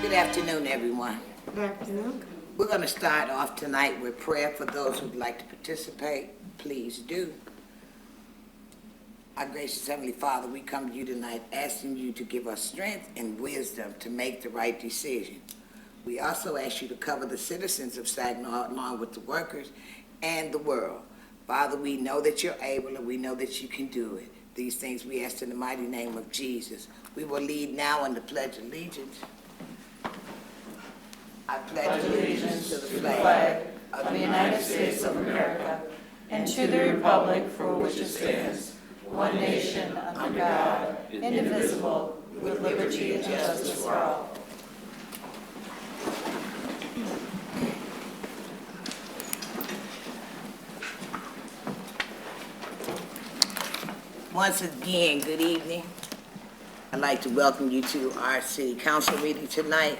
Good afternoon, everyone. Good afternoon. We're going to start off tonight with prayer. For those who'd like to participate, please do. Our gracious Heavenly Father, we come to you tonight asking you to give us strength and wisdom to make the right decision. We also ask you to cover the citizens of Saginaw along with the workers and the world. Father, we know that you're able and we know that you can do it. These things we ask in the mighty name of Jesus. We will lead now in the Pledge of Allegiance. I pledge allegiance to the flag of the United States of America and to the republic for which it stands, one nation under God, indivisible, with liberty and justice for all. Once again, good evening. I'd like to welcome you to our city council meeting tonight.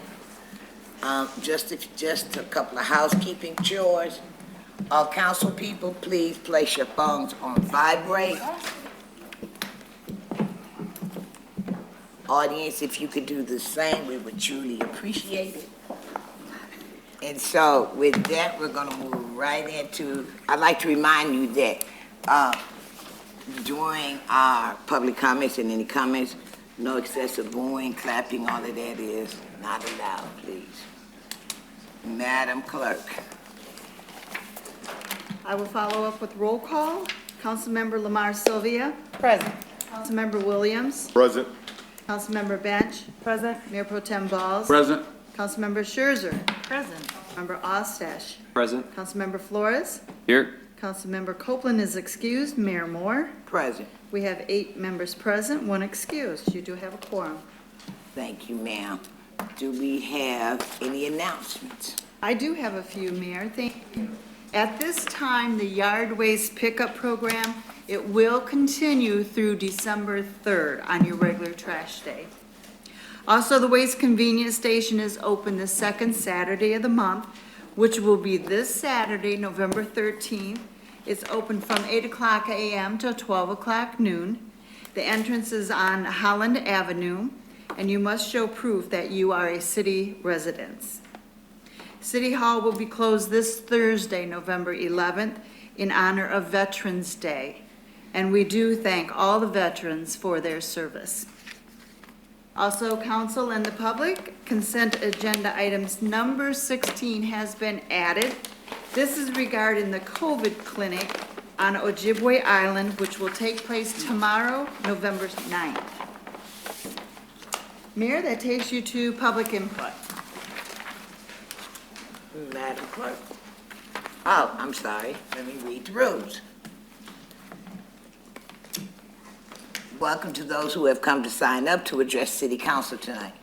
Just a couple of housekeeping chores. All council people, please place your phones on vibrate. Audience, if you could do the same, we would truly appreciate it. And so with that, we're going to move right into, I'd like to remind you that during our public comments and any comments, no excessive booing, clapping, all of that is not allowed, please. Madam Clerk. I will follow up with roll call. Councilmember Lamar Sylvia. Present. Councilmember Williams. Present. Councilmember Bench. Present. Mayor Pro Tem Balls. Present. Councilmember Scherzer. Present. Member Ostash. Present. Councilmember Flores. Here. Councilmember Copeland is excused. Mayor Moore. Present. We have 8 members present, 1 excused. You do have a quorum. Thank you, ma'am. Do we have any announcements? I do have a few, Mayor. Thank you. At this time, the yard waste pickup program, it will continue through December 3rd on your regular trash day. Also, the waste convenience station is open the second Saturday of the month, which will be this Saturday, November 13th. It's open from 8 o'clock a.m. till 12 o'clock noon. The entrance is on Holland Avenue, and you must show proof that you are a city resident. City Hall will be closed this Thursday, November 11th, in honor of Veterans Day. And we do thank all the veterans for their service. Also, council and the public, consent agenda items number 16 has been added. This is regarding the COVID clinic on Ojibwe Island, which will take place tomorrow, November 9th. Mayor, that takes you to public input. Madam Clerk. Oh, I'm sorry. Let me read the rules. Welcome to those who have come to sign up to address City Council tonight.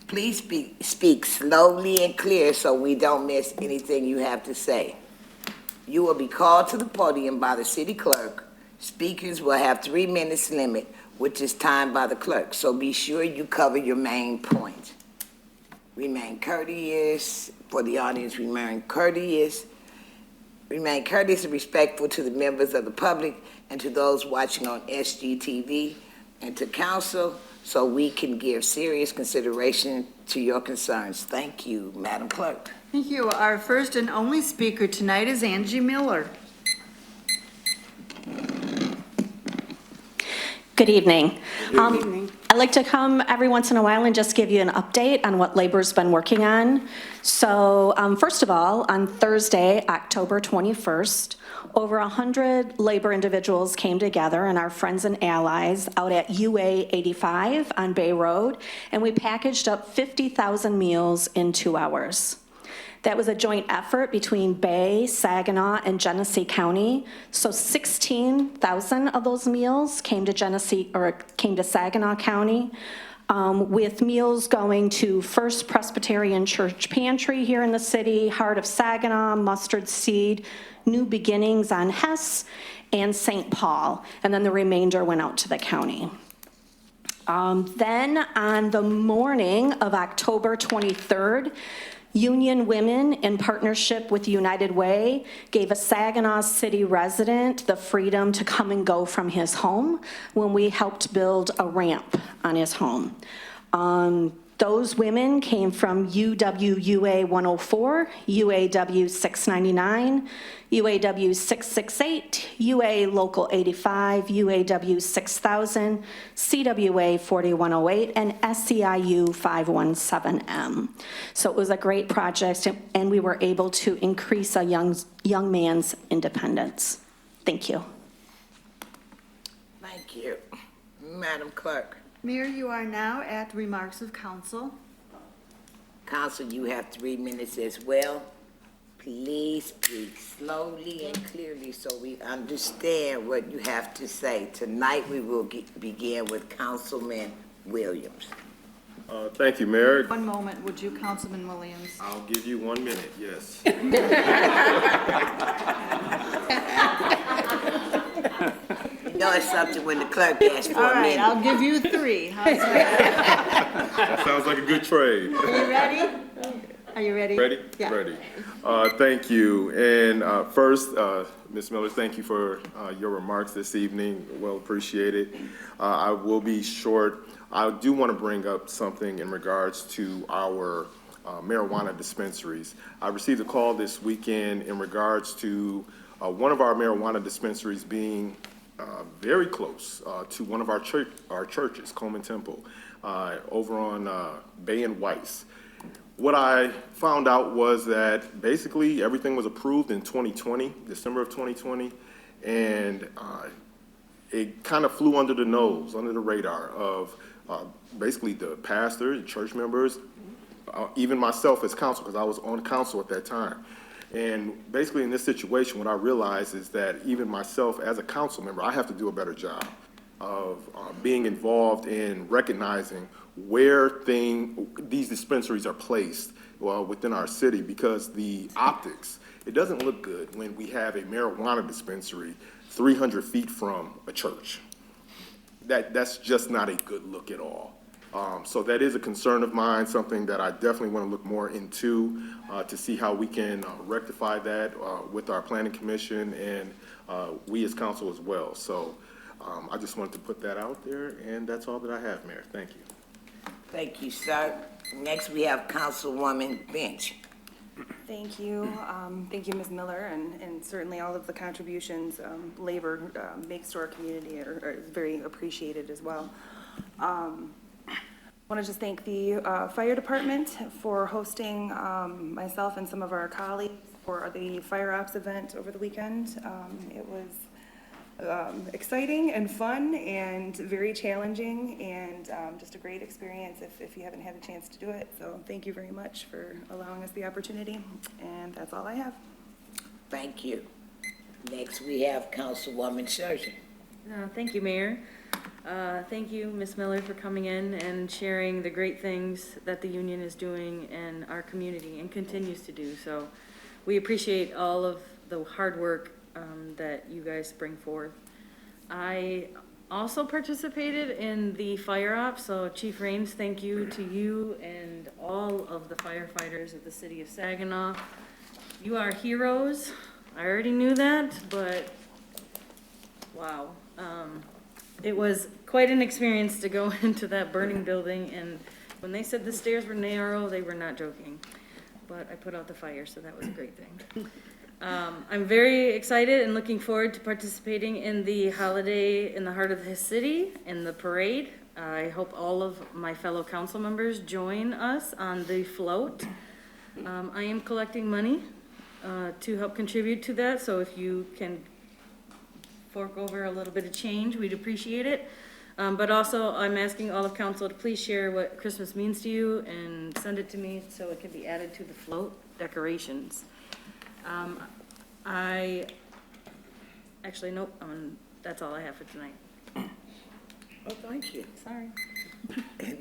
Please speak slowly and clear so we don't miss anything you have to say. You will be called to the podium by the city clerk. Speakers will have 3 minutes limit, which is timed by the clerk, so be sure you cover your main point. Remain courteous. For the audience, remain courteous and respectful to the members of the public and to those watching on SGTV and to council, so we can give serious consideration to your concerns. Thank you, Madam Clerk. Thank you. Our first and only speaker tonight is Angie Miller. Good evening. Good evening. I'd like to come every once in a while and just give you an update on what labor's been working on. So first of all, on Thursday, October 21st, over 100 labor individuals came together and our friends and allies out at UA 85 on Bay Road, and we packaged up 50,000 meals in 2 hours. That was a joint effort between Bay, Saginaw, and Genesee County. So 16,000 of those meals came to Saginaw County, with meals going to First Presbyterian Church Pantry here in the city, Heart of Saginaw, Mustard Seed, New Beginnings on Hess, and St. Paul. And then the remainder went out to the county. Then on the morning of October 23rd, Union Women, in partnership with United Way, gave a Saginaw City resident the freedom to come and go from his home when we helped build a ramp on his home. Those women came from UWUA 104, UAW 699, UAW 668, UA Local 85, UAW 6000, CWA 4108, and SCIU 517M. So it was a great project, and we were able to increase a young man's independence. Thank you. Thank you. Madam Clerk. Mayor, you are now at remarks of council. Council, you have 3 minutes as well. Please speak slowly and clearly so we understand what you have to say. Tonight, we will begin with Councilman Williams. Thank you, Mayor. 1 moment, would you, Councilman Williams? I'll give you 1 minute, yes. You know it's something when the clerk asks for All a right, minute. I'll give you 3. How's that? That sounds like a good trade. Are you ready? Are you ready? Ready? Yeah. Ready. Thank you. And first, Ms. Miller, thank you for your remarks this evening. Well appreciated. I will be short. I do want to bring up something in regards to our marijuana dispensaries. I received a call this weekend in regards to one of our marijuana dispensaries being very close to one of our churches, Coleman Temple, over on Bay and Weiss. What I found out was that basically everything was approved in 2020, December of 2020, and it kind of flew under the nose, under the radar of basically the pastor, the church members, even myself as council, because I was on council at that time. And basically in this situation, what I realized is that even myself as a council member, I have to do a better job of being involved in recognizing where these dispensaries are placed within our city, because the optics, it doesn't look good when we have a marijuana dispensary 300 feet from a church. That's just not a good look at all. So that is a concern of mine, something that I definitely want to look more into to see how we can rectify that with our planning commission and we as council as well. So I just wanted to put that out there, and that's all that I have, Mayor. Thank you. Thank you, sir. Next, we have Councilwoman Bench. Thank you. Thank you, Ms. Miller, and certainly all of the contributions labor makes to our community are very appreciated as well. I want to just thank the fire department for hosting myself and some of our colleagues for the fire ops event over the weekend. It was exciting and fun and very challenging, and just a great experience if you haven't had a chance to do it. So thank you very much for allowing us the opportunity, and that's all I have. Thank you. Next, we have Councilwoman Surgeon. Thank you, Mayor. Thank you, Ms. Miller, for coming in and sharing the great things that the union is doing in our community and continues to do. So we appreciate all of the hard work that you guys bring forth. I also participated in the fire ops, so Chief Raines, thank you to you and all of the firefighters of the city of Saginaw. You are heroes. I already knew that, but wow. It was quite an experience to go into that burning building, and when they said the stairs were narrow, they were not joking. But I put out the fire, so that was a great thing. I'm very excited and looking forward to participating in the holiday in the heart of the city, in the parade. I hope all of my fellow council members join us on the float. I am collecting money to help contribute to that, so if you can fork over a little bit of change, we'd appreciate it. But also, I'm asking all of council to please share what Christmas means to you and send it to me so it can be added to the float decorations. That's all I have for tonight. Oh, thank you. Sorry.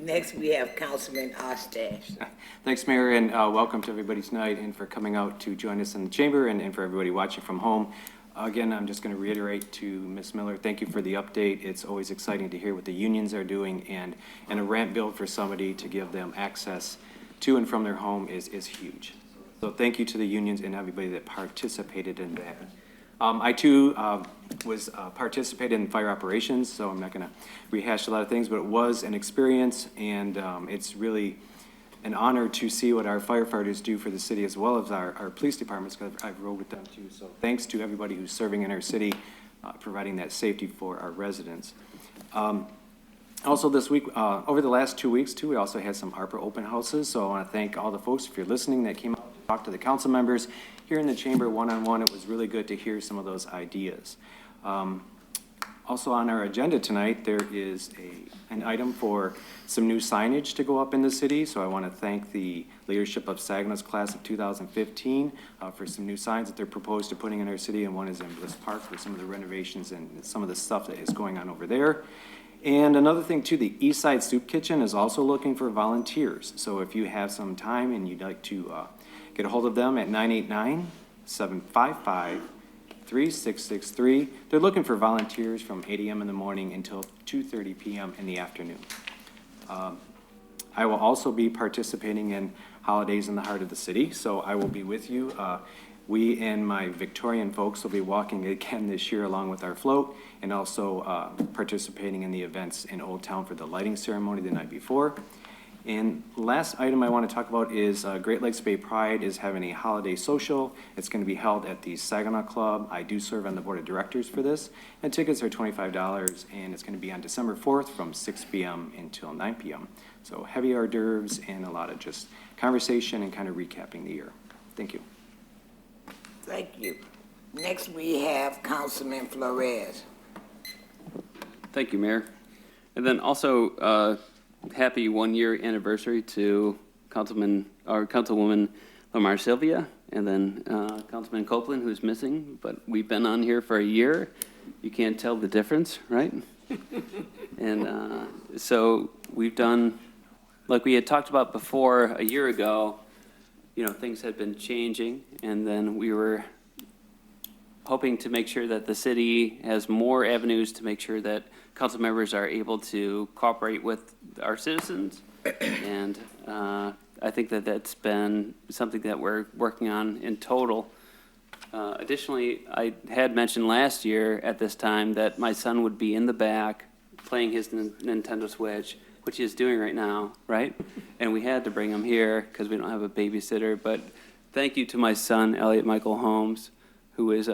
Next, we have Councilman Ostash. Thanks, Mayor, and welcome to everybody tonight and for coming out to join us in the chamber and for everybody watching from home. Again, I'm just going to reiterate to Ms. Miller, thank you for the update. It's always exciting to hear what the unions are doing, and a ramp build for somebody to give them access to and from their home is huge. So thank you to the unions and everybody that participated in that. I too was participated in fire operations, so I'm not going to rehash a lot of things, but it was an experience, and it's really an honor to see what our firefighters do for the city as well as our police departments, because I've rode with them too. So thanks to everybody who's serving in our city, providing that safety for our residents. Also this week, over the last 2 weeks too, we also had some Arpa open houses. So I want to thank all the folks, if you're listening, that came out to talk to the council members here in the chamber one-on-one. It was really good to hear some of those ideas. Also on our agenda tonight, there is an item for some new signage to go up in the city. So I want to thank the leadership of Saginaw's class of 2015 for some new signs that they're proposed to putting in our city, and one is in Bliss Park for some of the renovations and some of the stuff that is going on over there. And another thing too, the East Side Soup Kitchen is also looking for volunteers. So if you have some time and you'd like to get a hold of them at 989-755-3663. They're looking for volunteers from 8 a.m. in the morning until 2:30 p.m. in the afternoon. I will also be participating in Holidays in the Heart of the City, so I will be with you. We and my Victorian folks will be walking again this year along with our float, and also participating in the events in Old Town for the lighting ceremony the night before. And last item I want to talk about is Great Lakes Bay Pride is having a holiday social. It's going to be held at the Saginaw Club. I do serve on the board of directors for this, and tickets are $25, and it's going to be on December 4th from 6 p.m. until 9 p.m. So heavy hors d'oeuvres and a lot of just conversation and kind of recapping the year. Thank you. Thank you. Next, we have Councilman Flores. Thank you, Mayor. And then also, happy 1-year anniversary to Councilwoman Lamar Sylvia, and then Councilman Copeland, who's missing, but we've been on here for a year. You can't tell the difference, right? And so we've done, like we had talked about before a year ago, you know, things had been changing, and then we were hoping to make sure that the city has more avenues to make sure that council members are able to cooperate with our citizens. And I think that that's been something that we're working on in total. Additionally, I had mentioned last year at this time that my son would be in the back playing his Nintendo Switch, which he is doing right now, right? And we had to bring him here because we don't have a babysitter. But thank you to my son, Elliot Michael Holmes, who is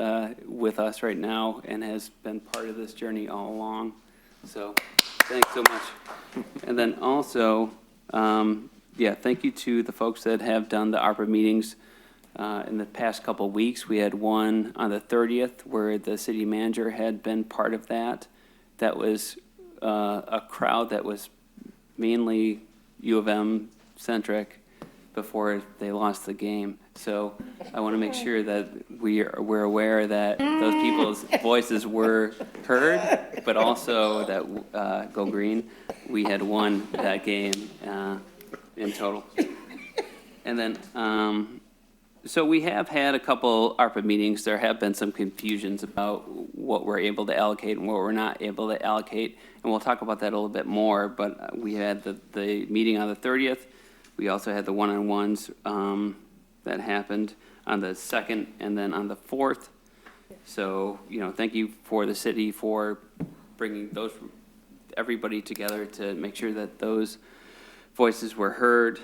with us right now and has been part of this journey all along. So thanks so much. And then also, thank you to the folks that have done the ARPA meetings in the past couple of weeks. We had one on the 30th where the city manager had been part of that. That was a crowd that was mainly U of M centric before they lost the game. So I want to make sure that we're aware that those people's voices were heard, but also that Go Green, we had won that game in total. And then, so we have had a couple ARPA meetings. There have been some confusions about what we're able to allocate and what we're not able to allocate, and we'll talk about that a little bit more, but we had the meeting on the 30th. We also had the one-on-ones that happened on the 2nd and then on the 4th. So, you know, thank you for the city for bringing everybody together to make sure that those voices were heard.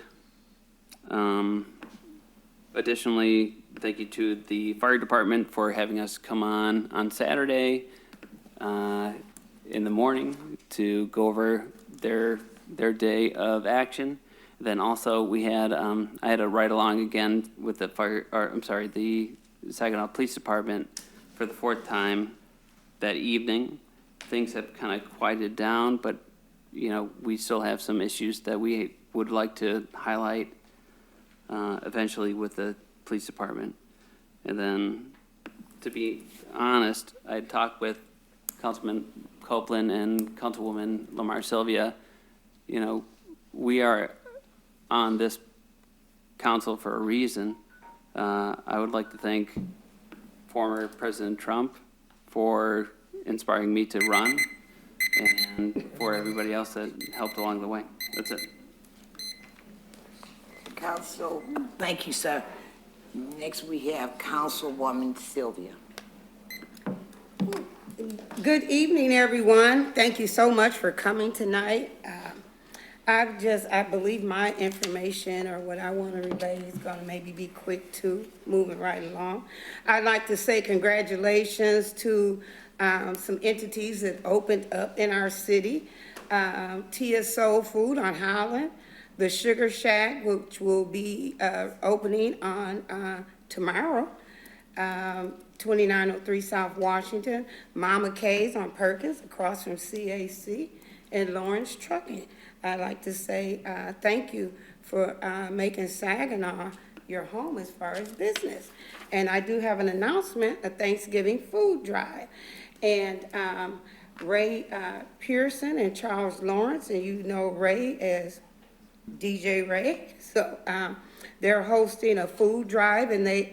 Additionally, thank you to the fire department for having us come on Saturday in the morning to go over their day of action. Then also we had, I had a ride along again with the the Saginaw Police Department for the 4th time that evening. Things have kind of quieted down, but you know, we still have some issues that we would like to highlight eventually with the police department. And then, to be honest, I talked with Councilman Copeland and Councilwoman Lamar Sylvia. You know, we are on this council for a reason. I would like to thank former President Trump for inspiring me to run, and for everybody else that helped along the way. That's it. Council, thank you, sir. Next, we have Councilwoman Sylvia. Good evening, everyone. Thank you so much for coming tonight. I believe my information or what I want to relay is going to maybe be quick too, moving right along. I'd like to say congratulations to some entities that opened up in our city. Tia Soul Food on Highland, the Sugar Shack, which will be opening on tomorrow. 2903 South Washington, Mama K's on Perkins, across from CAC, and Lawrence Trucking. I'd like to say thank you for making Saginaw your home as far as business. And I do have an announcement, a Thanksgiving food drive. And Ray Pearson and Charles Lawrence, and you know Ray as DJ Ray, so they're hosting a food drive, and they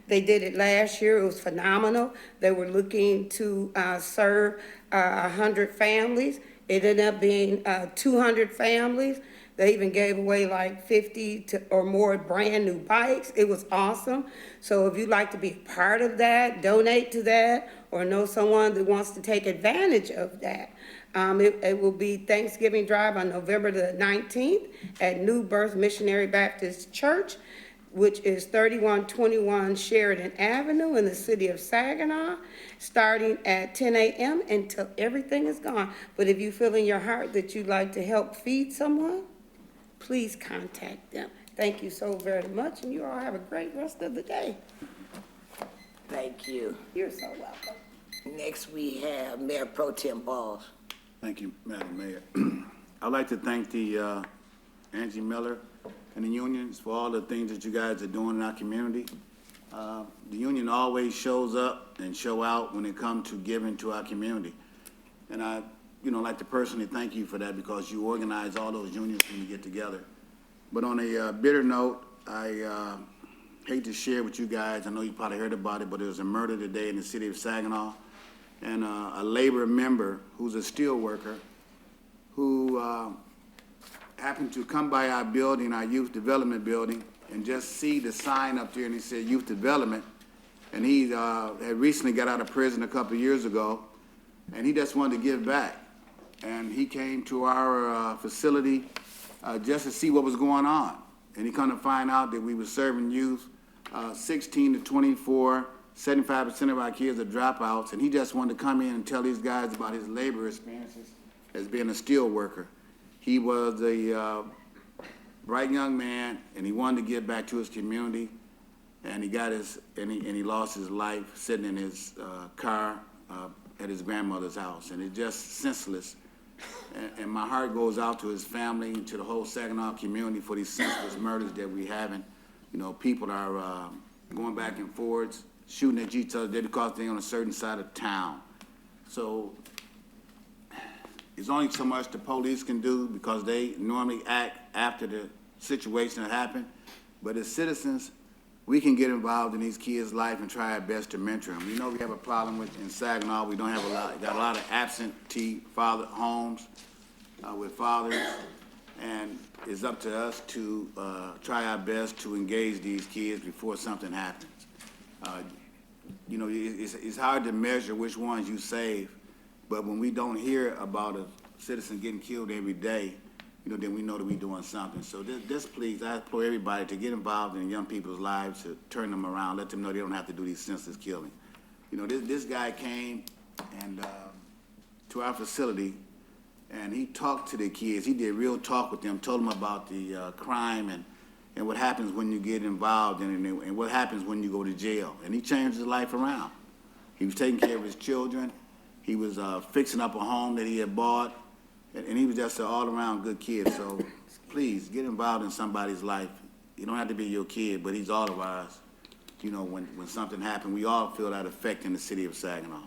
did it last year. It was phenomenal. They were looking to serve 100 families. It ended up being 200 families. They even gave away like 50 or more brand new bikes. It was awesome. So if you'd like to be a part of that, donate to that, or know someone that wants to take advantage of that, it will be Thanksgiving Drive on November the 19th at New Birth Missionary Baptist Church, which is 3121 Sheridan Avenue in the city of Saginaw, starting at 10 a.m. until everything is gone. But if you feel in your heart that you'd like to help feed someone, please contact them. Thank you so very much, and you all have a great rest of the day. Thank you. You're so welcome. Next, we have Mayor Pro Tem Balls. Thank you, Madam Mayor. I'd like to thank the Angie Miller and the unions for all the things that you guys are doing in our community. The union always shows up and show out when it comes to giving to our community. And I, like to personally thank you for that, because you organize all those unions when you get together. But on a bitter note, I hate to share with you guys, I know you probably heard about it, but there was a murder today in the city of Saginaw. And a labor member who's a steel worker who happened to come by our building, our youth development building, and just see the sign up there, and he said youth development. And he had recently got out of prison a couple of years ago, and he just wanted to give back. And he came to our facility just to see what was going on. And he come to find out that we were serving youth 16 to 24, 75% of our kids are dropouts, and he just wanted to come in and tell these guys about his labor experiences as being a steel worker. He was a bright young man, and he wanted to give back to his community, and he lost his life sitting in his car at his grandmother's house, and it's just senseless. And my heart goes out to his family and to the whole Saginaw community for these senseless murders that we're having. People are going back and forwards, shooting at each other because they're on a certain side of town. So there's only so much the police can do, because they normally act after the situation that happened. But as citizens, we can get involved in these kids' life and try our best to mentor them. We know we have a problem in Saginaw. We don't have got a lot of absentee father homes with fathers, and it's up to us to try our best to engage these kids before something happens. It's hard to measure which ones you save, but when we don't hear about a citizen getting killed every day, then we know that we're doing something. So please, I implore everybody to get involved in young people's lives, to turn them around, let them know they don't have to do these senseless killing. This guy came and to our facility, and he talked to the kids. He did real talk with them, told them about the crime and what happens when you get involved in it, and what happens when you go to jail. And he changed his life around. He was taking care of his children. He was fixing up a home that he had bought, and he was just an all-around good kid. So please, get involved in somebody's life. You don't have to be your kid, but he's all of ours. When something happened, we all feel that effect in the city of Saginaw.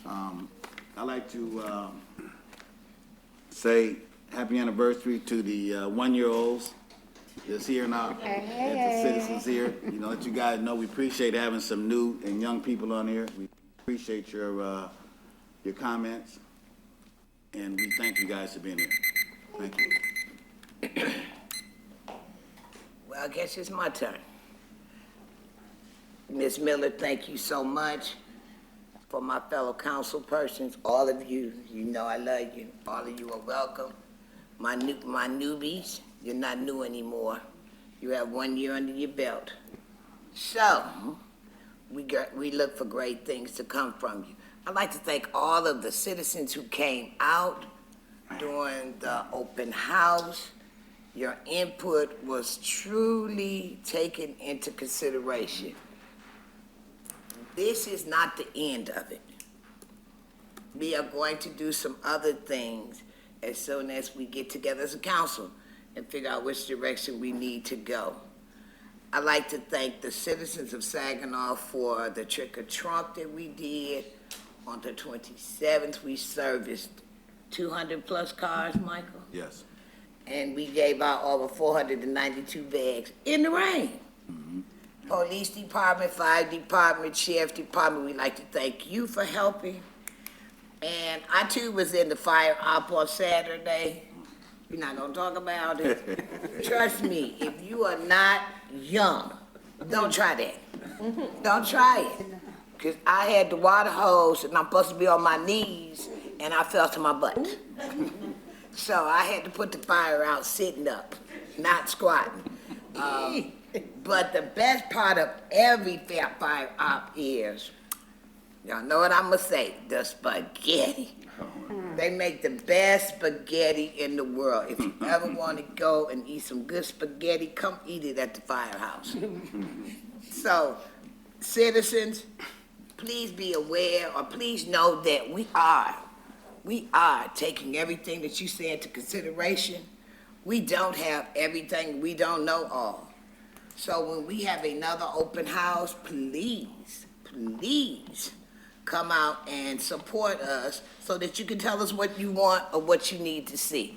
I'd like to say happy anniversary to the one-year-olds that's here now, and the citizens here. Let you guys know we appreciate having some new and young people on here. We appreciate your comments, and we thank you guys for being here. Thank you. Well, I guess it's my turn. Ms. Miller, thank you so much for for my fellow council persons, all of you, you know I love you. All of you are welcome. My newbies, you're not new anymore. You have 1 year under your belt. So, we look for great things to come from you. I'd like to thank all of the citizens who came out during the open house. Your input was truly taken into consideration. This is not the end of it. We are going to do some other things as soon as we get together as a council and figure out which direction we need to go. I'd like to thank the citizens of Saginaw for the trick or trunk that we did. On the 27th, we serviced 200 plus cars, Michael, Yes. and we gave out over 492 bags in the rain. Police department, fire department, sheriff department, we'd like to thank you for helping. And I too was in the fire op on Saturday. We're not gonna talk about it. Trust me, if you are not young, don't try that. Don't try it. Cause I had the water hose and I'm supposed to be on my knees and I fell to my butt. So I had to put the fire out sitting up, not squatting. But the best part of every fire op is, y'all know what I'm gonna say, the spaghetti. They make the best spaghetti in the world. If you ever want to go and eat some good spaghetti, come eat it at the firehouse. So, citizens, please be aware, or please know that we are taking everything that you say into consideration. We don't have everything, we don't know all. So when we have another open house, please come out and support us so that you can tell us what you want or what you need to see.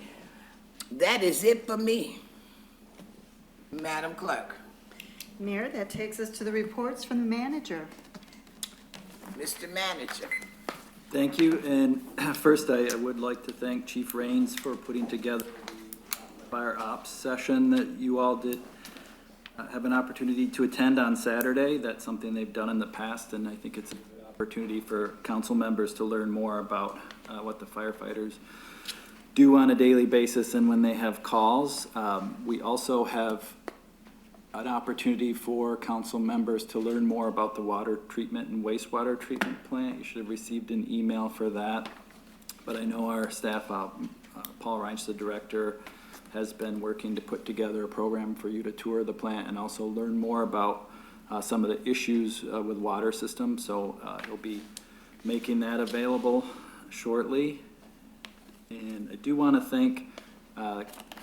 That is it for me, Madam Clerk. Mayor, that takes us to the reports from the manager. Mr. Manager. Thank you, and first I would like to thank Chief Raines for putting together the fire ops session that you all did have an opportunity to attend on Saturday. That's something they've done in the past, and I think it's an opportunity for council members to learn more about what the firefighters do on a daily basis and when they have calls. We also have an opportunity for council members to learn more about the water treatment and wastewater treatment plant. You should have received an email for that. But I know our staff, Paul Reinsch, the director, has been working to put together a program for you to tour the plant and also learn more about some of the issues with water systems. So he'll be making that available shortly. And I do want to thank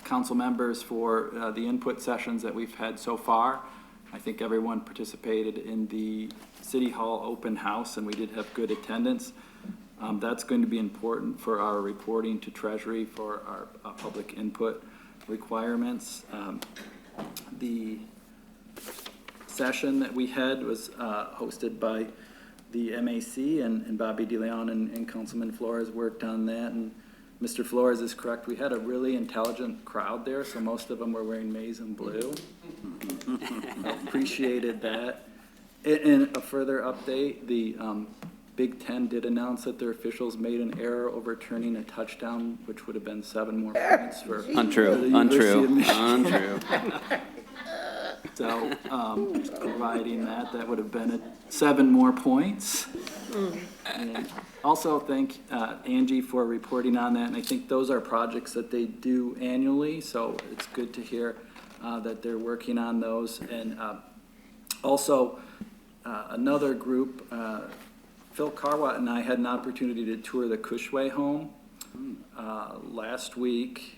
council members for the input sessions that we've had so far. I think everyone participated in the City Hall open house and we did have good attendance. That's going to be important for our reporting to Treasury for our public input requirements. The session that we had was hosted by the MAC and Bobby DeLeon and Councilman Flores worked on that. And Mr. Flores is correct. We had a really intelligent crowd there, so most of them were wearing maize and blue. I appreciated that. And a further update, the Big Ten did announce that their officials made an error overturning a touchdown, which would have been 7 more points for Untrue. the University of Michigan. Untrue. So, providing that would have been 7 more points. And also thank Angie for reporting on that, and I think those are projects that they do annually, so it's good to hear that they're working on those. And also, another group, Phil Carwat and I had an opportunity to tour the Cushway home last week.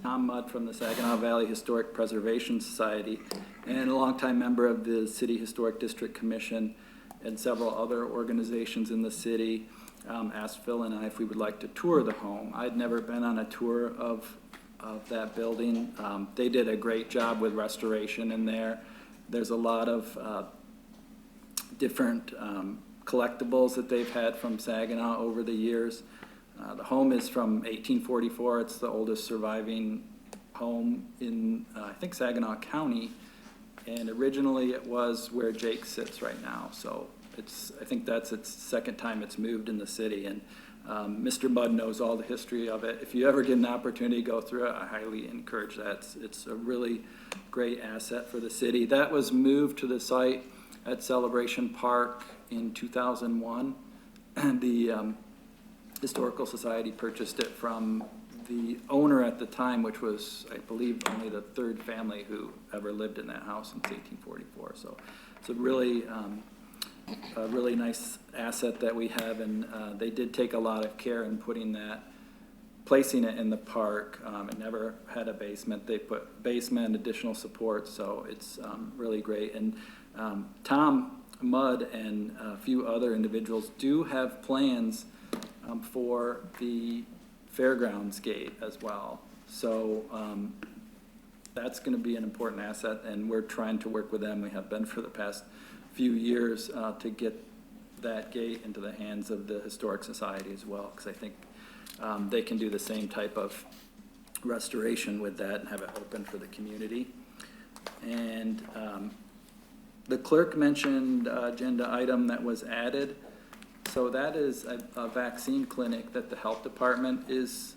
Tom Mudd from the Saginaw Valley Historic Preservation Society and a longtime member of the City Historic District Commission and several other organizations in the city asked Phil and I if we would like to tour the home. I'd never been on a tour of that building. They did a great job with restoration in there. There's a lot of different collectibles that they've had from Saginaw over the years. The home is from 1844. It's the oldest surviving home in, I think, Saginaw County. And originally it was where Jake sits right now. So I think that's its second time it's moved in the city, and Mr. Mudd knows all the history of it. If you ever get an opportunity to go through it, I highly encourage that. It's a really great asset for the city. That was moved to the site at Celebration Park in 2001. The Historical Society purchased it from the owner at the time, which was, I believe, only the third family who ever lived in that house since 1844. So it's a really nice asset that we have, and they did take a lot of care in placing it in the park. It never had a basement. They put basement, additional support, so it's really great. And Tom Mudd and a few other individuals do have plans for the fairgrounds gate as well. So that's going to be an important asset, and we're trying to work with them. We have been for the past few years to get that gate into the hands of the Historic Society as well, because I think they can do the same type of restoration with that and have it open for the community. And the clerk mentioned agenda item that was added. So that is a vaccine clinic that the health department is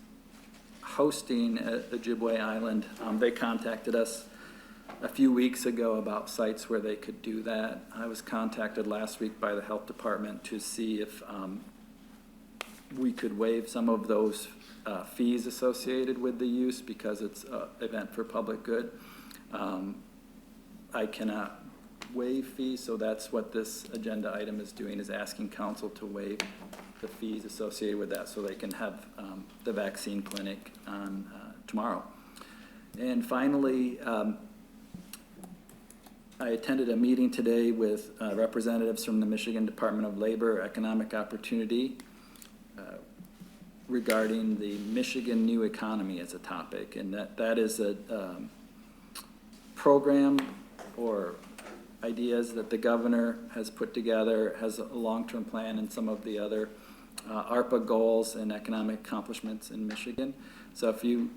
hosting at Ojibwe Island. They contacted us a few weeks ago about sites where they could do that. I was contacted last week by the health department to see if we could waive some of those fees associated with the use because it's an event for public good. I cannot waive fees, so that's what this agenda item is doing, is asking council to waive the fees associated with that so they can have the vaccine clinic on tomorrow. And finally, I attended a meeting today with representatives from the Michigan Department of Labor Economic Opportunity regarding the Michigan New Economy as a topic, and that is a program or ideas that the governor has put together, has a long-term plan, and some of the other Arpa goals and economic accomplishments in Michigan. So if you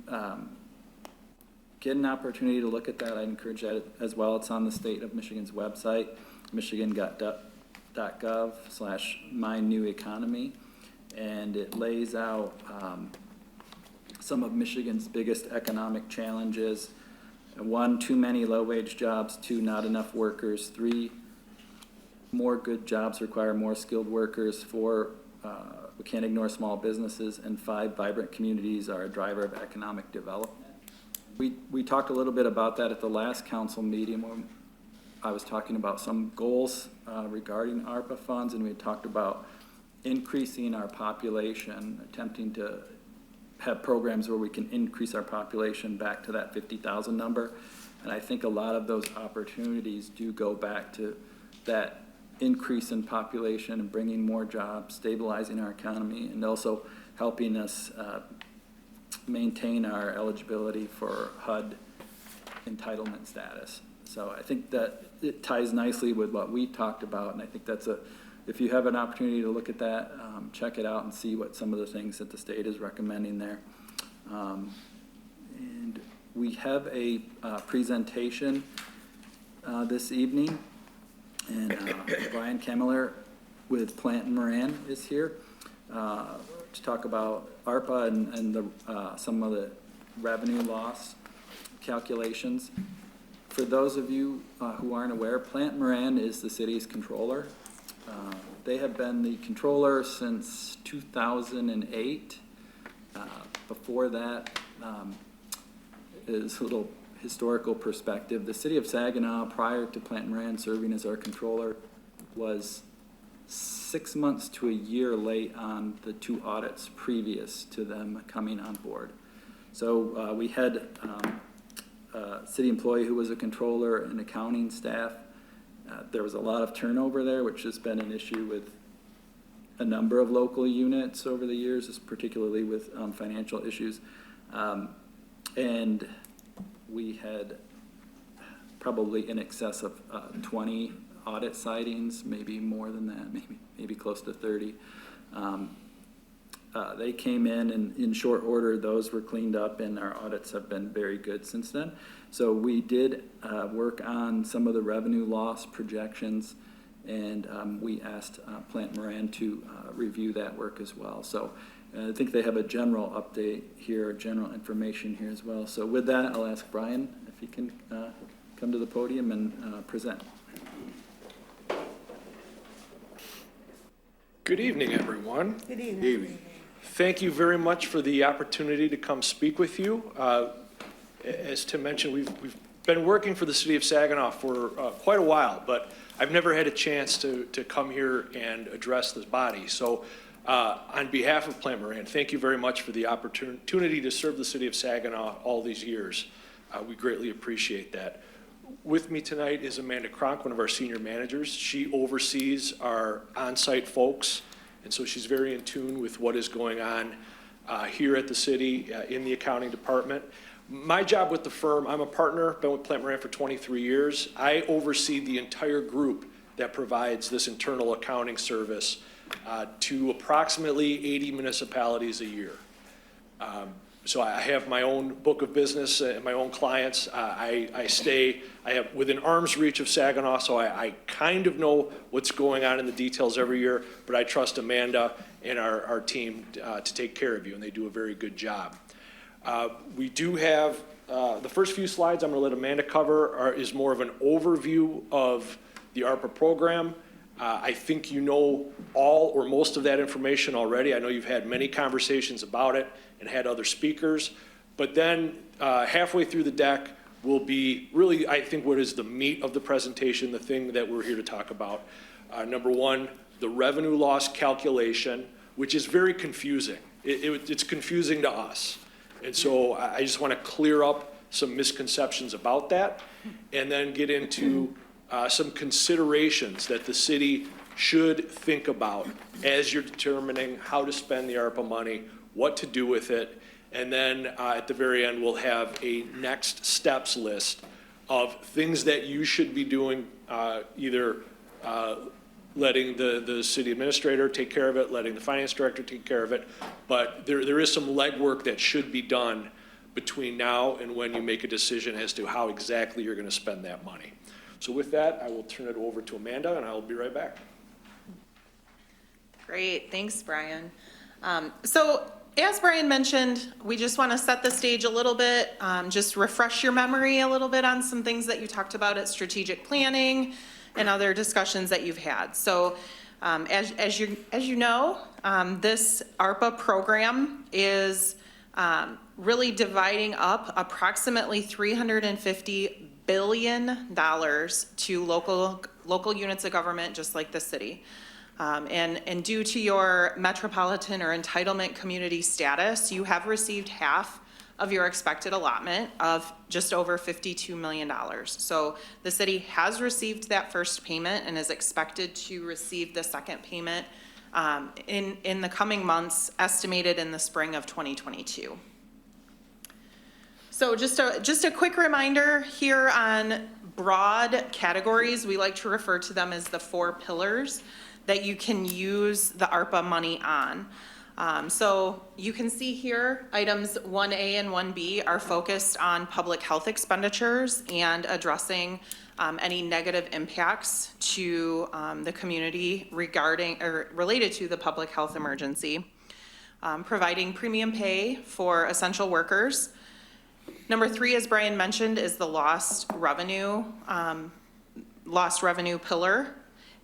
get an opportunity to look at that, I encourage that as well. It's on the state of Michigan's website, michigan.gov/myneweconomy, and it lays out some of Michigan's biggest economic challenges. 1, too many low-wage jobs. 2, not enough workers. 3, more good jobs require more skilled workers. 4, we can't ignore small businesses. And 5, vibrant communities are a driver of economic development. We talked a little bit about that at the last council meeting when I was talking about some goals regarding ARPA funds, and we talked about increasing our population, attempting to have programs where we can increase our population back to that 50,000 number. And I think a lot of those opportunities do go back to that increase in population and bringing more jobs, stabilizing our economy, and also helping us maintain our eligibility for HUD entitlement status. So I think that it ties nicely with what we talked about, and I think that's if you have an opportunity to look at that, check it out and see what some of the things that the state is recommending there. And we have a presentation this evening, and Brian Kemmeler with Plant and Moran is here to talk about ARPA and some of the revenue loss calculations. For those of you who aren't aware, Plant and Moran is the city's controller. They have been the controller since 2008. Before that, is a little historical perspective. The city of Saginaw, prior to Plant and Moran serving as our controller, was 6 months to a year late on the 2 audits previous to them coming on board. So we had a city employee who was a controller and accounting staff. There was a lot of turnover there, which has been an issue with a number of local units over the years, particularly with financial issues. And we had probably in excess of 20 audit sightings, maybe more than that, maybe close to 30. They came in, and in short order, those were cleaned up, and our audits have been very good since then. So we did work on some of the revenue loss projections, And we asked Plant Moran to review that work as well. So I think they have a general update here, general information here as well. So with that, I'll ask Brian if he can come to the podium and present. Good evening, everyone. Good evening. Evening. Thank you very much for the opportunity to come speak with you. As Tim mentioned, we've been working for the city of Saginaw for quite a while, but I've never had a chance to come here and address this body. So on behalf of Plant Moran, thank you very much for the opportunity to serve the city of Saginaw all these years. We greatly appreciate that. With me tonight is Amanda Cronk, one of our senior managers. She oversees our on-site folks, and so she's very in tune with what is going on here at the city in the accounting department. My job with the firm, I'm a partner, been with Plant Moran for 23 years. I oversee the entire group that provides this internal accounting service to approximately 80 municipalities a year. So I have my own book of business and my own clients. I have within arm's reach of Saginaw, so I kind of know what's going on in the details every year, but I trust Amanda and our team to take care of you, and they do a very good job. We do have, the first few slides I'm going to let Amanda cover is more of an overview of the ARPA program. I think you know all or most of that information already. I know you've had many conversations about it and had other speakers. But then halfway through the deck will be really, I think, what is the meat of the presentation, the thing that we're here to talk about. Number one, the revenue loss calculation, which is very confusing. It's confusing to us. And so I just want to clear up some misconceptions about that and then get into some considerations that the city should think about as you're determining how to spend the ARPA money, what to do with it, and then at the very end we'll have a next steps list of things that you should be doing, either letting the city administrator take care of it, letting the finance director take care of it, but there is some legwork that should be done between now and when you make a decision as to how exactly you're going to spend that money. So with that, I will turn it over to Amanda, and I will be right back. Great, thanks, Brian. So as Brian mentioned, we just want to set the stage a little bit, just refresh your memory a little bit on some things that you talked about at strategic planning and other discussions that you've had. So as you know, this ARPA program is really dividing up approximately $350 billion to local units of government, just like the city. And due to your metropolitan or entitlement community status, you have received half of your expected allotment of just over $52 million. So the city has received that first payment and is expected to receive the second payment in the coming months, estimated in the spring of 2022. So just a quick reminder here on broad categories. We like to refer to them as the 4 pillars that you can use the ARPA money on. So you can see here items 1A and 1B are focused on public health expenditures and addressing any negative impacts to the community regarding or related to the public health emergency. Providing premium pay for essential workers. Number 3, as Brian mentioned, is the lost revenue pillar.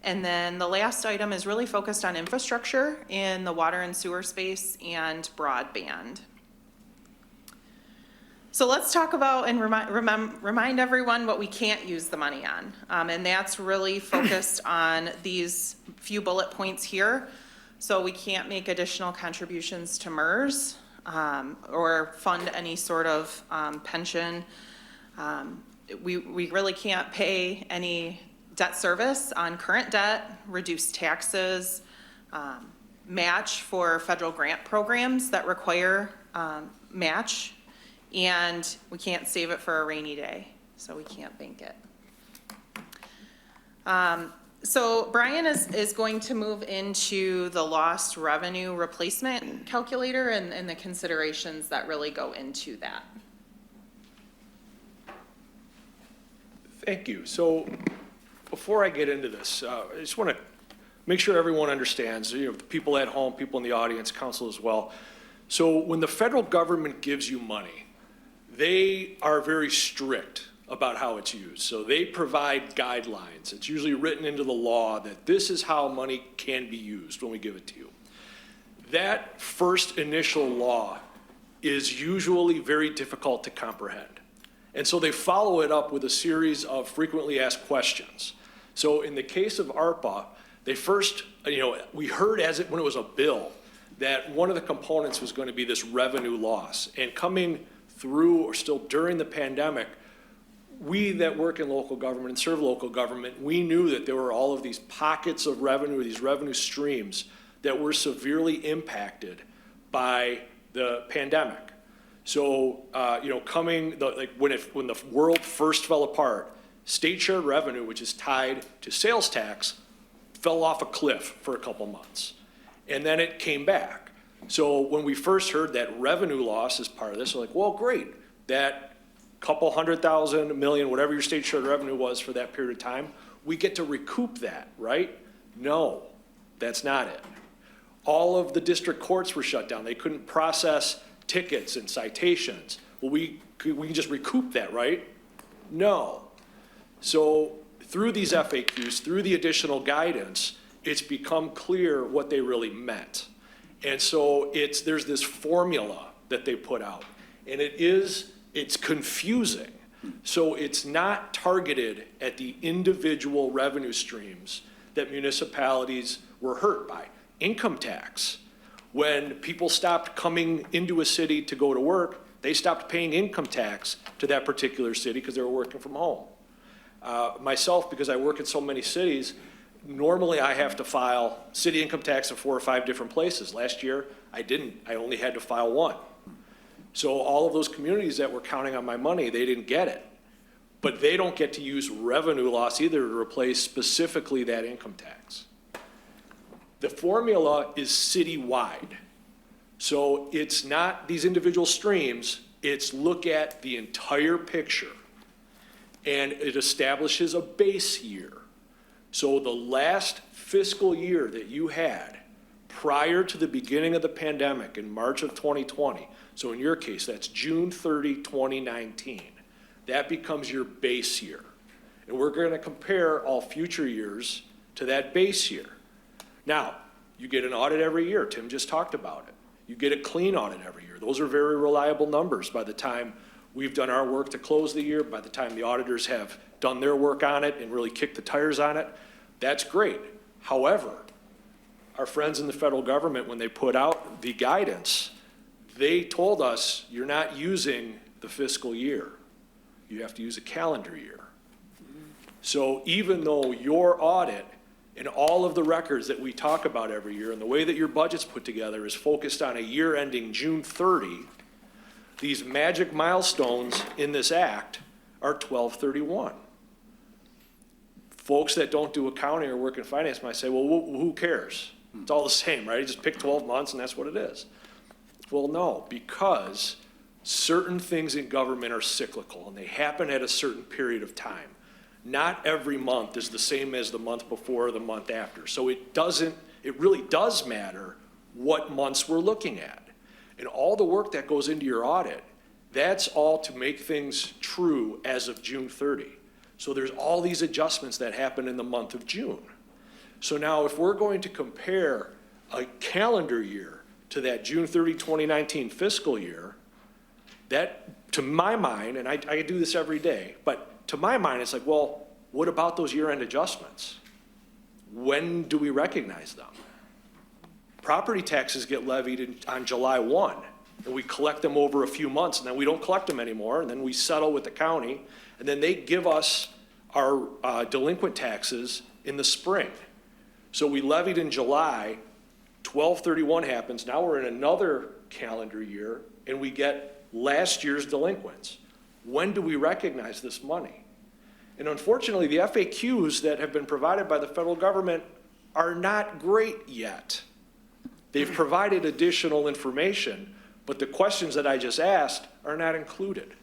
And then the last item is really focused on infrastructure in the water and sewer space and broadband. So let's talk about and remind everyone what we can't use the money on. And that's really focused on these few bullet points here. So we can't make additional contributions to MERS or fund any sort of pension. We really can't pay any debt service on current debt, reduce taxes, match for federal grant programs that require match, and we can't save it for a rainy day, so we can't bank it. So Brian is going to move into the lost revenue replacement calculator and the considerations that really go into that. Thank you. So before I get into this, I just want to make sure everyone understands, the people at home, people in the audience, council as well. So when the federal government gives you money, they are very strict about how it's used. So they provide guidelines. It's usually written into the law that this is how money can be used when we give it to you. That first initial law is usually very difficult to comprehend. And so they follow it up with a series of frequently asked questions. So in the case of ARPA, they first, we heard when it was a bill, that one of the components was going to be this revenue loss. And coming through or still during the pandemic, we that work in local government and serve local government, we knew that there were all of these pockets of revenue, these revenue streams that were severely impacted by the pandemic. So, when the world first fell apart, state share revenue, which is tied to sales tax, fell off a cliff for a couple months. And then it came back. So when we first heard that revenue loss is part of this, we're like, well, great. That couple 100,000, $1 million, whatever your state share revenue was for that period of time, we get to recoup that, right? No, that's not it. All of the district courts were shut down. They couldn't process tickets and citations. Well, we can just recoup that, right? No. So through these FAQs, through the additional guidance, it's become clear what they really meant. And so there's this formula that they put out, and it's confusing. So it's not targeted at the individual revenue streams that municipalities were hurt by. Income tax. When people stopped coming into a city to go to work, they stopped paying income tax to that particular city because they were working from home. Myself, because I work in so many cities, normally I have to file city income tax in 4 or 5 different places. Last year, I didn't. I only had to file one. So all of those communities that were counting on my money, they didn't get it. But they don't get to use revenue loss either to replace specifically that income tax. The formula is citywide. So it's not these individual streams, it's look at the entire picture. And it establishes a base year. So the last fiscal year that you had prior to the beginning of the pandemic in March of 2020, so in your case, that's June 30, 2019, that becomes your base year. And we're going to compare all future years to that base year. Now, you get an audit every year. Tim just talked about it. You get a clean audit every year. Those are very reliable numbers by the time we've done our work to close the year, by the time the auditors have done their work on it and really kicked the tires on it. That's great. However, our friends in the federal government, when they put out the guidance, they told us you're not using the fiscal year. You have to use a calendar year. So even though your audit and all of the records that we talk about every year and the way that your budget's put together is focused on a year ending June 30, these magic milestones in this act are 12/31. Folks that don't do accounting or work in finance might say, well, who cares? It's all the same, right? You just pick 12 months and that's what it is. Well, no, because certain things in government are cyclical and they happen at a certain period of time. Not every month is the same as the month before or the month after. So it really does matter what months we're looking at. And all the work that goes into your audit, that's all to make things true as of June 30. So there's all these adjustments that happen in the month of June. So now if we're going to compare a calendar year to that June 30, 2019 fiscal year, that, to my mind, and I do this every day, but to my mind, it's like, well, what about those year-end adjustments? When do we recognize them? Property taxes get levied on July 1, and we collect them over a few months, and then we don't collect them anymore, and then we settle with the county, and then they give us our delinquent taxes in the spring. So we levied in July, 12/31 happens, now we're in another calendar year, and we get last year's delinquents. When do we recognize this money? And unfortunately, the FAQs that have been provided by the federal government are not great yet. They've provided additional information, but the questions that I just asked are not included.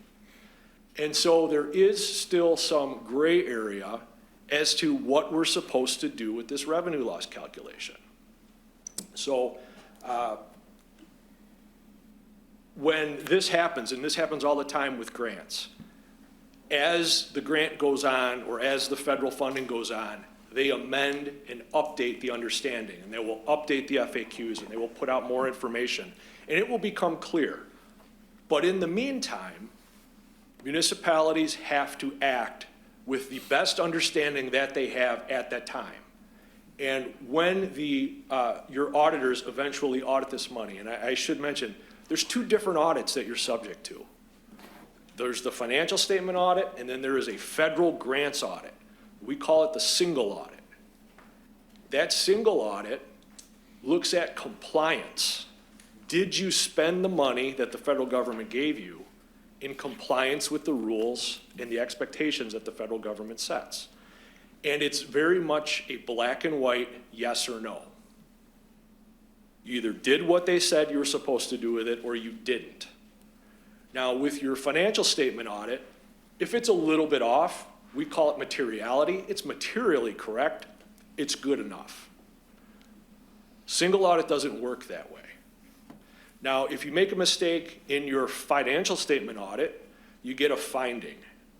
And so there is still some gray area as to what we're supposed to do with this revenue loss calculation. So when this happens, and this happens all the time with grants, as the grant goes on or as the federal funding goes on, they amend and update the understanding, and they will update the FAQs, and they will put out more information, and it will become clear. But in the meantime, municipalities have to act with the best understanding that they have at that time. And when your auditors eventually audit this money, and I should mention, there's two different audits that you're subject to. There's the financial statement audit, and then there is a federal grants audit. We call it the single audit. That single audit looks at compliance. Did you spend the money that the federal government gave you in compliance with the rules and the expectations that the federal government sets? And it's very much a black and white yes or no. You either did what they said you were supposed to do with it or you didn't. Now, with your financial statement audit, if it's a little bit off, we call it materiality. It's materially correct. It's good enough. Single audit doesn't work that way. Now, if you make a mistake in your financial statement audit, you get a finding.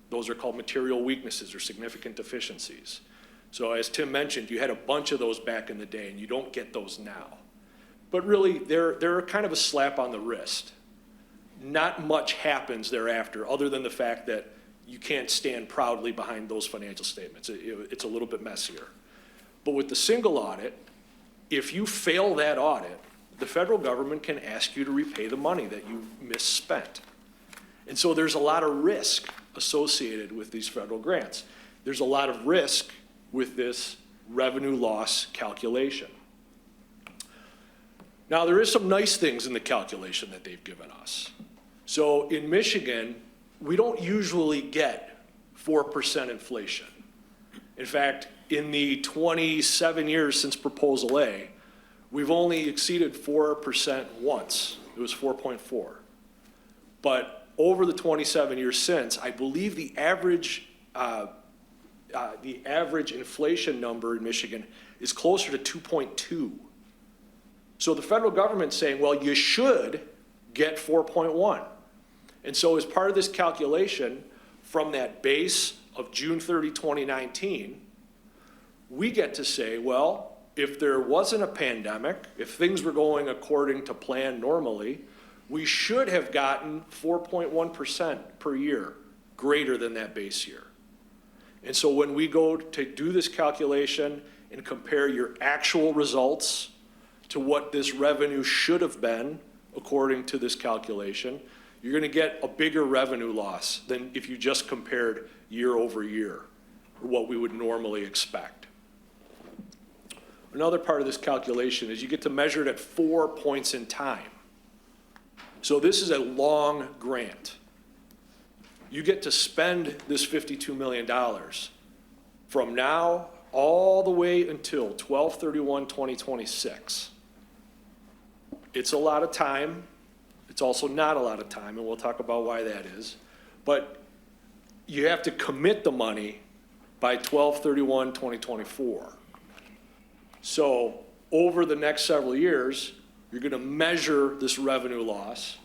Those are called material weaknesses or significant deficiencies. So as Tim mentioned, you had a bunch of those back in the day, and you don't get those now. But really, they're kind of a slap on the wrist. Not much happens thereafter, other than the fact that you can't stand proudly behind those financial statements. It's a little bit messier. But with the single audit, if you fail that audit, the federal government can ask you to repay the money that you misspent. And so there's a lot of risk associated with these federal grants. There's a lot of risk with this revenue loss calculation. Now, there is some nice things in the calculation that they've given us. So in Michigan, we don't usually get 4% inflation. In fact, in the 27 years since Proposal A, we've only exceeded 4% once. It was 4.4. But over the 27 years since, I believe the average inflation number in Michigan is closer to 2.2. So the federal government's saying, well, you should get 4.1. And so as part of this calculation, from that base of June 30, 2019, we get to say, well, if there wasn't a pandemic, if things were going according to plan normally, we should have gotten 4.1% per year, greater than that base year. And so when we go to do this calculation and compare your actual results to what this revenue should have been, according to this calculation, you're going to get a bigger revenue loss than if you just compared year over year, or what we would normally expect. Another part of this calculation is you get to measure it at 4 points in time. So this is a long grant. You get to spend this $52 million from now all the way until 12/31/2026. It's a lot of time. It's also not a lot of time, and we'll talk about why that is. But you have to commit the money by 12/31/2024. So over the next several years, you're going to measure this revenue loss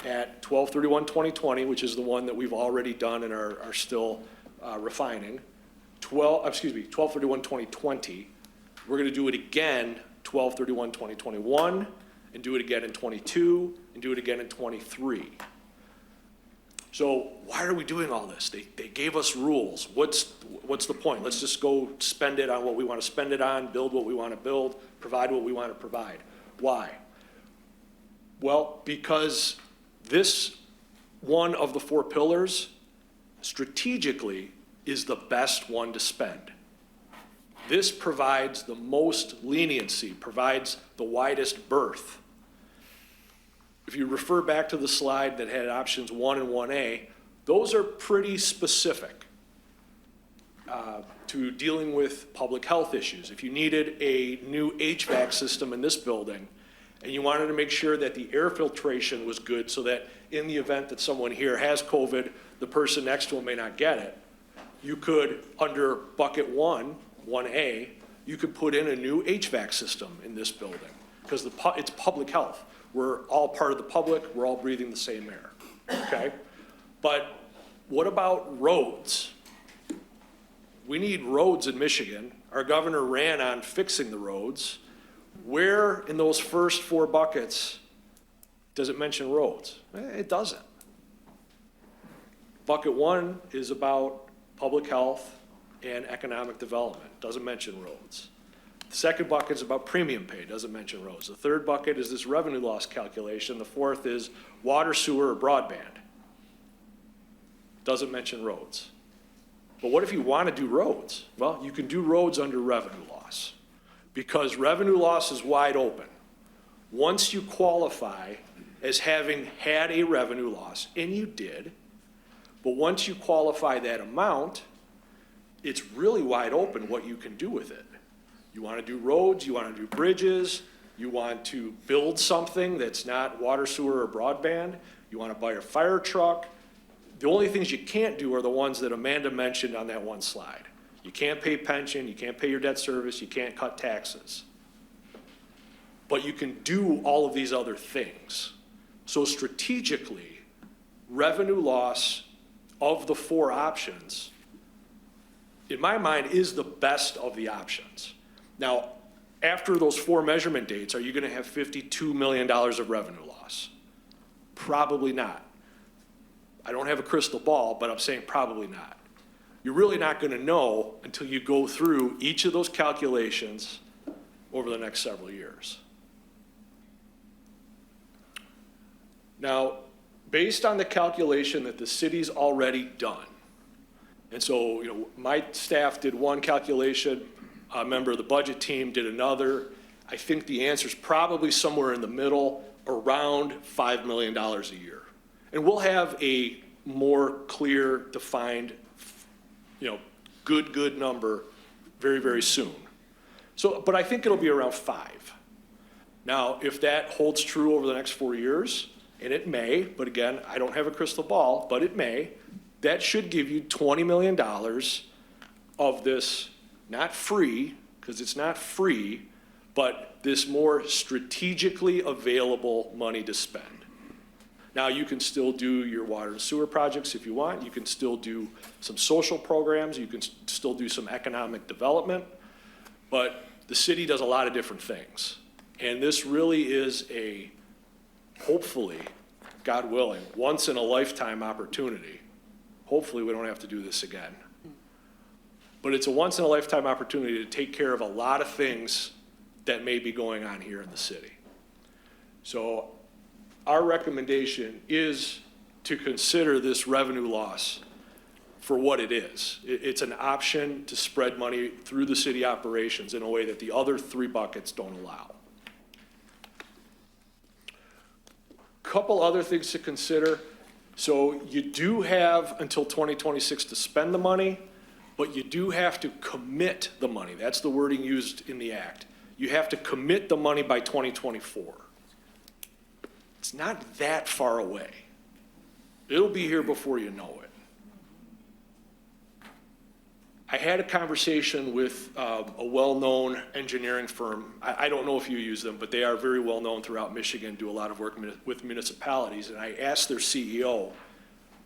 at 12/31/2020, which is the one that we've already done and are still refining. 12/31/2020. We're going to do it again 12/31/2021, and do it again in 22, and do it again in 23. So why are we doing all this? They gave us rules. What's the point? Let's just go spend it on what we want to spend it on, build what we want to build, provide what we want to provide. Why? Well, because this one of the 4 pillars strategically is the best one to spend. This provides the most leniency, provides the widest berth. If you refer back to the slide that had options 1 and 1A, those are pretty specific to dealing with public health issues. If you needed a new HVAC system in this building, and you wanted to make sure that the air filtration was good so that in the event that someone here has COVID, the person next to them may not get it, you could, under bucket 1A, you could put in a new HVAC system in this building, because it's public health. We're all part of the public, we're all breathing the same air, okay? But what about roads? We need roads in Michigan. Our governor ran on fixing the roads. Where in those first 4 buckets does it mention roads? It doesn't. Bucket 1 is about public health and economic development, doesn't mention roads. The second bucket is about premium pay, doesn't mention roads. The third bucket is this revenue loss calculation. The fourth is water, sewer, or broadband. Doesn't mention roads. But what if you want to do roads? Well, you can do roads under revenue loss, because revenue loss is wide open. Once you qualify as having had a revenue loss, and you did, but once you qualify that amount, it's really wide open what you can do with it. You want to do roads, you want to do bridges, you want to build something that's not water, sewer, or broadband, you want to buy a fire truck. The only things you can't do are the ones that Amanda mentioned on that one slide. You can't pay pension, you can't pay your debt service, you can't cut taxes. But you can do all of these other things. So strategically, revenue loss of the 4 options, in my mind, is the best of the options. Now, after those 4 measurement dates, are you going to have $52 million of revenue loss? Probably not. I don't have a crystal ball, but I'm saying probably not. You're really not going to know until you go through each of those calculations over the next several years. Now, based on the calculation that the city's already done, and so, my staff did one calculation, a member of the budget team did another. I think the answer is probably somewhere in the middle, around $5 million a year. And we'll have a more clear, defined, good number very, very soon. So, but I think it'll be around 5. Now, if that holds true over the next 4 years, and it may, but again, I don't have a crystal ball, but it may, that should give you $20 million of this, not free, because it's not free, but this more strategically available money to spend. Now, you can still do your water and sewer projects if you want. You can still do some social programs. You can still do some economic development. But the city does a lot of different things. And this really is a, hopefully, God willing, once in a lifetime opportunity. Hopefully, we don't have to do this again. But it's a once in a lifetime opportunity to take care of a lot of things that may be going on here in the city. So our recommendation is to consider this revenue loss for what it is. It's an option to spread money through the city operations in a way that the other 3 buckets don't allow. Couple other things to consider. So you do have until 2026 to spend the money, but you do have to commit the money. That's the wording used in the act. You have to commit the money by 2024. It's not that far away. It'll be here before you know it. I had a conversation with a well-known engineering firm. I don't know if you use them, but they are very well-known throughout Michigan, do a lot of work with municipalities. And I asked their CEO,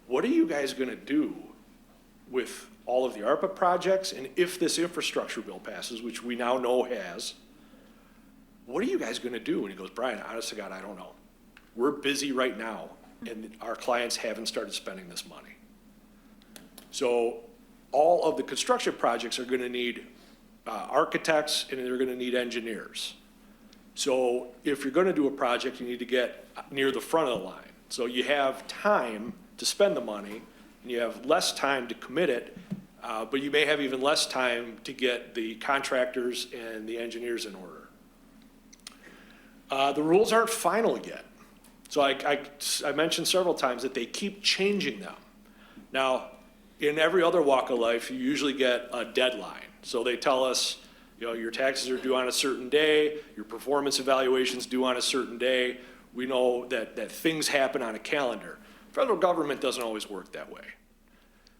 what are you guys going to do with all of the Arpa projects? And if this infrastructure bill passes, which we now know has, what are you guys going to do? And he goes, Brian, honest to God, I don't know. We're busy right now, and our clients haven't started spending this money. So all of the construction projects are going to need architects, and they're going to need engineers. So if you're going to do a project, you need to get near the front of the line. So you have time to spend the money, and you have less time to commit it, but you may have even less time to get the contractors and the engineers in order. The rules aren't final yet. So I mentioned several times that they keep changing them. Now, in every other walk of life, you usually get a deadline. So they tell us, your taxes are due on a certain day, your performance evaluation's due on a certain day. We know that things happen on a calendar. Federal government doesn't always work that way.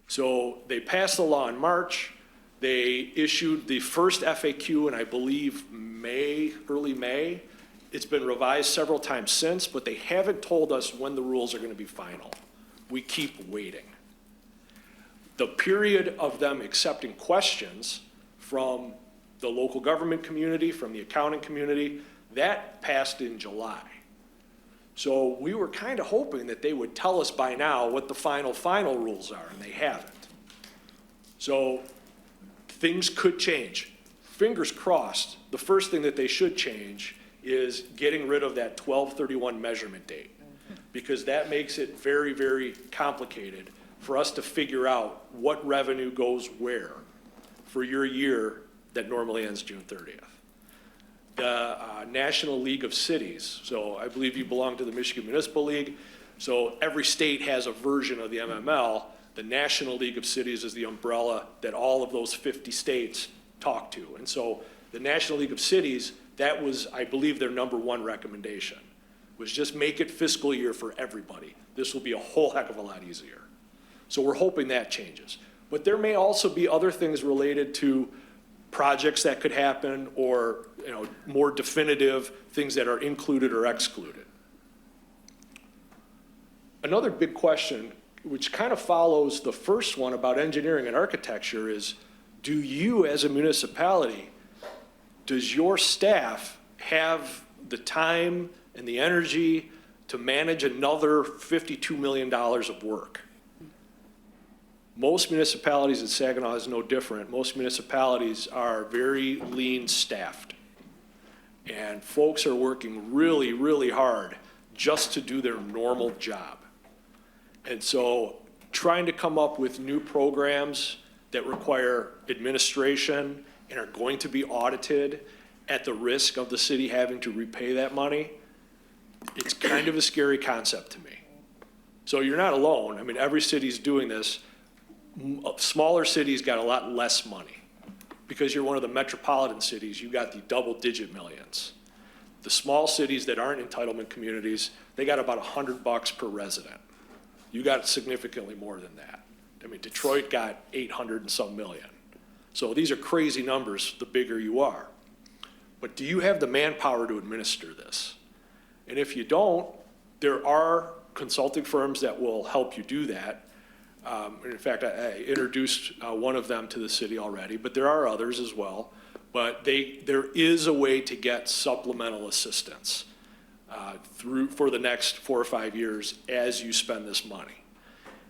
So they passed the law in March. They issued the first FAQ in, I believe, May, early May. It's been revised several times since, but they haven't told us when the rules are going to be final. We keep waiting. The period of them accepting questions from the local government community, from the accounting community, that passed in July. So we were kind of hoping that they would tell us by now what the final rules are, and they haven't. So things could change. Fingers crossed, the first thing that they should change is getting rid of that 12/31 measurement date, because that makes it very, very complicated for us to figure out what revenue goes where for your year that normally ends June 30th. The National League of Cities, so I believe you belong to the Michigan Municipal League, so every state has a version of the MML. The National League of Cities is the umbrella that all of those 50 states talk to. And so the National League of Cities, that was, I believe, their #1 recommendation, was just make it fiscal year for everybody. This will be a whole heck of a lot easier. So we're hoping that changes. But there may also be other things related to projects that could happen, or more definitive things that are included or excluded. Another big question, which kind of follows the first one about engineering and architecture, is do you as a municipality, does your staff have the time and the energy to manage another $52 million of work? Most municipalities, in Saginaw is no different, most municipalities are very lean staffed. And folks are working really, really hard just to do their normal job. And so trying to come up with new programs that require administration and are going to be audited at the risk of the city having to repay that money, it's kind of a scary concept to me. So you're not alone. I mean, every city's doing this. Smaller cities got a lot less money because you're one of the metropolitan cities. You got the double-digit millions. The small cities that aren't entitlement communities, they got about $100 per resident. You got significantly more than that. I mean, Detroit got 800 and some million. So these are crazy numbers the bigger you are. But do you have the manpower to administer this? And if you don't, there are consulting firms that will help you do that. In fact, I introduced one of them to the city already, but there are others as well. But there is a way to get supplemental assistance for the next 4 or 5 years as you spend this money.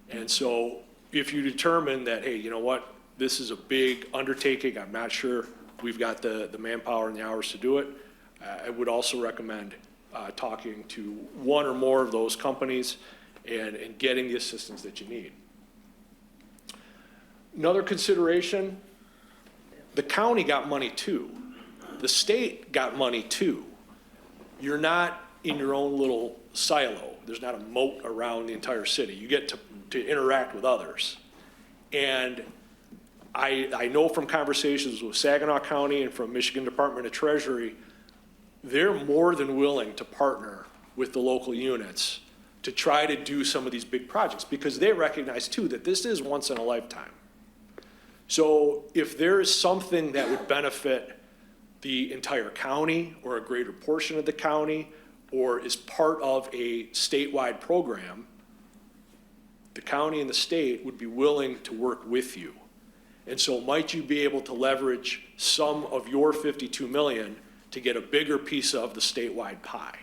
And so if you determine that, hey, you know what, this is a big undertaking, I'm not sure we've got the manpower and the hours to do it, I would also recommend talking to one or more of those companies and getting the assistance that you need. Another consideration, the county got money too. The state got money too. You're not in your own little silo. There's not a moat around the entire city. You get to interact with others. And I know from conversations with Saginaw County and from Michigan Department of Treasury, they're more than willing to partner with the local units to try to do some of these big projects, because they recognize too that this is once in a lifetime. So if there is something that would benefit the entire county or a greater portion of the county, or is part of a statewide program, the county and the state would be willing to work with you. And so might you be able to leverage some of your 52 million to get a bigger piece of the statewide pie?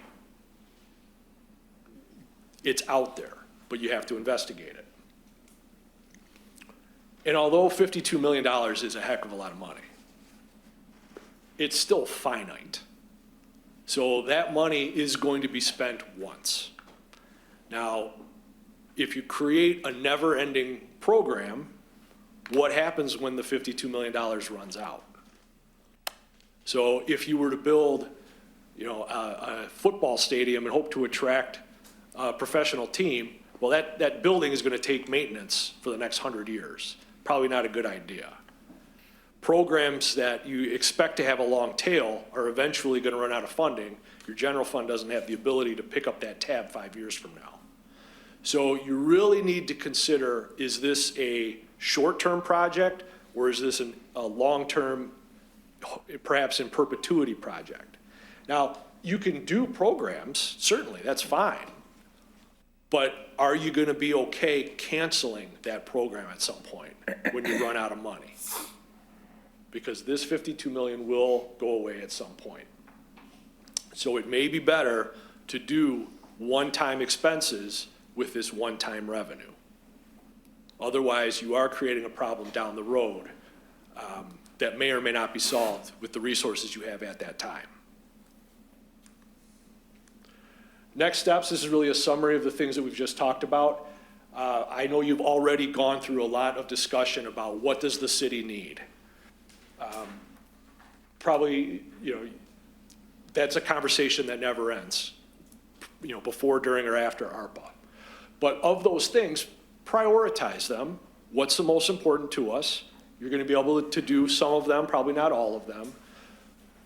It's out there, but you have to investigate it. And although $52 million is a heck of a lot of money, it's still finite. So that money is going to be spent once. Now, if you create a never-ending program, what happens when the $52 million runs out? So if you were to build, a football stadium and hope to attract a professional team, well, that building is going to take maintenance for the next 100 years. Probably not a good idea. Programs that you expect to have a long tail are eventually going to run out of funding. Your general fund doesn't have the ability to pick up that tab 5 years from now. So you really need to consider, is this a short-term project, or is this a long-term, perhaps in perpetuity project? Now, you can do programs, certainly, that's fine. But are you going to be okay canceling that program at some point when you run out of money? Because this 52 million will go away at some point. So it may be better to do one-time expenses with this one-time revenue. Otherwise, you are creating a problem down the road that may or may not be solved with the resources you have at that time. Next steps, this is really a summary of the things that we've just talked about. I know you've already gone through a lot of discussion about what does the city need. Probably, that's a conversation that never ends, before, during, or after ARPA. But of those things, prioritize them. What's the most important to us? You're going to be able to do some of them, probably not all of them.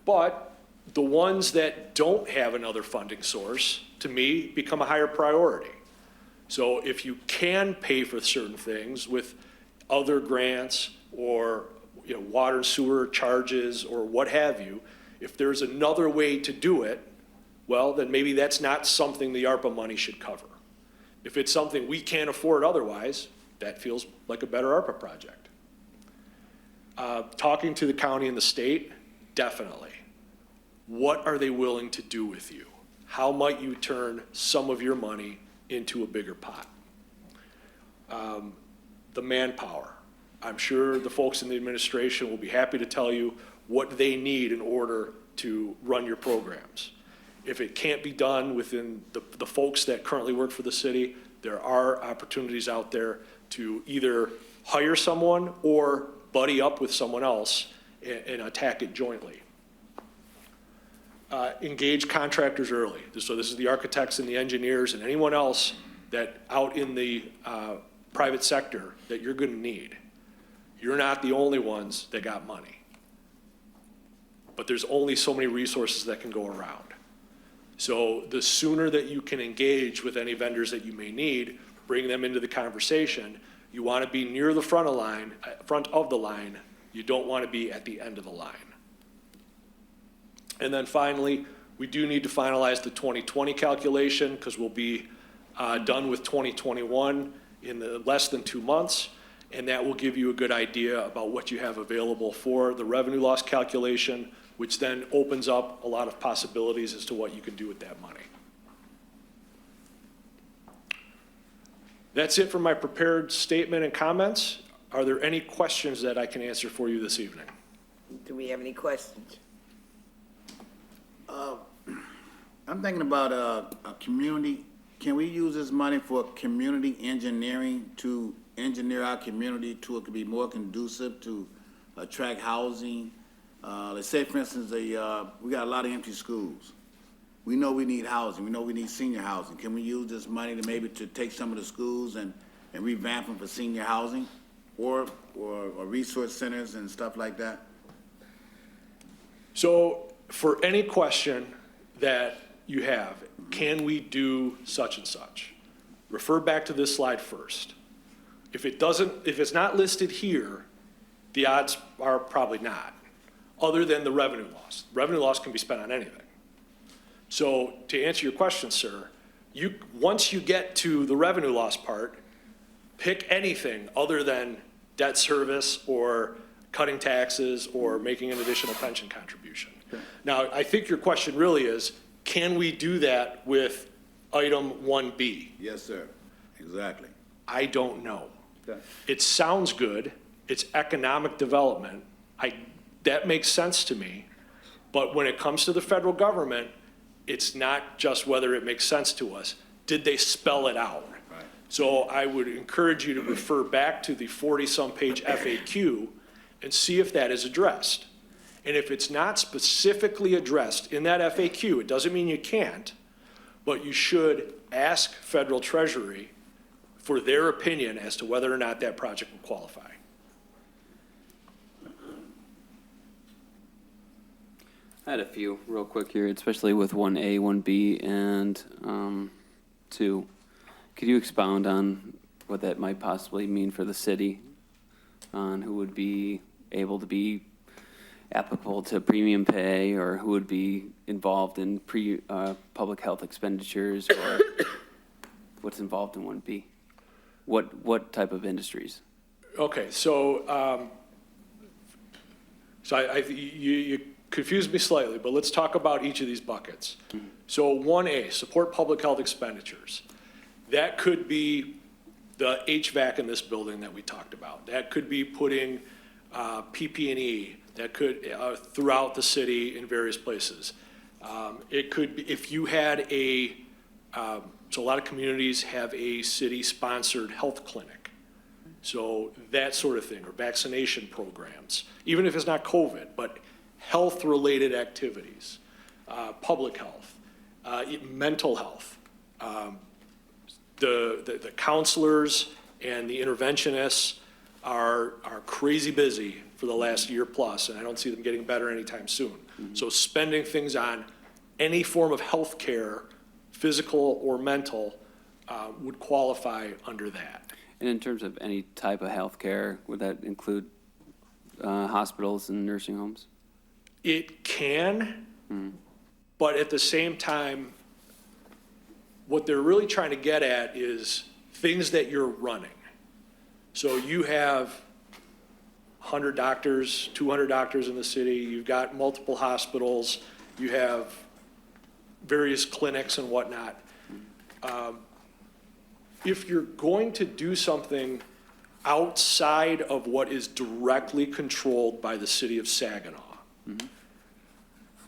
But the ones that don't have another funding source, to me, become a higher priority. So if you can pay for certain things with other grants or water and sewer charges or what have you, if there's another way to do it, well, then maybe that's not something the ARPA money should cover. If it's something we can't afford otherwise, that feels like a better ARPA project. Talking to the county and the state, definitely. What are they willing to do with you? How might you turn some of your money into a bigger pot? The manpower. I'm sure the folks in the administration will be happy to tell you what they need in order to run your programs. If it can't be done within the folks that currently work for the city, there are opportunities out there to either hire someone or buddy up with someone else and attack it jointly. Engage contractors early. So this is the architects and the engineers and anyone else that out in the private sector that you're going to need. You're not the only ones that got money. But there's only so many resources that can go around. So the sooner that you can engage with any vendors that you may need, bring them into the conversation. You want to be near the front of the line. You don't want to be at the end of the line. And then finally, we do need to finalize the 2020 calculation because we'll be done with 2021 in less than 2 months. And that will give you a good idea about what you have available for the revenue loss calculation, which then opens up a lot of possibilities as to what you can do with that money. That's it for my prepared statement and comments. Are there any questions that I can answer for you this evening? Do we have any questions? I'm thinking about a community. Can we use this money for community engineering to engineer our community to it could be more conducive to attract housing? Let's say, for instance, we got a lot of empty schools. We know we need housing. We know we need senior housing. Can we use this money to maybe to take some of the schools and revamp them for senior housing or resource centers and stuff like that? So for any question that you have, can we do such and such? Refer back to this slide first. If it's not listed here, the odds are probably not, other than the revenue loss. Revenue loss can be spent on anything. So to answer your question, sir, once you get to the revenue loss part, pick anything other than debt service or cutting taxes or making an additional pension contribution. Okay. Now, I think your question really is, can we do that with item 1B? Yes, sir. Exactly. I don't know. Okay. It sounds good. It's economic development. That makes sense to me. But when it comes to the federal government, it's not just whether it makes sense to us. Did they spell it out? Right. So I would encourage you to refer back to the 40-some page FAQ and see if that is addressed. And if it's not specifically addressed in that FAQ, it doesn't mean you can't, but you should ask Federal Treasury for their opinion as to whether or not that project will qualify. I had a few real quick here, especially with 1A, 1B, and 2. Could you expound on what that might possibly mean for the city, on who would be able to be applicable to premium pay, or who would be involved in public health expenditures, or what's involved in 1B? What type of industries? Okay, so, you confused me slightly, but let's talk about each of these buckets. So 1A, support public health expenditures. That could be the HVAC in this building that we talked about. That could be putting PP&E, that could, throughout the city in various places. It could be, if you had so a lot of communities have a city-sponsored health clinic. So that sort of thing, or vaccination programs, even if it's not COVID, but health-related activities, public health, mental health. The counselors and the interventionists are crazy busy for the last year plus, and I don't see them getting better anytime soon. So spending things on any form of health care, physical or mental, would qualify under that. And in terms of any type of health care, would that include hospitals and nursing homes? It can, but at the same time, what they're really trying to get at is things that you're running. So you have 100 doctors, 200 doctors in the city, you've got multiple hospitals, you have various clinics and whatnot. If you're going to do something outside of what is directly controlled by the city of Saginaw,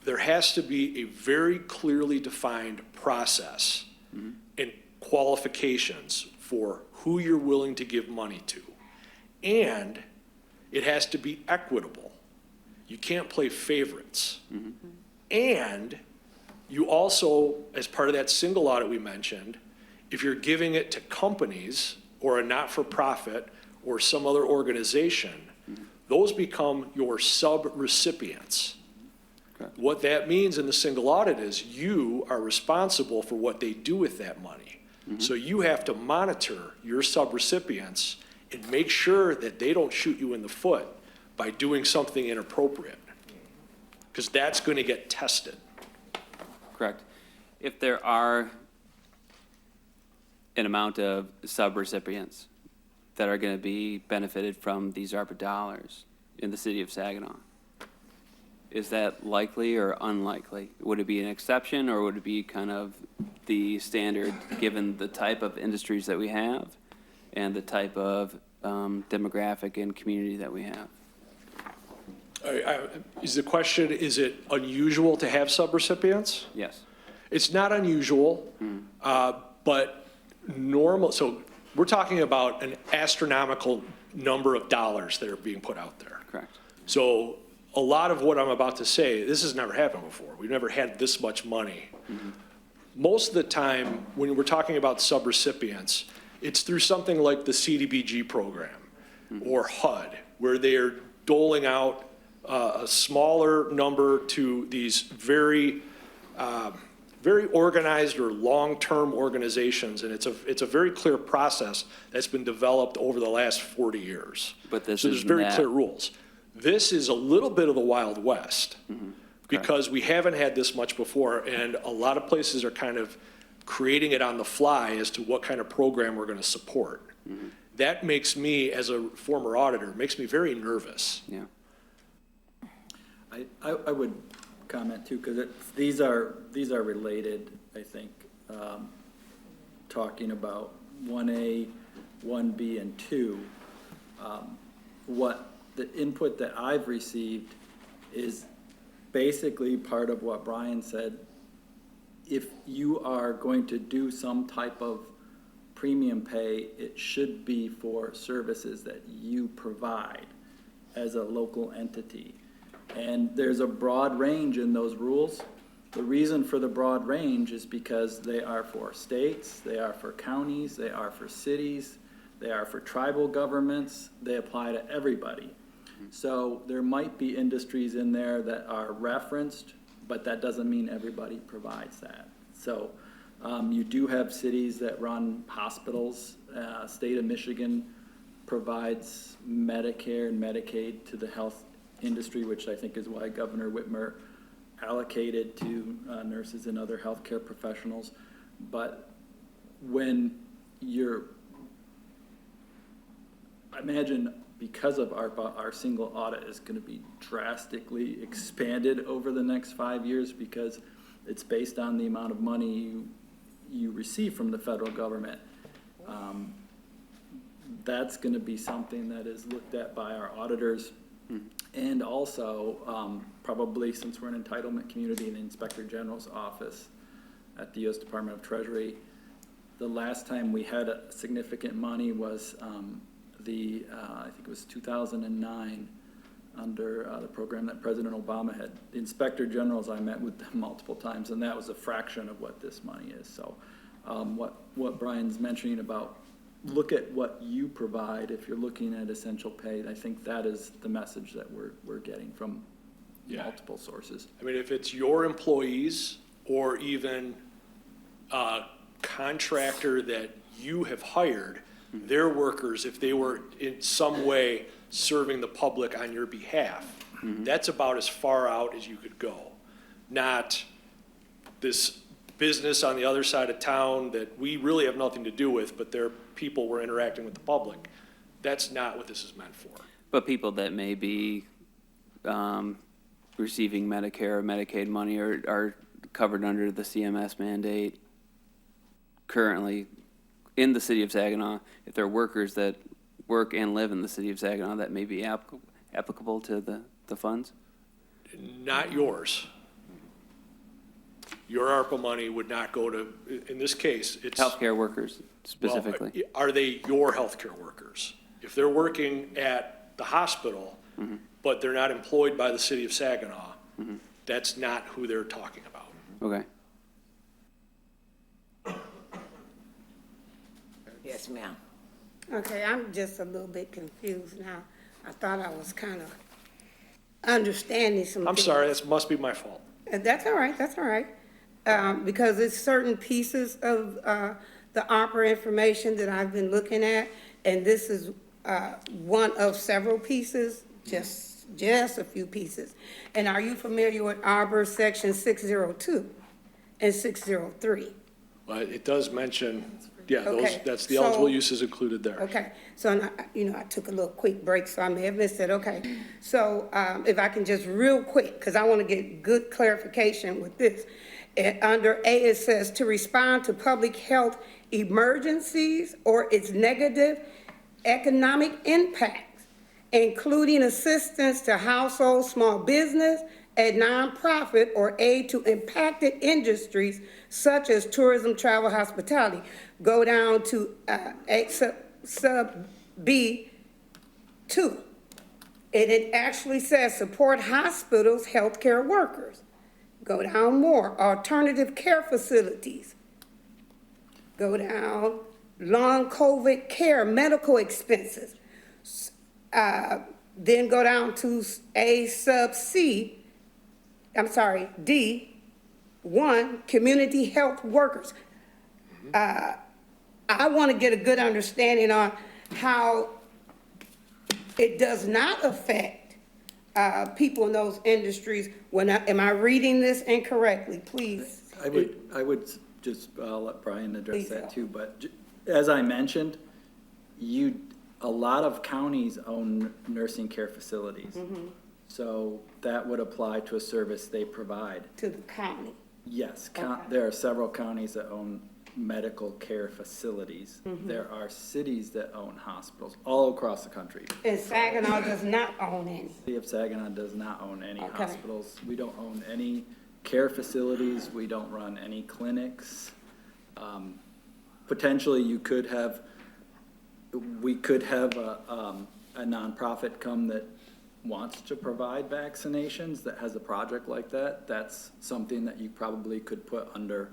there has to be a very clearly defined process and qualifications for who you're willing to give money to. And it has to be equitable. You can't play favorites. And you also, as part of that single audit we mentioned, if you're giving it to companies or a not-for-profit or some other organization, those become your sub-recipients. What that means in the single audit is you are responsible for what they do with that money. So you have to monitor your sub-recipients and make sure that they don't shoot you in the foot by doing something inappropriate, because that's going to get tested. Correct. If there are an amount of sub-recipients that are going to be benefited from these ARPA dollars in the city of Saginaw, is that likely or unlikely? Would it be an exception, or would it be kind of the standard given the type of industries that we have and the type of demographic and community that we have? Is the question, is it unusual to have sub-recipients? Yes. It's not unusual, but normal. So we're talking about an astronomical number of dollars that are being put out there. Correct. So a lot of what I'm about to say, this has never happened before. We've never had this much money. Most of the time, when we're talking about sub-recipients, it's through something like the CDBG program or HUD, where they're doling out a smaller number to these very organized or long-term organizations, and it's a very clear process that's been developed over the last 40 years. But this so there's very clear rules. This is a little bit of the Wild West because we haven't had this much before, and a lot of places are kind of creating it on the fly as to what kind of program we're going to support. That makes me, as a former auditor, makes me very nervous. Yeah. I would comment too, because these are related, I think, talking about 1A, 1B, and 2. What the input that I've received is basically part of what Brian said. If you are going to do some type of premium pay, it should be for services that you provide as a local entity. And there's a broad range in those rules. The reason for the broad range is because they are for states, they are for counties, they are for cities, they are for tribal governments, they apply to everybody. So there might be industries in there that are referenced, but that doesn't mean everybody provides that. So You do have cities that run hospitals. State of Michigan provides Medicare and Medicaid to the health industry, which I think is why Governor Whitmer allocated to nurses and other healthcare professionals. But when I imagine because of ARPA, our single audit is going to be drastically expanded over the next 5 years because it's based on the amount of money you receive from the federal government. That's going to be something that is looked at by our auditors. And also, probably since we're an entitlement community in the Inspector General's office at the U.S. Department of Treasury, the last time we had significant money was I think it was 2009, under the program that President Obama had. The Inspector Generals, I met with them multiple times, and that was a fraction of what this money is. So what Brian's mentioning about look at what you provide if you're looking at essential pay, I think that is the message that we're getting from multiple sources. I mean, if it's your employees or even a contractor that you have hired, their workers, if they were in some way serving the public on your behalf, that's about as far out as you could go. Not this business on the other side of town that we really have nothing to do with, but their people were interacting with the public. That's not what this is meant for. But people that may be receiving Medicare or Medicaid money are covered under the CMS mandate currently in the city of Saginaw. If they're workers that work and live in the city of Saginaw, that may be applicable to the funds? Not yours. Your ARPA money would not go to, in this case, it's. Healthcare workers specifically. Well, are they your healthcare workers? If they're working at the hospital, but they're not employed by the city of Saginaw, that's not who they're talking about. Okay. Yes, ma'am. Okay, I'm just a little bit confused now. I thought I was kind of understanding some I'm things. sorry, that must be my fault. That's all right, that's all right. Because it's certain pieces of the ARPA information that I've been looking at, and this is one of several pieces, just a few pieces. And are you familiar with ARPA section 602 and 603? Well, it does mention, Okay, that's the so- eligible uses included there. Okay, so, I took a little quick break, so I may have missed it, okay. So, if I can just real quick, because I want to get good clarification with this. Under A, it says, to respond to public health emergencies or its negative economic impacts, including assistance to household, small business, and nonprofit, or aid to impacted industries such as tourism, travel, hospitality. Go down to sub B2. And it actually says support hospitals, healthcare workers. Go down more, alternative care facilities. Go down, long COVID care, medical expenses. Then go down to A sub C, D1, community health workers. I want to get a good understanding on how it does not affect people in those industries. Am I reading this incorrectly? Please. I would just, I'll let Brian address Please that help. too, but as I mentioned, a lot of counties own nursing care facilities. So that would apply to a service they provide. To the county. Yes, Okay. there are several counties that own medical care facilities. There are cities that own hospitals all across the country. And Saginaw does not own any. City of Saginaw does not own any Okay. hospitals. We don't own any care facilities. We don't run any clinics. Potentially, we could have a nonprofit come that wants to provide vaccinations, that has a project like that. That's something that you probably could put under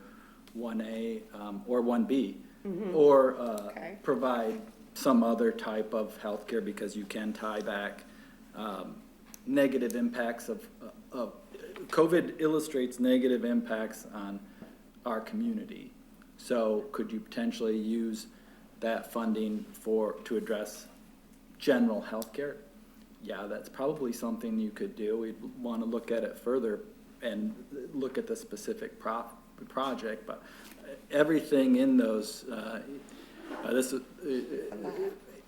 1A or 1B, or Okay. provide some other type of healthcare, because you can tie back negative impacts of COVID illustrates negative impacts on our community. So could you potentially use that funding to address general healthcare? Yeah, that's probably something you could do. We'd want to look at it further and look at the specific project, but everything in those,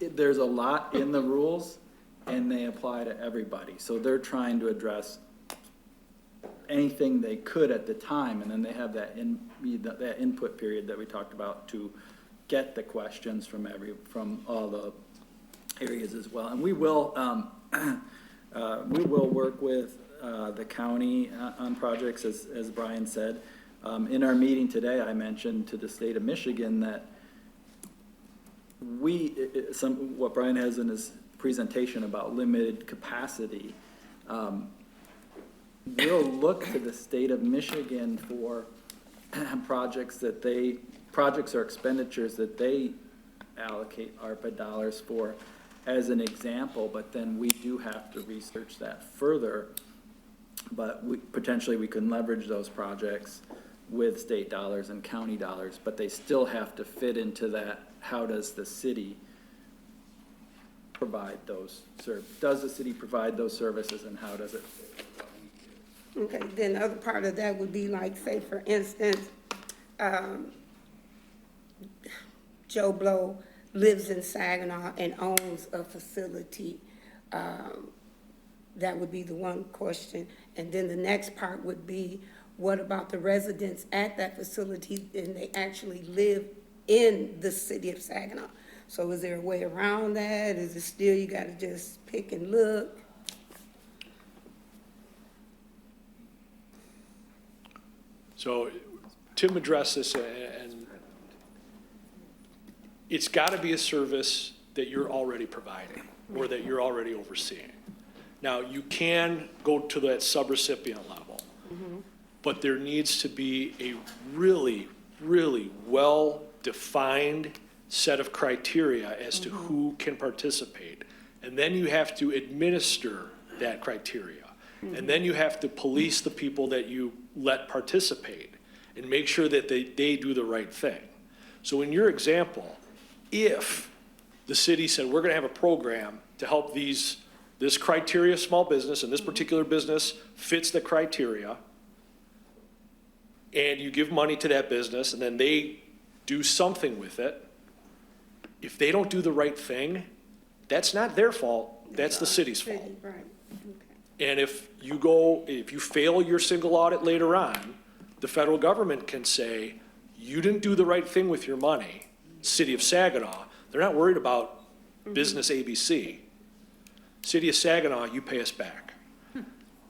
there's a lot in the rules, and they apply to everybody. So they're trying to address anything they could at the time, and then they have that input period that we talked about to get the questions from all the areas as well. And we will work with the county on projects, as Brian said. In our meeting today, I mentioned to the state of Michigan that what Brian has in his presentation about limited capacity, we'll look to the state of Michigan for projects or expenditures that they allocate ARPA dollars for as an example, but then we do have to research that further. But potentially we can leverage those projects with state dollars and county dollars, but they still have to fit into that. How does the city provide those does the city provide those services, and how does it fit? Okay, then the other part of that would be like, say, for instance, Joe Blow lives in Saginaw and owns a facility. That would be the one question. And then the next part would be, what about the residents at that facility and they actually live in the city of Saginaw? So is there a way around that? Is it still you gotta just pick and look? So Tim addressed this, and it's got to be a service that you're already providing or that you're already overseeing. Now, you can go to that subrecipient level, but there needs to be a really, really well-defined set of criteria as to who can participate. And then you have to administer that criteria. And then you have to police the people that you let participate and make sure that they do the right thing. So in your example, if the city said, we're gonna have a program to help this criteria small business, and this particular business fits the criteria, and you give money to that business, and then they do something with it, if they don't do the right thing, that's not their fault, that's the city's fault. Right, okay. And if you fail your single audit later on, the federal government can say, you didn't do the right thing with your money, City of Saginaw. They're not worried about business ABC. City of Saginaw, you pay us back.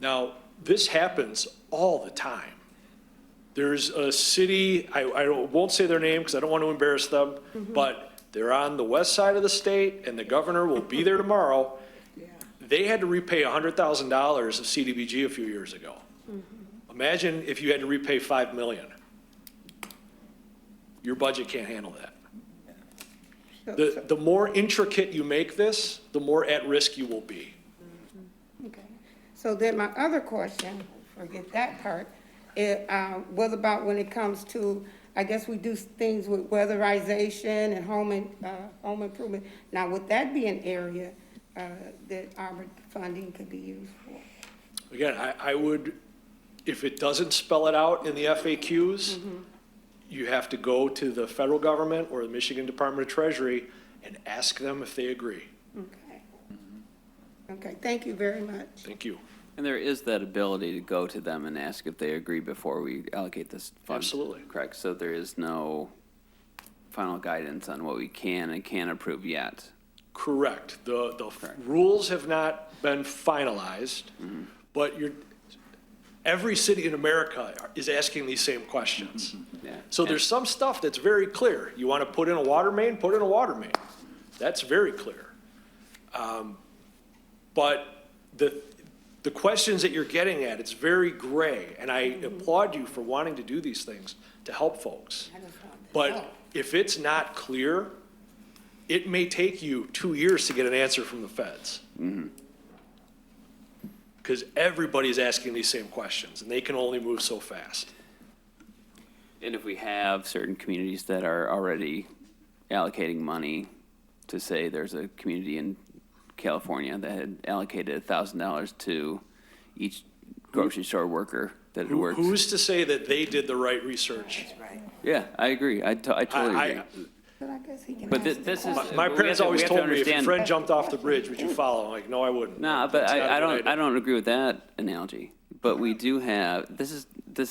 Now, this happens all the time. There's a city, I won't say their name because I don't want to embarrass them, but they're on the west side of the state, and the governor will be there tomorrow. They had to repay $100,000 of CDBG a few years ago. Imagine if you had to repay $5 million. Your budget can't handle that. The more intricate you make this, the more at risk you will be. Okay. So then my other question, forget that part, what about when it comes to, I guess we do things with weatherization and home improvement. Now, would that be an area that ARPA funding could be used for? Again, I would, if it doesn't spell it out in the FAQs, you have to go to the federal government or the Michigan Department of Treasury and ask them if they agree. Okay. Okay, thank you very much. Thank you. And there is that ability to go to them and ask if they agree before we allocate this fund. Absolutely. Correct. So there is no final guidance on what we can and can't approve yet. Correct. The rules have not been finalized, but every city in America is asking these same questions. Yeah. So there's some stuff that's very clear. You want to put in a water main, put in a water main. That's very clear. But the questions that you're getting at, it's very gray, and I applaud you for wanting to do these things to help folks. But if it's not clear, it may take you 2 years to get an answer from the feds. Because everybody's asking these same questions, and they can only move so fast. And if we have certain communities that are already allocating money, to say there's a community in California that had allocated $1,000 to each grocery store worker that had worked. Who's to say that they did the right research? Yeah, I agree. I totally agree. But I guess he can But ask this is. My we parents have to- always we have to told me, if your understand- friend jumped off the bridge, would you follow? I'm like, no, I wouldn't. Nah, but That's not a I good don't, idea. I don't agree with that analogy. But we do have, this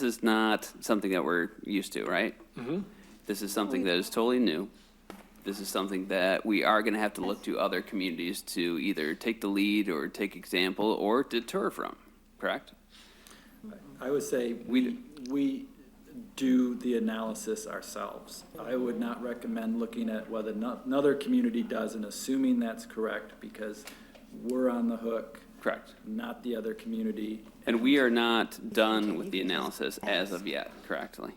is not something that we're used to, right? This is something that is totally new. This is something that we are gonna have to look to other communities to either take the lead or take example or deter from, correct? I would say we do the analysis ourselves. I would not recommend looking at what another community does and assuming that's correct, because we're on the hook, Correct. not the other community. And we are not done with the analysis as of yet, correctly?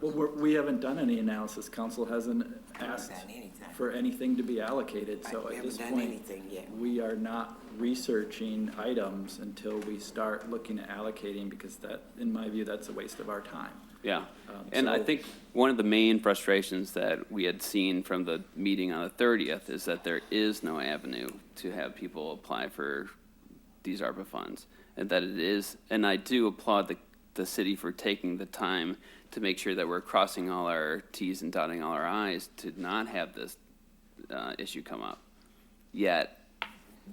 Well, we haven't done any analysis. Council hasn't asked done anything. for anything to be allocated, so We at this haven't done point, anything yet. we are not researching items until we start looking at allocating, because that, in my view, that's a waste of our time. Yeah, and I so- think one of the main frustrations that we had seen from the meeting on the 30th is that there is no avenue to have people apply for these ARPA funds, and that it is, and I do applaud the city for taking the time to make sure that we're crossing all our Ts and dotting all our Is to not have this issue come up. Yet,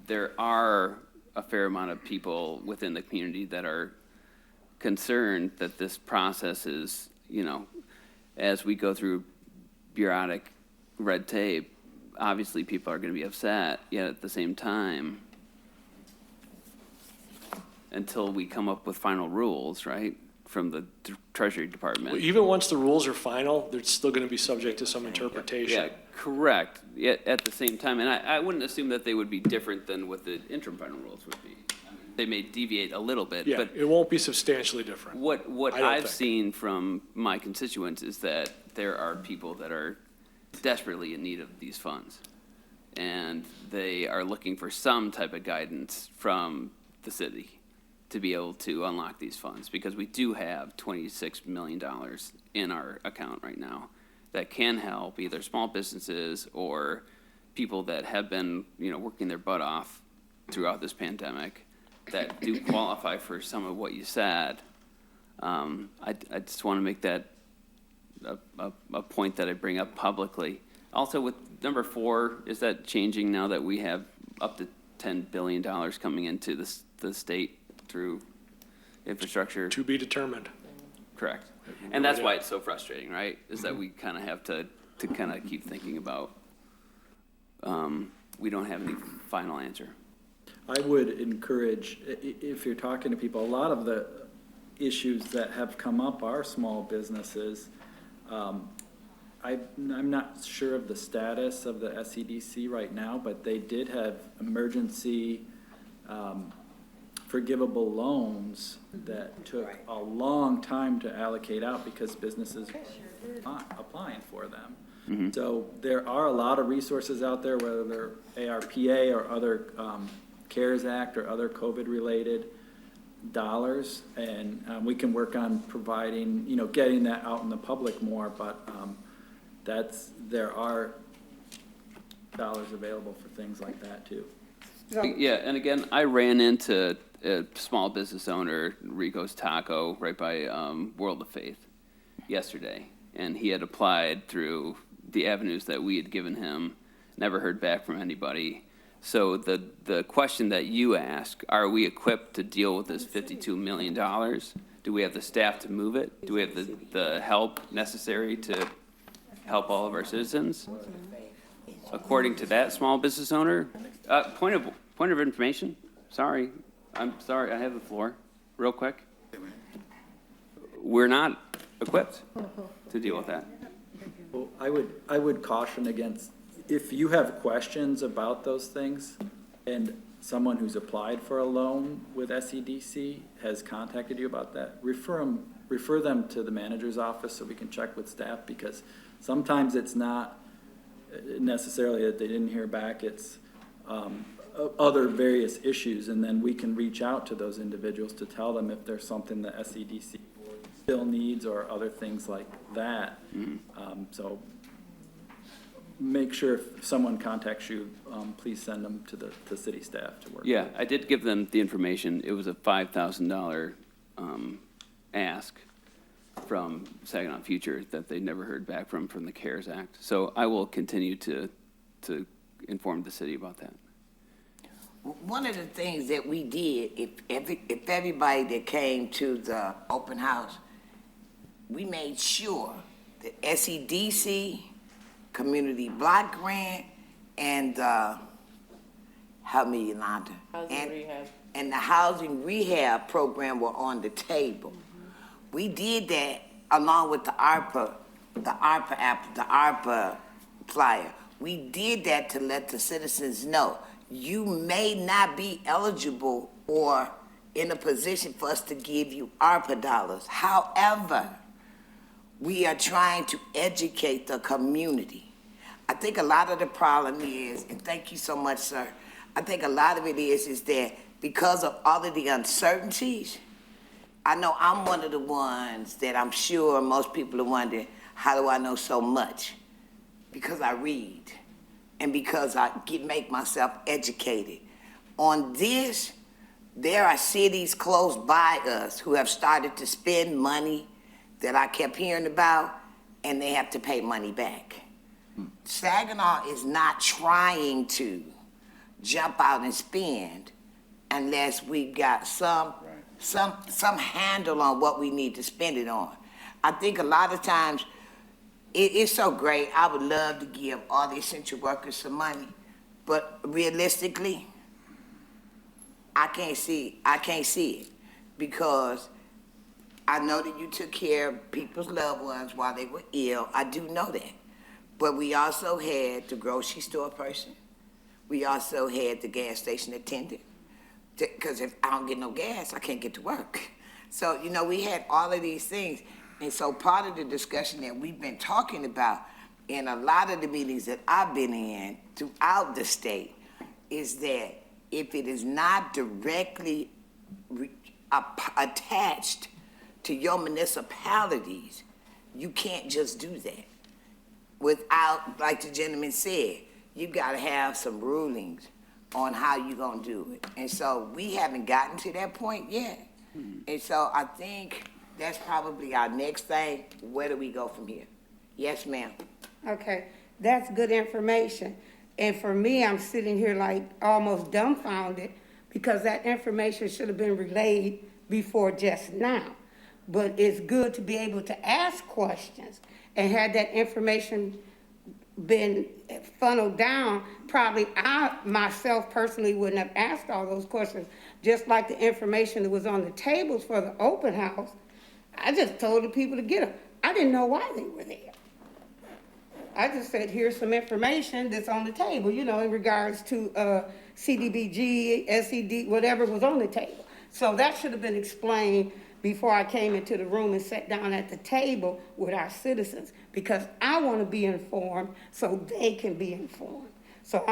there are a fair amount of people within the community that are concerned that this process is, as we go through bureaucratic red tape, obviously people are going to be upset, yet at the same time, until we come up with final rules, right, from the Treasury Department. Even once the rules are final, they're still going to be subject to some interpretation. Yeah, correct. Yet at the same time, and I wouldn't assume that they would be different than what the interim final rules would be. I mean, they may deviate a little bit, Yeah, but it won't be substantially different. what I don't I've think. seen from my constituents is that there are people that are desperately in need of these funds. And they are looking for some type of guidance from the city to be able to unlock these funds, because we do have $26 million in our account right now that can help either small businesses or people that have been, working their butt off throughout this pandemic that do qualify for some of what you said. I just want to make that a point that I bring up publicly. Also, with number 4, is that changing now that we have up to $10 billion coming into the state through infrastructure? To be determined. Correct. And that's why it's so frustrating, right? Is that we kind of have to kind of keep thinking about, we don't have any final answer. I would encourage, if you're talking to people, a lot of the issues that have come up are small businesses. I'm not sure of the status of the SEDC right now, but they did have emergency forgivable loans that took a long time to allocate out because businesses were applying for them. So there are a lot of resources out there, whether they're ARPA or other CARES Act or other COVID-related dollars, and we can work on providing, getting that out in the public more, but there are dollars available for things like that too. Yeah, and again, I ran into a small business owner, Rico's Taco, right by World of Faith yesterday, and he had applied through the avenues that we had given him, never heard back from anybody. So the question that you ask, are we equipped to deal with this $52 million? Do we have the staff to move it? Do we have the help necessary to help all of our citizens? According to that small business owner, point of information, I'm sorry, I have the floor, real quick. We're not equipped to deal with that. Well, I would caution against, if you have questions about those things and someone who's applied for a loan with SEDC has contacted you about that, refer them to the manager's office so we can check with staff, because sometimes it's not necessarily that they didn't hear back, it's other various issues, and then we can reach out to those individuals to tell them if there's something the SEDC board bill needs or other things like that. So make sure if someone contacts you, please send them to city staff to work. Yeah, I did give them the information. It was a $5,000 ask from Saginaw Future that they never heard back from the CARES Act. So I will continue to inform the city about that. One of the things that we did, if everybody that came to the open house, we made sure that SEDC, Community Block Grant, and help me, Yolanda. And the housing rehab program were on the table. We did that along with the Arpa flyer. We did that to let the citizens know you may not be eligible or in a position for us to give you ARPA dollars. However, we are trying to educate the community. I think a lot of the problem is, and thank you so much, sir, I think a lot of it is that because of all of the uncertainties, I know I'm one of the ones that I'm sure most people are wondering, how do I know so much? Because I read and because I make myself educated. On this, there are cities close by us who have started to spend money that I kept hearing about, and they have to pay money back. Saginaw is not trying to jump out and spend unless we've got some handle on what we need to spend it on. I think a lot of times it's so great. I would love to give all the essential workers some money, but realistically, I can't see it because I know that you took care of people's loved ones while they were ill. I do know that. But we also had the grocery store person. We also had the gas station attendant. Because if I don't get no gas, I can't get to work. So, we had all of these things. And so part of the discussion that we've been talking about in a lot of the meetings that I've been in throughout the state is that if it is not directly attached to your municipalities, you can't just do that. Without, like the gentleman said, you gotta have some rulings on how you're gonna do it. And so we haven't gotten to that point yet. And so I think that's probably our next thing. Where do we go from here? Yes, ma'am. Okay, that's good information. And for me, I'm sitting here like almost dumbfounded because that information should have been relayed before just now. But it's good to be able to ask questions, and had that information been funneled down, probably I myself personally wouldn't have asked all those questions. Just like the information that was on the tables for the open house, I just told the people to get them. I didn't know why they were there. I just said, here's some information that's on the table, in regards to CDBG, SED, whatever was on the table. So that should have been explained before I came into the room and sat down at the table with our citizens, because I want to be informed so they can be informed. So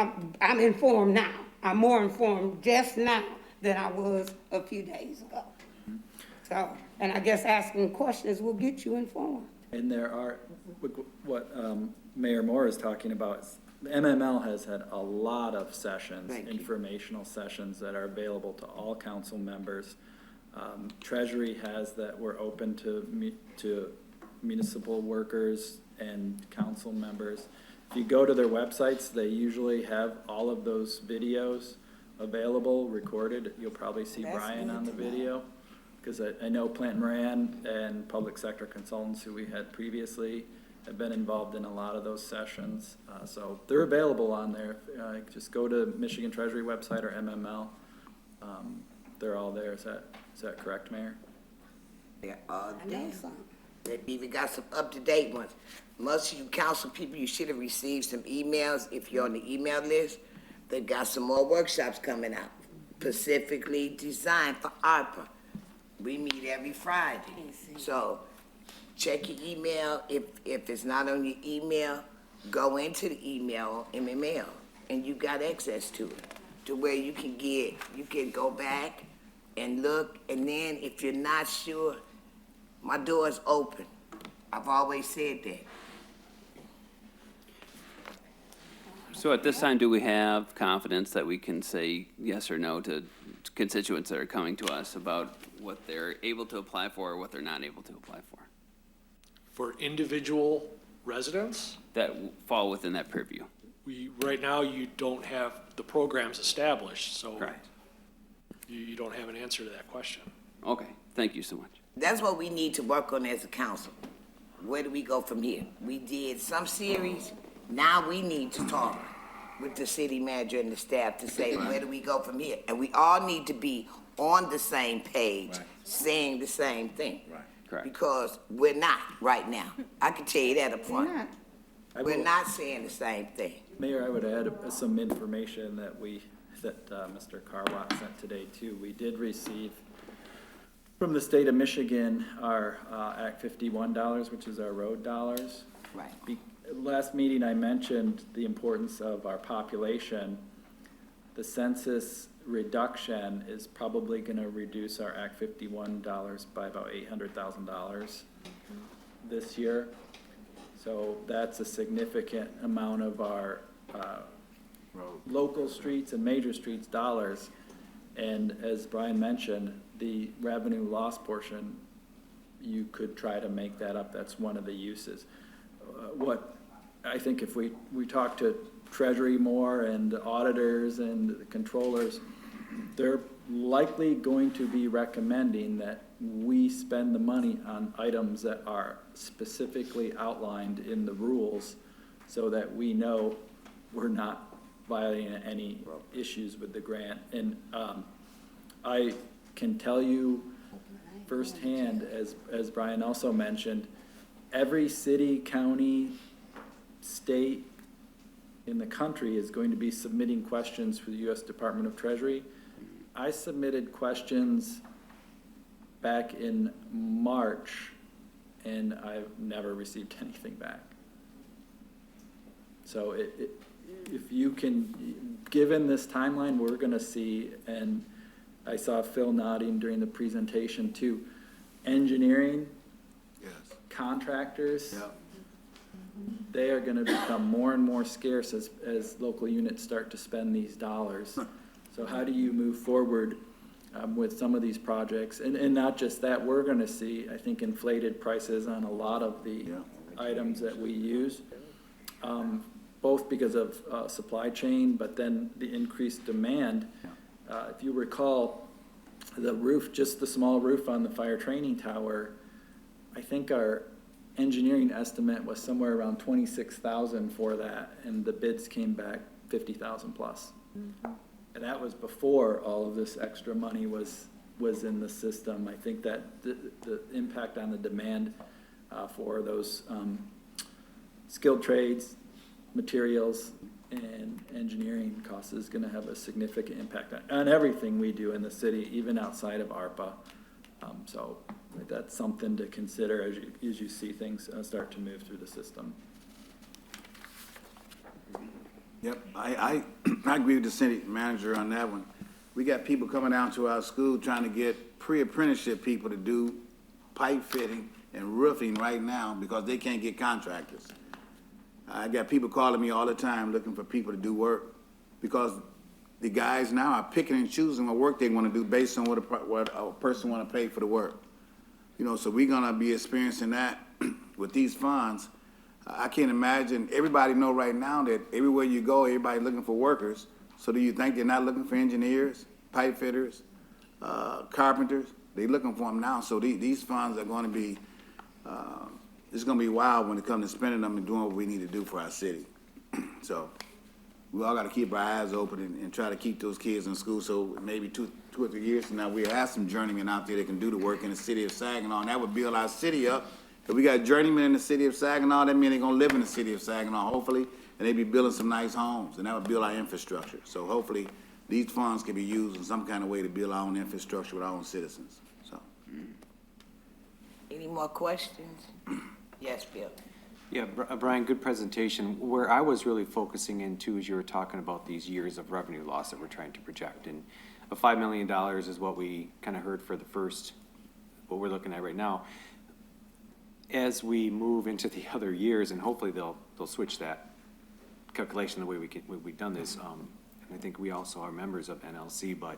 I'm informed now. I'm more informed just now than I was a few days ago. So, and I guess asking questions will get you informed. And there are, what Mayor Moore is talking about, the MML has had a lot of sessions, informational sessions that are available to all council members. Treasury has that we're open to municipal workers and council members. If you go to their websites, they usually have all of those videos available, recorded. You'll probably see Brian on the video, because I know Plant Moran and public sector consultants who we had previously have been involved in a lot of those sessions. So they're available on there. Just go to Michigan Treasury website or MML. They're all there. Is that correct, Mayor? They're all there. They've even got some up-to-date ones. Most of you council people, you should have received some emails. If you're on the email list, they've got some more workshops coming out, specifically designed for Arpa. We meet every Friday. So check your email. If it's not on your email, go into the email on MML, and you got access to it, to where you can go back and look. And then if you're not sure, My door's open. I've always said that. So at this time, do we have confidence that we can say yes or no to constituents that are coming to us about what they're able to apply for or what they're not able to apply for? For individual residents, That fall within that purview? right now, you don't have the programs established, so Correct. you don't have an answer to that question. Okay, thank you so much. That's what we need to work on as a council. Where do we go from here? We did some series, now we need to talk with the city manager and the staff to say, where do we go from here? And we all need to be on the same page, saying the same thing. Correct. Because we're not right now. I can tell you that up front. I We're will- not saying the same thing. Mayor, I would add some information that Mr. Carwat sent today too. We did receive from the state of Michigan our Act 51 dollars, which is our road dollars. Right. Last meeting, I mentioned the importance of our population. The census reduction is probably going to reduce our Act 51 dollars by about $800,000 this year. So that's a significant amount of our local streets and major streets dollars. And as Brian mentioned, the revenue loss portion, you could try to make that up. That's one of the uses. What I think if we talk to Treasury more and auditors and the controllers, they're likely going to be recommending that we spend the money on items that are specifically outlined in the rules so that we know we're not violating any issues with the grant. And I can tell you firsthand, as Brian also mentioned, every city, county, state in the country is going to be submitting questions for the U.S. Department of Treasury. I submitted questions back in March, and I've never received anything back. So if you can, given this timeline, we're gonna see, and I saw Phil nodding during the presentation too, engineering, contractors, they are gonna become more and more scarce as local units start to spend these dollars. So how do you move forward with some of these projects? And not just that, we're gonna see, I think, inflated prices on a lot of the items that we use, both because of supply chain, but then the increased demand. If you recall, the roof, just the small roof on the fire training tower, I think our engineering estimate was somewhere around 26,000 for that, and the bids came back 50,000 plus. And that was before all of this extra money was in the system. I think that the impact on the demand for those skilled trades, materials, and engineering costs is gonna have a significant impact on everything we do in the city, even outside of ARPA. So that's something to consider as you see things start to move through the system. Yep, I agree with the city manager on that one. We got people coming down to our school trying to get pre-apprenticeship people to do pipe fitting and roofing right now because they can't get contractors. I got people calling me all the time looking for people to do work because the guys now are picking and choosing what work they want to do based on what a person want to pay for the work. You know, so we're gonna be experiencing that with these funds. I can't imagine, everybody know right now that everywhere you go, everybody's looking for workers. So do you think they're not looking for engineers, pipe fitters, carpenters? They're looking for them now. So these funds are gonna be, it's gonna be wild when it comes to spending them and doing what we need to do for our city. So we all gotta keep our eyes open and try to keep those kids in school. So maybe two or 3 years from now, we'll have some journeymen out there that can do the work in the city of Saginaw, and that would build our city up. If we got journeymen in the city of Saginaw, that means they're gonna live in the city of Saginaw, hopefully, and they be building some nice homes, and that would build our infrastructure. So hopefully, these funds can be used in some kind of way to build our own infrastructure with our own citizens, so. Any more questions? Yes, Bill. Yeah, Brian, good presentation. Where I was really focusing in too is you were talking about these years of revenue loss that we're trying to project. And $5 million is what we kind of heard for the first, what we're looking at right now. as we move into the other years, and hopefully they'll switch that calculation the way we've done this, and I think we also are members of NLC, but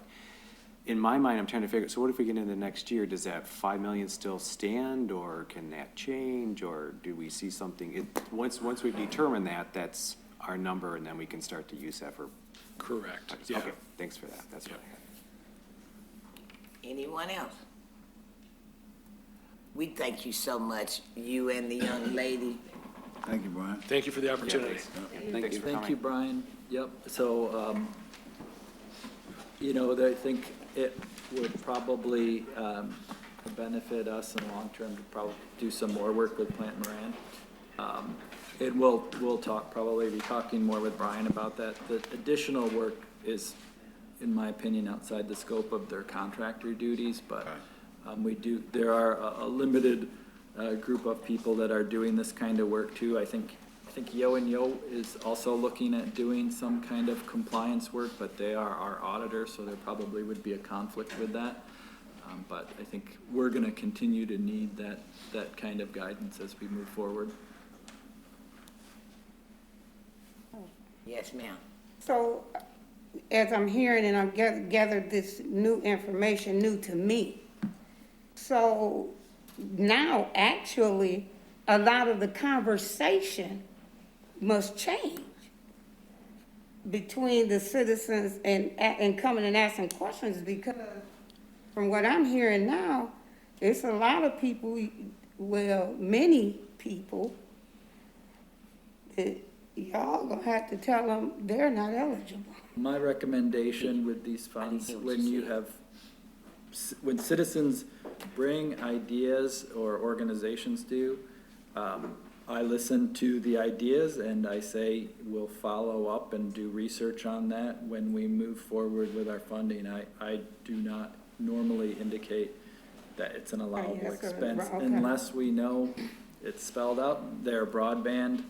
in my mind, I'm trying to figure, so what if we get into the next year, does that 5 million still stand, or can that change, or do we see something? Once we've determined that, that's our number, and then we can start to use that for. Correct, yeah. Okay, thanks for that, that's what I had. Anyone else? We thank you so much, you and the young lady. Thank you, Brian. Thank you for the opportunity. Thanks for Thank coming. you, Brian. Yep, so, I think it would probably benefit us in the long term to probably do some more work with Plant Moran. And we'll probably be talking more with Brian about that. The additional work is, in my opinion, outside the scope of their contractor duties, but there are a limited group of people that are doing this kind of work too. I think Yo and Yo is also looking at doing some kind of compliance work, but they are our auditor, so there probably would be a conflict with that. But I think we're gonna continue to need that kind of guidance as we move forward. Yes, ma'am. So, as I'm hearing and I've gathered this new information, new to me, so now actually a lot of the conversation must change between the citizens and coming and asking questions, because from what I'm hearing now, it's a lot of people, well, many people, that y'all gonna have to tell them they're not eligible. My recommendation with these funds, when citizens bring ideas or organizations do, I listen to the ideas and I say we'll follow up and do research on that when we move forward with our funding. I do not normally indicate that it's an allowable expense unless we know it's spelled out. Their broadband,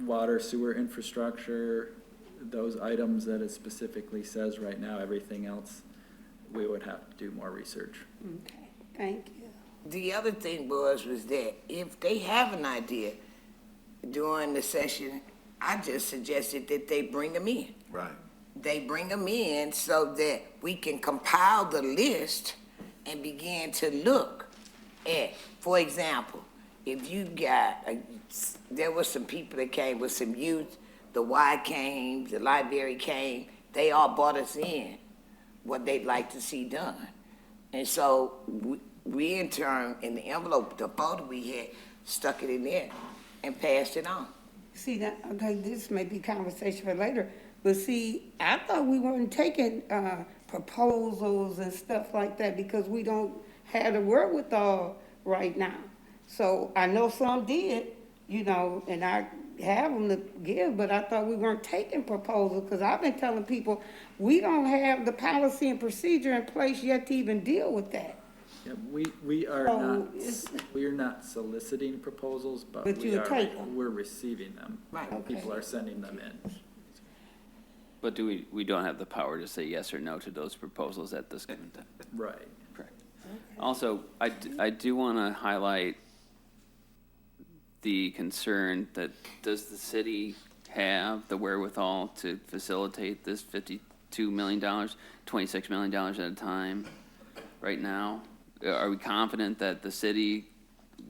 water, sewer infrastructure, those items that it specifically says right now. Everything else, we would have to do more research. Okay, thank you. The other thing was that if they have an idea during the session, I just suggested that they bring them in. Right. They bring them in so that we can compile the list and begin to look at, for example, if you got, there were some people that came with some youth, the Y came, the library came, they all brought us in what they'd like to see done. And so we in turn, in the envelope, the folder we had, stuck it in there and passed it on. See, that, okay, this may be conversation for later, but see, I thought we weren't taking proposals and stuff like that because we don't have the wherewithal right now. So I know some did, and I have them to give, but I thought we weren't taking proposals because I've been telling people we don't have the policy and procedure in place yet to even deal with that. Yeah, we are not soliciting proposals, but we're receiving them. Right. Okay. People are sending them in. But we don't have the power to say yes or no to those proposals at this given time. Right. Correct. Also, I do want to highlight the concern that does the city have the wherewithal to facilitate this $52 million, $26 million at a time right now? Are we confident that the city,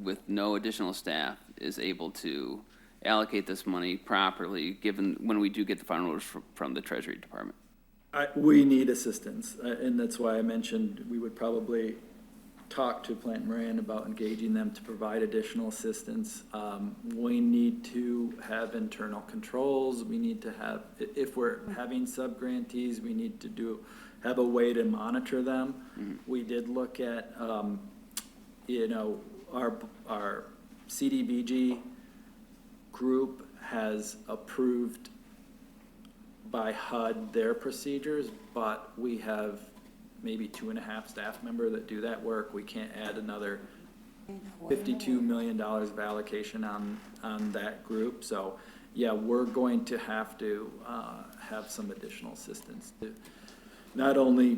with no additional staff, is able to allocate this money properly, given when we do get the final orders from the Treasury Department? We need assistance, and that's why I mentioned we would probably talk to Plant Moran about engaging them to provide additional assistance. We need to have internal controls. We need to have, if we're having sub-grantees, we need to have a way to monitor them. Mm-hmm. We did look at, our CDBG group has approved by HUD their procedures, but we have maybe 2.5 staff members that do that work. We can't add another $52 million of allocation on that group. So, yeah, we're going to have to have some additional assistance to not only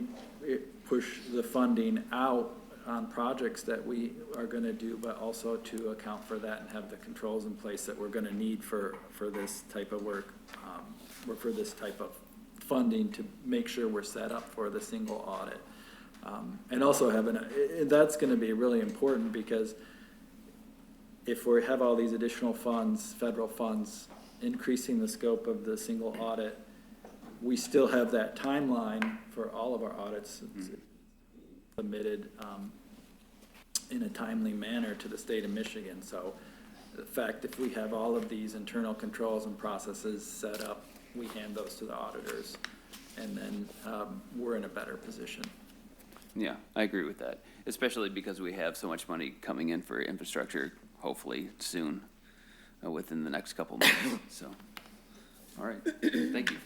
push the funding out on projects that we are gonna do, but also to account for that and have the controls in place that we're gonna need for this type of work, or for this type of funding to make sure we're set up for the single audit. And also that's gonna be really important, because if we have all these additional funds, federal funds, increasing the scope of the single audit, we still have that timeline for all of our audits submitted in a timely manner to the state of Michigan. So the fact, if we have all of these internal controls and processes set up, we hand those to the auditors, and then we're in a better position. Yeah, I agree with that, especially because we have so much money coming in for infrastructure, hopefully soon, within the next couple months, so. All right, thank you.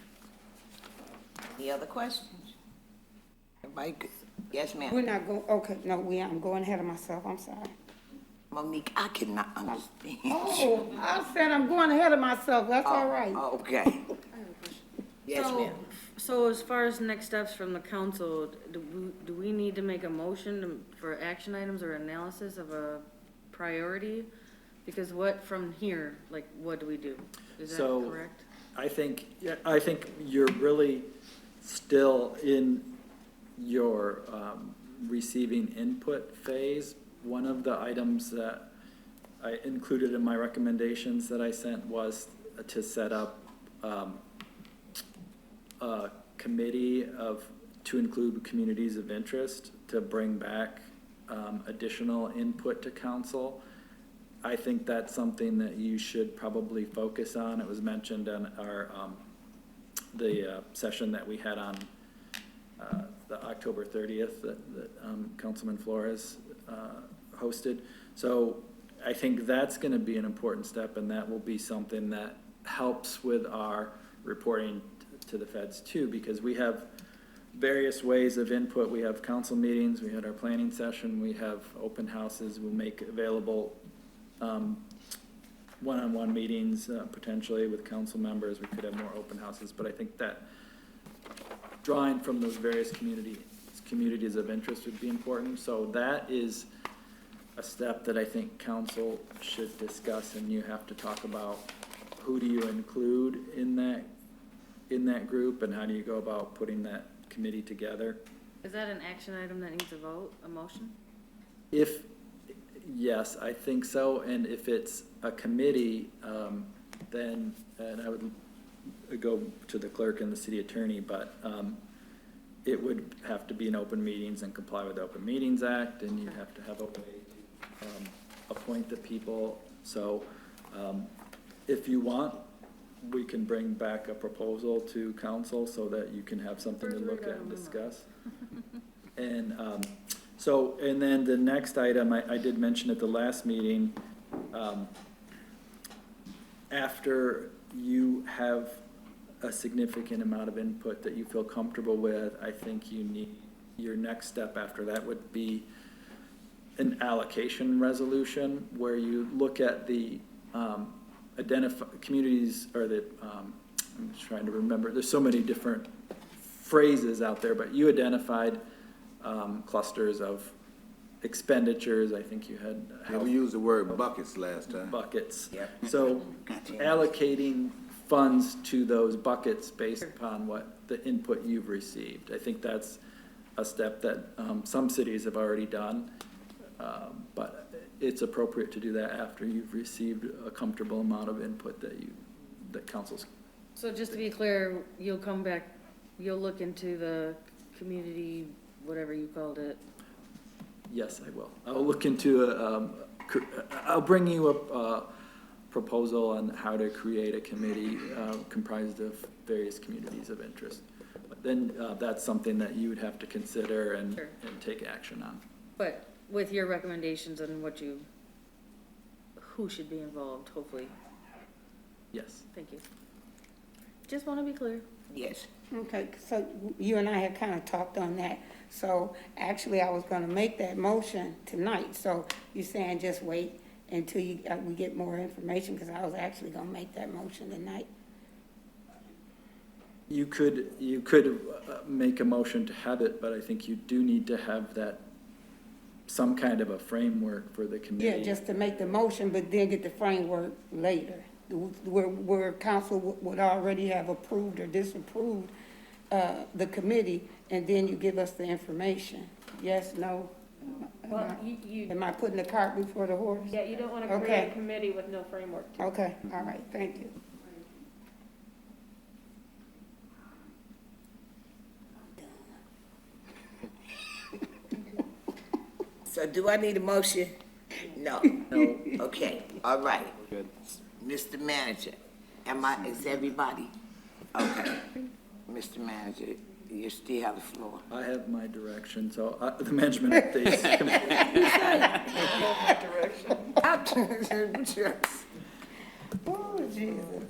Any other questions? Everybody good? Yes, We're ma'am. not going, okay, no, I'm going ahead of myself, I'm sorry. Monique, I cannot understand. Oh, I said I'm going ahead of myself, that's all right. Okay. Yes, So- ma'am. So as far as next steps from the council, do we need to make a motion for action items or analysis of a priority? Because what from here, like, what do we do? Is that So, correct? I think you're really still in your receiving input phase. One of the items that I included in my recommendations that I sent was to set up a committee to include communities of interest to bring back additional input to council. I think that's something that you should probably focus on. It was mentioned in our the session that we had on the October 30th that Councilman Flores hosted. So I think that's going to be an important step, and that will be something that helps with our reporting to the feds too, because we have various ways of input. We have council meetings, we had our planning session, we have open houses. We'll make available one-on-one meetings potentially with council members. We could have more open houses, but I think that drawing from those various communities of interest would be important. So that is a step that I think council should discuss, and you have to talk about who do you include in that group, and how do you go about putting that committee together. Is that an action item that needs a vote, a motion? Yes, I think so, and if it's a committee, then, and I would go to the clerk and the city attorney, but it would have to be in open meetings and comply with the Open Meetings Act, and you have to have a way to appoint the people. So if you want, we can bring back a proposal to council so that you can have something to look at and discuss. And and then the next item, I did mention at the last meeting, after you have a significant amount of input that you feel comfortable with, I think you need, your next step after that would be an allocation resolution where you look at the identify communities, or the I'm just trying to remember, there's so many different phrases out there, but you identified clusters of expenditures. I think you had We used the word buckets last time. buckets. Yep. So allocating funds to those buckets based upon what the input you've received. I think that's a step that some cities have already done, but it's appropriate to do that after you've received a comfortable amount of input that council's. So just to be clear, you'll come back, you'll look into the community, whatever you called it. Yes, I will. I'll look into I'll bring you a proposal on how to create a committee comprised of various communities of interest. But then that's something that you would have to consider and Sure. take action on. But with your recommendations and who should be involved, hopefully. Yes. Thank you. Just want to be clear. Yes. Okay, so you and I had kind of talked on that. So actually, I was gonna make that motion tonight. So you're saying just wait until we get more information, because I was actually gonna make that motion tonight. You could make a motion to have it, but I think you do need to have that some kind of a framework for the committee. Yeah, just to make the motion, but then get the framework later, where council would already have approved or disapproved the committee, and then you give us the information. Yes, no? Well, Am I putting the cart before the horse? yeah, you don't want to Okay. create a committee with no framework. Okay, all right, thank you. So do I need a motion? No. No. Okay, all right. Good. Mr. Manager, is everybody? Okay. Mr. Manager, you still have the floor. I have my direction, so the management updates. Oh, Jesus.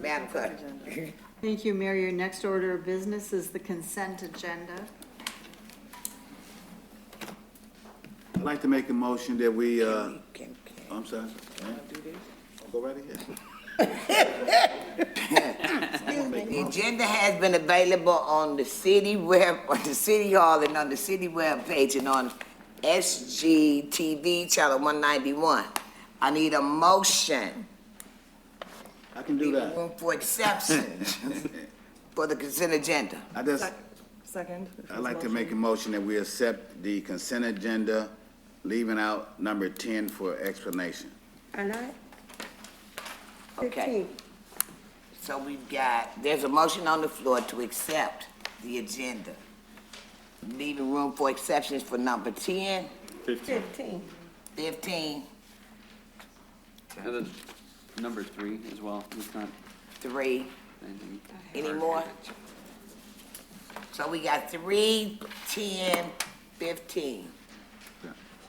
Madam Clerk. Thank you, Mayor. Your next order of business is the consent agenda. I'd like to make a motion that we, I'm sorry. Go right ahead. The agenda has been available on the city web, on the city hall, and on the city web page, and on SGTV channel 191. I need a motion. I can do that. Room for exceptions for the consent agenda. Second. I'd like to make a motion that we accept the consent agenda, leaving out number 10 for explanation. And I, Okay. So there's a motion on the floor to accept the agenda. Leaving room for exceptions for number 10, 15. 15, And then number 3 as well, it's not 3. anything. Any more? So we got 3, 10, 15.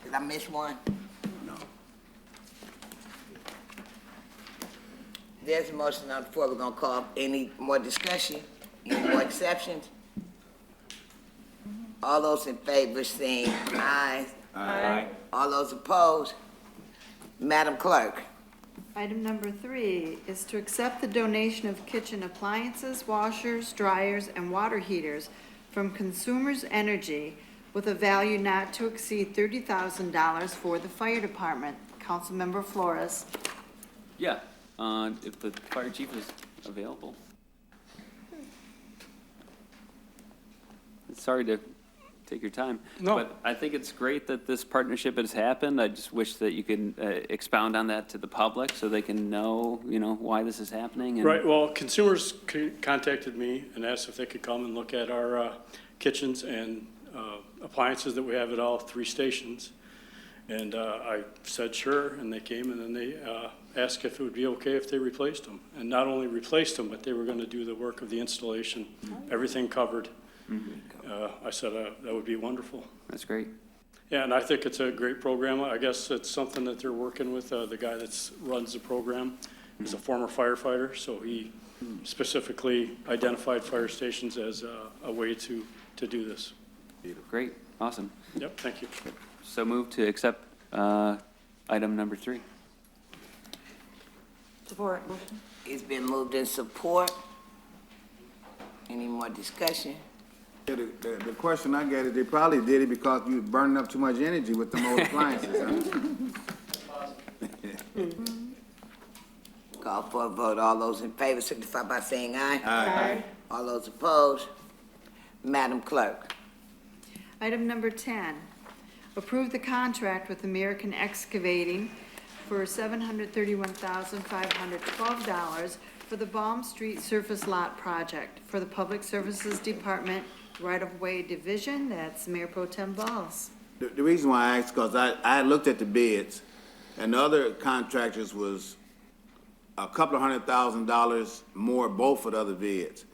Did I miss one? No. There's a motion on the floor. We're gonna call. Any more discussion? Any more exceptions? All those in favor saying aye. Aye. All those opposed? Madam Clerk. Item number 3 is to accept the donation of kitchen appliances, washers, dryers, and water heaters from Consumers Energy with a value not to exceed $30,000 for the fire department. Councilmember Flores. Yeah, if the fire chief is available. Sorry to take your time. No. But I think it's great that this partnership has happened. I just wish that you could expound on that to the public so they can know, why this is happening. And Right, well, consumers contacted me and asked if they could come and look at our kitchens and appliances that we have at all 3 stations. And I said sure, and they came, and then they asked if it would be okay if they replaced them. And not only replaced them, but they were going to do the work of the installation, everything covered. I said that would be wonderful. That's great. Yeah, and I think it's a great program. I guess it's something that they're working with. The guy that runs the program is a former firefighter, so he specifically identified fire stations as a way to do this. Great, awesome. Yep, thank you. So move to accept item number 3. Support. It's been moved in support. Any more discussion? Yeah, the question I get is they probably did it because you was burning up too much energy with them old appliances. Huh? Call for a vote. All those in favor signify by saying aye. Aye. All those opposed? Madam Clerk. Item number 10, approve the contract with American Excavating for $731,512 for the Baum Street Surface Lot Project for the Public Services Department Right-of-Way Division. That's Mayor Pro Tem Balls. The reason why I asked, because I looked at the bids, and the other contractors was a couple of $100,000 more, both for the other bids.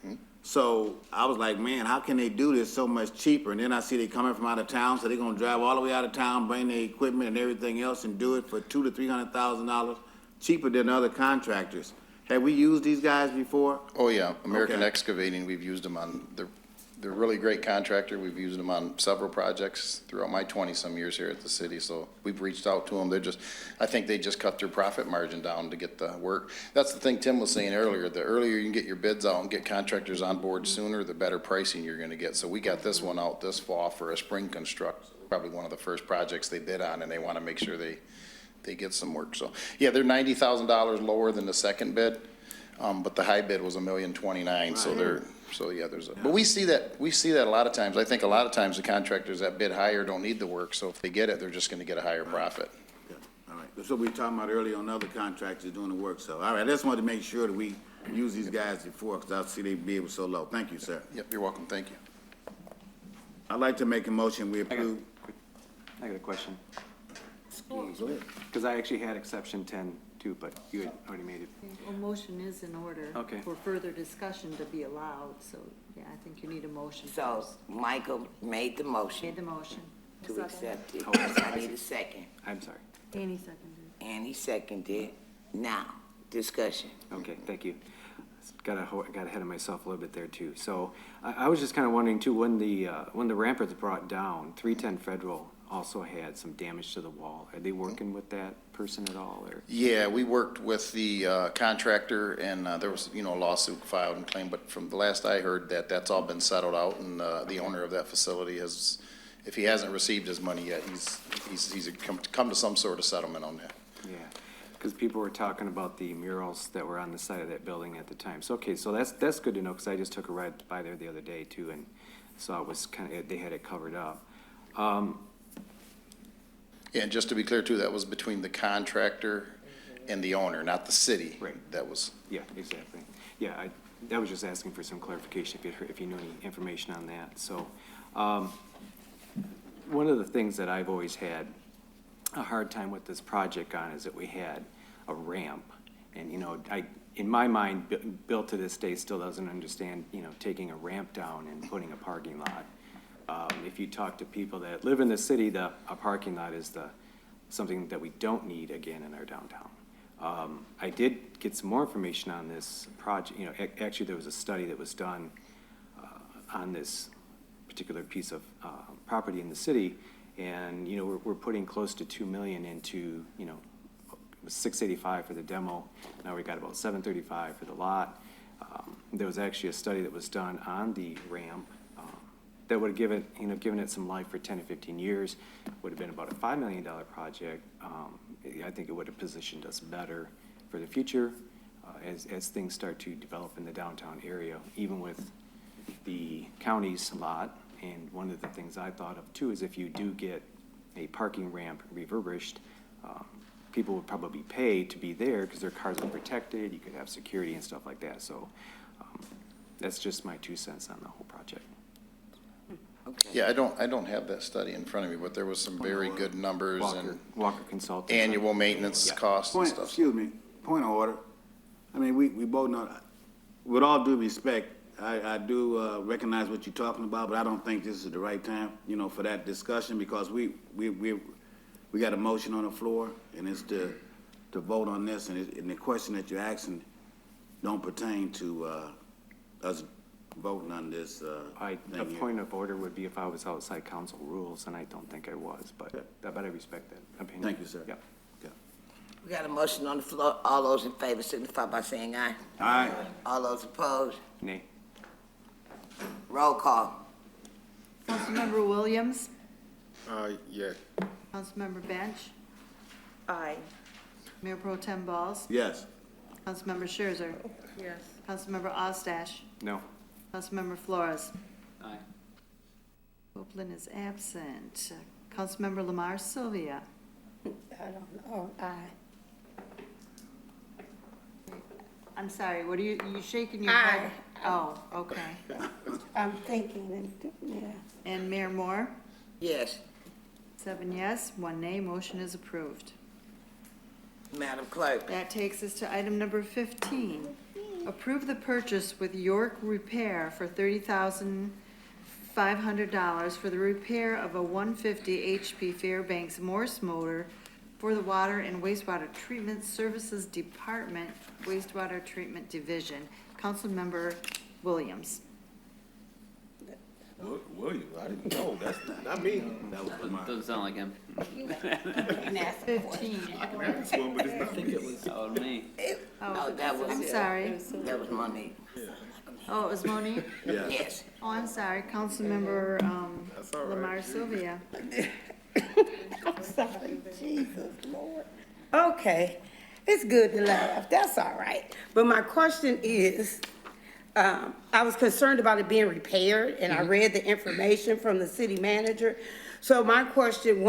So I was like, man, how can they do this so much cheaper? And then I see they coming from out of town, so they're gonna drive all the way out of town, bring their equipment and everything else, and do it for $200,000 to $300,000 cheaper than other contractors. Have we used these guys before? Oh, yeah, American Okay. Excavating, we've used them on the they're a really great contractor. We've used them on several projects throughout my 20-some years here at the city, so we've reached out to them. I think they just cut their profit margin down to get the work. That's the thing Tim was saying earlier. The earlier you can get your bids out and get contractors on board sooner, the better pricing you're gonna get. So we got this one out this fall for a spring construct, probably one of the first projects they bid on, and they wanna make sure they get some work. So, yeah, they're $90,000 lower than the second bid, but the high bid was $1,029,000, so yeah, but we see that a lot of times. I think a lot of times the contractors that bid higher don't need the work, so if they get it, they're just gonna get a higher profit. Yeah, all right. That's what we were talking about earlier on other contractors doing the work, so, all right, I just wanted to make sure that we use these guys before, because I see they bid was so low. Thank you, sir. Yep, you're welcome, thank you. I'd like to make a motion, we I got approve. a question. Because I actually had exception 10 too, but you had already made it. Well, motion is in order. Okay. For further discussion to be allowed, so, yeah, I think you need a motion So first. Michael made the motion Made the motion. to accept it. Oh, I need a second. I'm sorry. Annie seconded. And he seconded. Now, discussion. Okay, thank you. Got ahead of myself a little bit there too. So I was just kind of wondering too, when the ramp was brought down, 310 Federal also had some damage to the wall. Are they working with that person at all, or? Yeah, we worked with the contractor, and there was, a lawsuit filed and claimed, but from the last I heard, that's all been settled out, and the owner of that facility has, if he hasn't received his money yet, he's come to some sort of settlement on that. Yeah, because people were talking about the murals that were on the side of that building at the time. So, okay, so that's good to know, because I just took a ride by there the other day too, and saw it was they had it covered up. Yeah, and just to be clear too, that was between the contractor and the owner, not the city. Right. That was. Yeah, exactly. Yeah, I was just asking for some clarification if you knew any information on that. So, one of the things that I've always had a hard time with this project on is that we had a ramp. And, in my mind, built to this day still doesn't understand, taking a ramp down and putting a parking lot. If you talk to people that live in the city, a parking lot is something that we don't need again in our downtown. I did get some more information on this project. Actually, there was a study that was done on this particular piece of property in the city, and we're putting close to $2 million into, it was $685 for the demo. Now we got about $735 for the lot. There was actually a study that was done on the ramp that would have given it some life for 10 to 15 years. Would have been about a $5 million project. I think it would have positioned us better for the future as things start to develop in the downtown area, even with the county's lot. And one of the things I thought of too is if you do get a parking ramp refurbished, people would probably pay to be there because their cars are protected. You could have security and stuff like that. So that's just my 2 cents on the whole project. Okay. Yeah, I don't have that study in front of me, but there was some very good numbers and Walker Consulting. annual maintenance costs and stuff. Excuse me, point of order. I mean, we both know, with all due respect, I do recognize what you're talking about, but I don't think this is the right time, for that discussion, because we got a motion on the floor, and it's to vote on this, and the question that you're asking don't pertain to us voting on this A thing here. point of order would be if I was outside council rules, and I don't think I was, but I respect that opinion. Thank you, sir. Yep. We got a motion on the floor. All those in favor signify by saying aye. Aye. All those opposed, Nay. roll call. Councilmember Williams, Yeah. Councilmember Bench, Aye. Mayor Pro Tem Balls, Yes. Councilmember Scherzer, Yes. Councilmember Ostache, No. Councilmember Flores. Aye. Copeland is absent. Councilmember Lamar Sylvia. I don't know, aye. I'm sorry, what are you shaking your Aye. head? Oh, okay. I'm thinking, yeah. And Mayor Moore? Yes, 7 yes, 1 nay, motion is approved. Madam Clerk. That takes us to item number 15. Approve the purchase with York Repair for $30,500 for the repair of a 150 HP Fairbanks Morse motor for the Water and Wastewater Treatment Services Department, Wastewater Treatment Division. Councilmember Williams. William, I didn't know, that's not me. That was my. Doesn't sound like him. 15. I can have this one, but it's not me. Oh, me. Oh, that was. I'm sorry. That was Monique. Oh, it was Monique? Yeah. Yes. Oh, I'm sorry, Councilmember, That's all right. Lamar Sylvia. I'm sorry, Jesus, Lord. Okay, it's good to laugh, that's all right. But my question is, I was concerned about it being repaired, and I read the information from the city manager. So my question,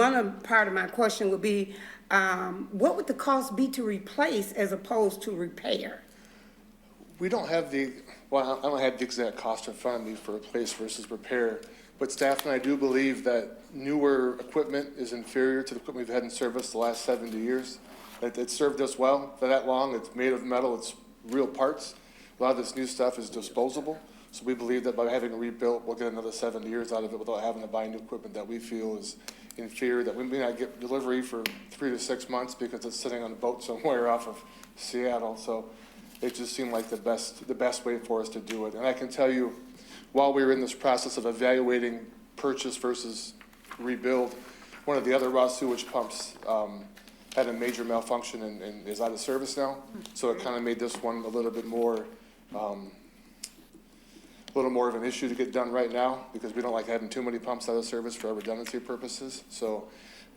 part of my question would be, what would the cost be to replace as opposed to repair? We don't have I don't have the exact cost in front of me for replace versus repair, but staff and I do believe that newer equipment is inferior to the equipment we've had in service the last 70 years. It served us well for that long. It's made of metal, it's real parts. A lot of this new stuff is disposable, so we believe that by having it rebuilt, we'll get another 7 years out of it without having to buy new equipment that we feel is inferior, that we may not get delivery for 3 to 6 months because it's sitting on a boat somewhere off of Seattle. So it just seemed like the best way for us to do it. And I can tell you, while we were in this process of evaluating purchase versus rebuild, one of the other raw sewage pumps had a major malfunction and is out of service now. So it kind of made this one a little bit more, of an issue to get done right now because we don't like having too many pumps out of service for our redundancy purposes. So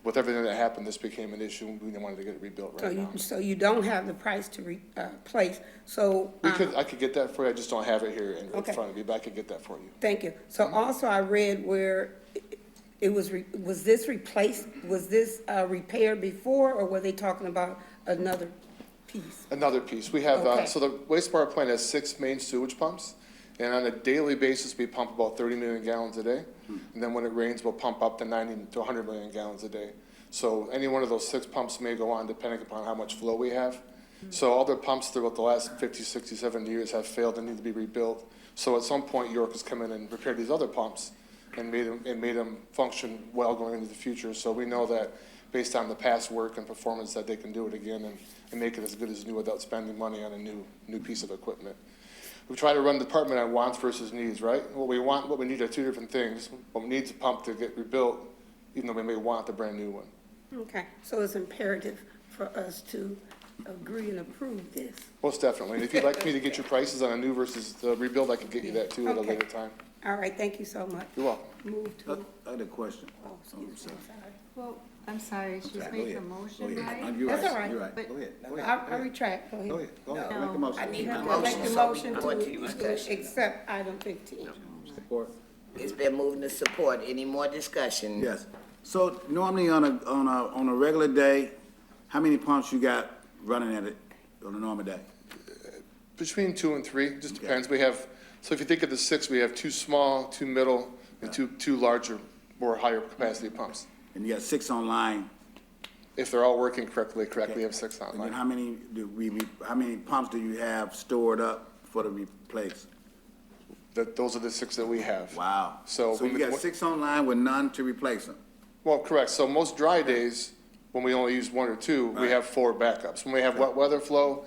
with everything that happened, this became an issue. We wanted to get it rebuilt right now. So you don't have the price to replace, so. I could get that for you. I just don't have it here in Okay. front of me, but I could get that for you. Thank you. So also I read where it was, was this replaced, was this repaired before, or were they talking about another piece? Another piece. We have, Okay. so the wastewater plant has 6 main sewage pumps, and on a daily basis, we pump about 30 million gallons a day. And then when it rains, we'll pump up to 90 to 100 million gallons a day. So any one of those 6 pumps may go on depending upon how much flow we have. So all the pumps throughout the last 50, 60, 70 years have failed and need to be rebuilt. So at some point, York has come in and repaired these other pumps and made them function well going into the future. So we know that based on the past work and performance that they can do it again and make it as good as new without spending money on a new piece of equipment. We try to run the department on wants versus needs, right? What we want, what we need are 2 different things. What we need is a pump to get rebuilt, even though we may want the brand new one. Okay, so it's imperative for us to agree and approve this. Most definitely. And if you'd like me to get your prices on a new versus the rebuild, I can get you that too at a Okay. later time. All right, thank you so much. You're welcome. Move to, I had a question. oh, excuse me, I'm sorry. Well, I'm sorry, she's Go making a ahead. motion, Go ahead. right? You're That's right. all right. You're right. But- Go ahead. Go I ahead. retract, go ahead. Go ahead. Go ahead. No. Make the motion. I need You a have to make motion the so we motion can go into to discussion. accept item 15. Support. It's been moved to support. Any more discussion? Yes. So normally on a regular day, how many pumps you got running at it on a normal day? Between 2 and 3, just Okay. depends. We have, so if you think of the 6, we have 2 small, 2 middle, and two larger, more higher capacity pumps. And you got 6 online. If they're all working correctly, we have 6 And then online. how many pumps do you have stored up for the replace? Those are the 6 that we have. Wow. So So you got 6 online with none to replace them? Well, correct. So most dry days, when we only use 1 or 2, we Right. have 4 backups. When we have wet weather flow,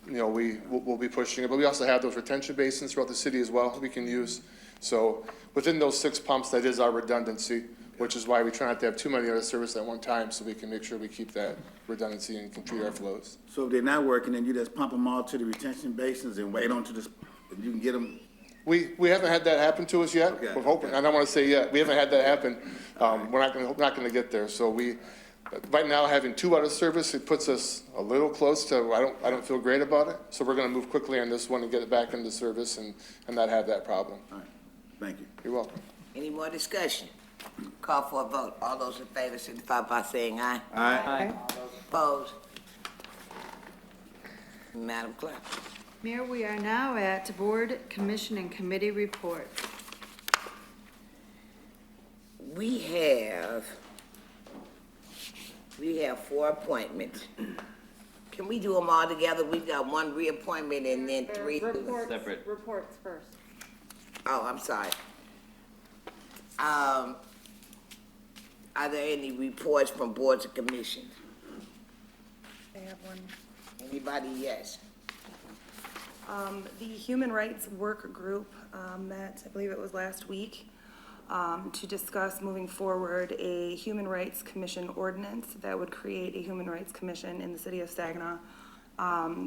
we'll be pushing it. But we also have those retention basins throughout the city as well we can use. So within those 6 pumps, that is our redundancy, which is why we try not to have too many out of service at one time, so we can make sure we keep that redundancy and complete our flows. So if they're not working, then you just pump them all to the retention basins and wait on to this, you can get them. We haven't had that happen to us yet. Okay, We're hoping, okay. I don't want to say yet, we haven't had that happen. We're not going to get there. So right now, having 2 out of service, it puts us a little close to, I don't feel great about it. So we're going to move quickly on this one and get it back into service and not have that problem. All right, thank you. You're welcome. Any more discussion? Call for a vote. All those in favor signify by saying aye. Aye. Opposed? Madam Clerk. Mayor, we are now at Board, Commission, and Committee reports. We have 4 appointments. Can we do them all together? We've got 1 reappointment and then 3. Separate. Reports first. Oh, I'm sorry. Are there any reports from boards and commissions? They have one. Anybody? Yes. The Human Rights Work Group met, I believe it was last week, to discuss moving forward a Human Rights Commission ordinance that would create a Human Rights Commission in the city of Saginaw.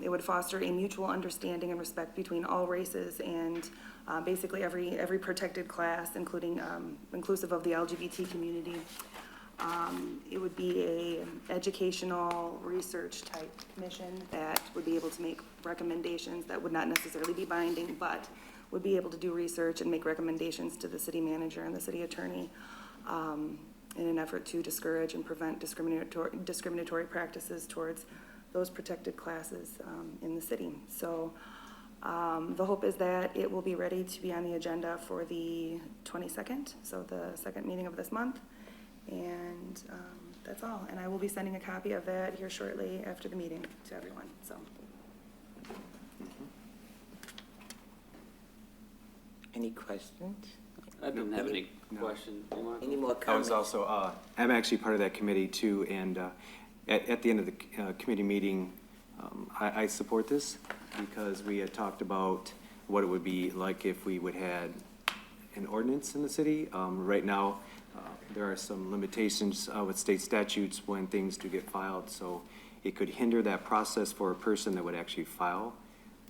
It would foster a mutual understanding and respect between all races and basically every protected class, including inclusive of the LGBT community. It would be a educational research type commission that would be able to make recommendations that would not necessarily be binding, but would be able to do research and make recommendations to the city manager and the city attorney in an effort to discourage and prevent discriminatory practices towards those protected classes in the city. So the hope is that it will be ready to be on the agenda for the 22nd, so the second meeting of this month. And that's all. And I will be sending a copy of that here shortly after the meeting to everyone, so. Any questions? I didn't have any questions. Any more I was comments? also, I'm actually part of that committee too, and at the end of the committee meeting, I support this because we had talked about what it would be like if we would had an ordinance in the city. Right now, there are some limitations with state statutes when things do get filed, so it could hinder that process for a person that would actually file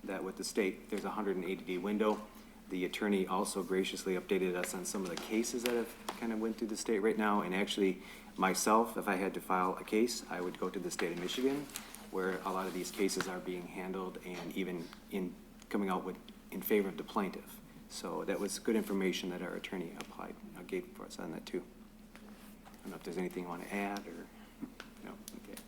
that with the state. There's a 180-day window. The attorney also graciously updated us on some of the cases that have kind of went through the state right now, and actually myself, if I had to file a case, I would go to the state of Michigan, where a lot of these cases are being handled and even coming out in favor of the plaintiff. So that was good information that our attorney gave for us on that too. I don't know if there's anything you want to add or, no, okay.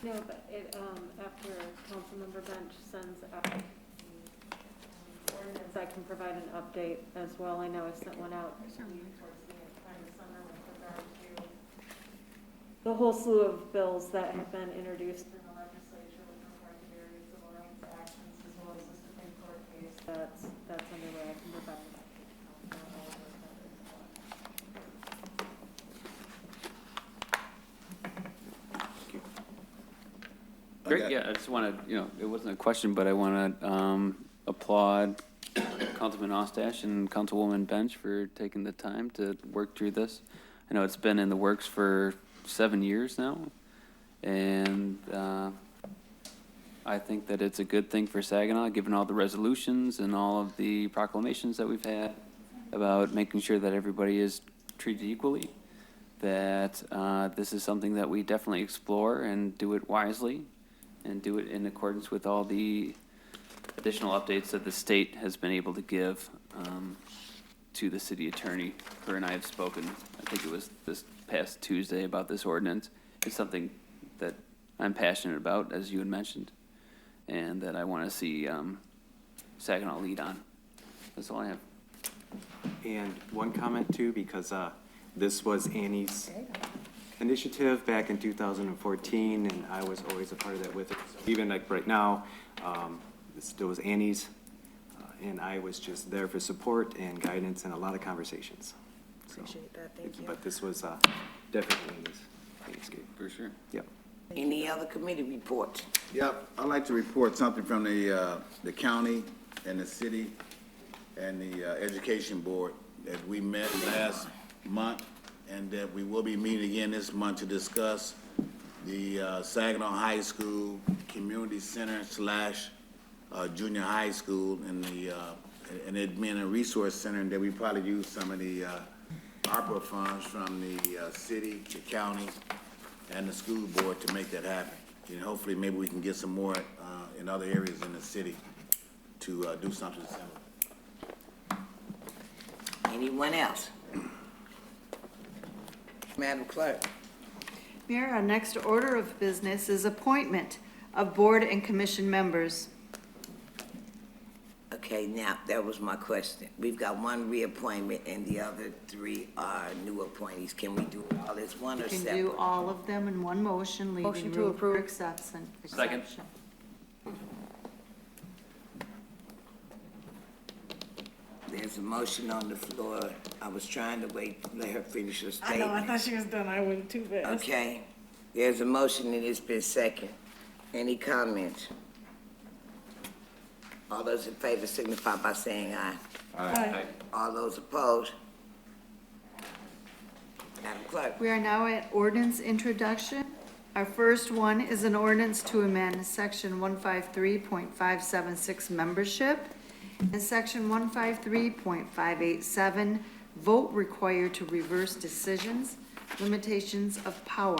No, but it, after Councilmember Bench sends out the ordinance, I can provide an update as well. I know I sent one out towards the end of summer with regard to the whole slew of bills that have been introduced in the legislature with regard to various civil rights actions, as well as the Supreme Court case that's underway. I can provide an update on all of those matters as well. Great, yeah, I just want to, it wasn't a question, but I want to applaud Councilman Ostash and Councilwoman Bench for taking the time to work through this. I know it's been in the works for 7 years now, and I think that it's a good thing for Saginaw, given all the resolutions and all of the proclamations that we've had about making sure that everybody is treated equally, that this is something that we definitely explore and do it wisely and do it in accordance with all the additional updates that the state has been able to give to the city attorney. Her and I have spoken, I think it was this past Tuesday, about this ordinance. It's something that I'm passionate about, as you had mentioned, and that I want to see Saginaw lead on. That's all I have. And one comment too, because this was Annie's initiative back in 2014, and I was always a part of that with it. So even like right now, this still was Annie's, and I was just there for support and guidance and a lot of conversations. So, Appreciate that, thank you. But this was definitely Annie's gig. For sure. Yep. Any other committee reports? Yep, I'd like to report something from the county and the city and the education board that we met last month, and that we will be meeting again this month to discuss the Saginaw High School Community Center / junior high school, and it being a resource center, and that we probably use some of the Arpa funds from the city, the county, and the school board to make that happen. And hopefully, maybe we can get some more in other areas in the city to do something similar. Anyone else? Madam Clerk. Mayor, our next order of business is appointment of board and commission members. Okay, now, that was my question. We've got one reappointment and the other 3 are new appointees. Can we do it all as one or You can separate? do all of them in one motion, leaving Motion to room for approve. exception. Second. There's a motion on the floor. I was trying to wait, let her finish her I statement. know, I thought she was done. I went too fast. Okay, there's a motion and it's been second. Any comments? All those in favor signify by saying aye. Aye. All those opposed? Madam Clerk. We are now at ordinance introduction. Our first one is an ordinance to amend section 153.576 membership and section 153.587 vote required to reverse decisions, limitations of power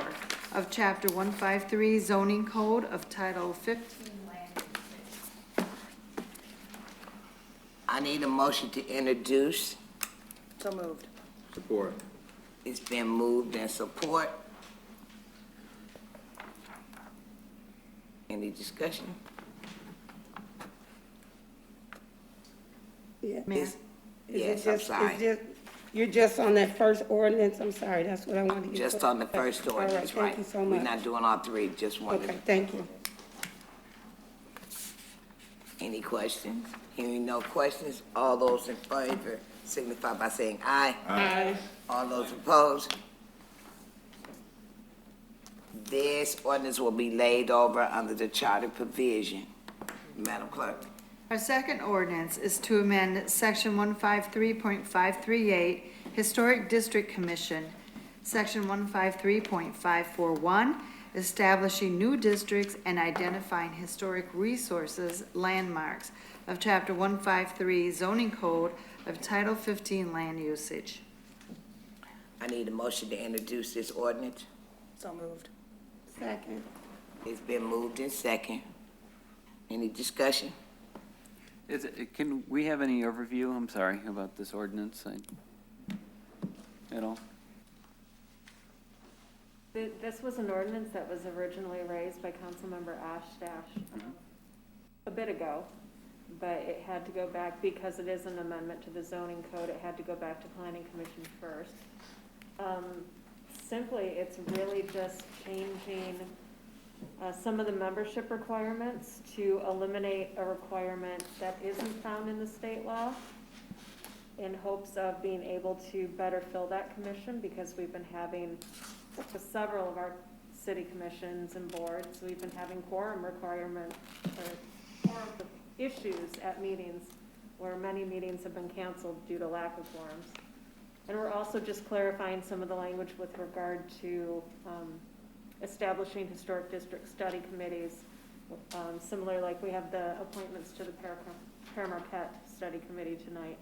of chapter 153 zoning code of title 15 land usage. I need a motion to introduce. So moved. Support. It's been moved and support. Any discussion? Yeah. Mayor? Is it Yes, I'm just- sorry. is just- You're just on that first ordinance, I'm sorry, that's what I wanted to get. Just on the first All right, ordinance, right? Thank you so We're much. not doing all three, just one. Okay, thank you. Any questions? Hearing no questions, all those in favor signify by saying aye. Aye. All those opposed? This ordinance will be laid over under the charter provision. Madam Clerk. Our second ordinance is to amend section 153.538 Historic District Commission, section 153.541 establishing new districts and identifying historic resources, landmarks of chapter 153 zoning code of title 15 land usage. I need a motion to introduce this ordinance. So moved. Second. It's been moved in second. Any discussion? Can we have any overview, I'm sorry, about this ordinance at all? This was an ordinance that was originally raised by Councilmember Oshdash a bit ago, but it had to go back, because it is an amendment to the zoning code, it had to go back to Planning Commission first. Simply, it's really just changing some of the membership requirements to eliminate a requirement that isn't found in the state law, in hopes of being able to better fill that commission, because we've been having, with several of our city commissions and boards, we've been having quorum requirement, or quorum issues at meetings, where many meetings have been canceled due to lack of quorums. And we're also just clarifying some of the language with regard to establishing historic district study committees, similar, like we have the appointments to the Paramarquette Study Committee tonight.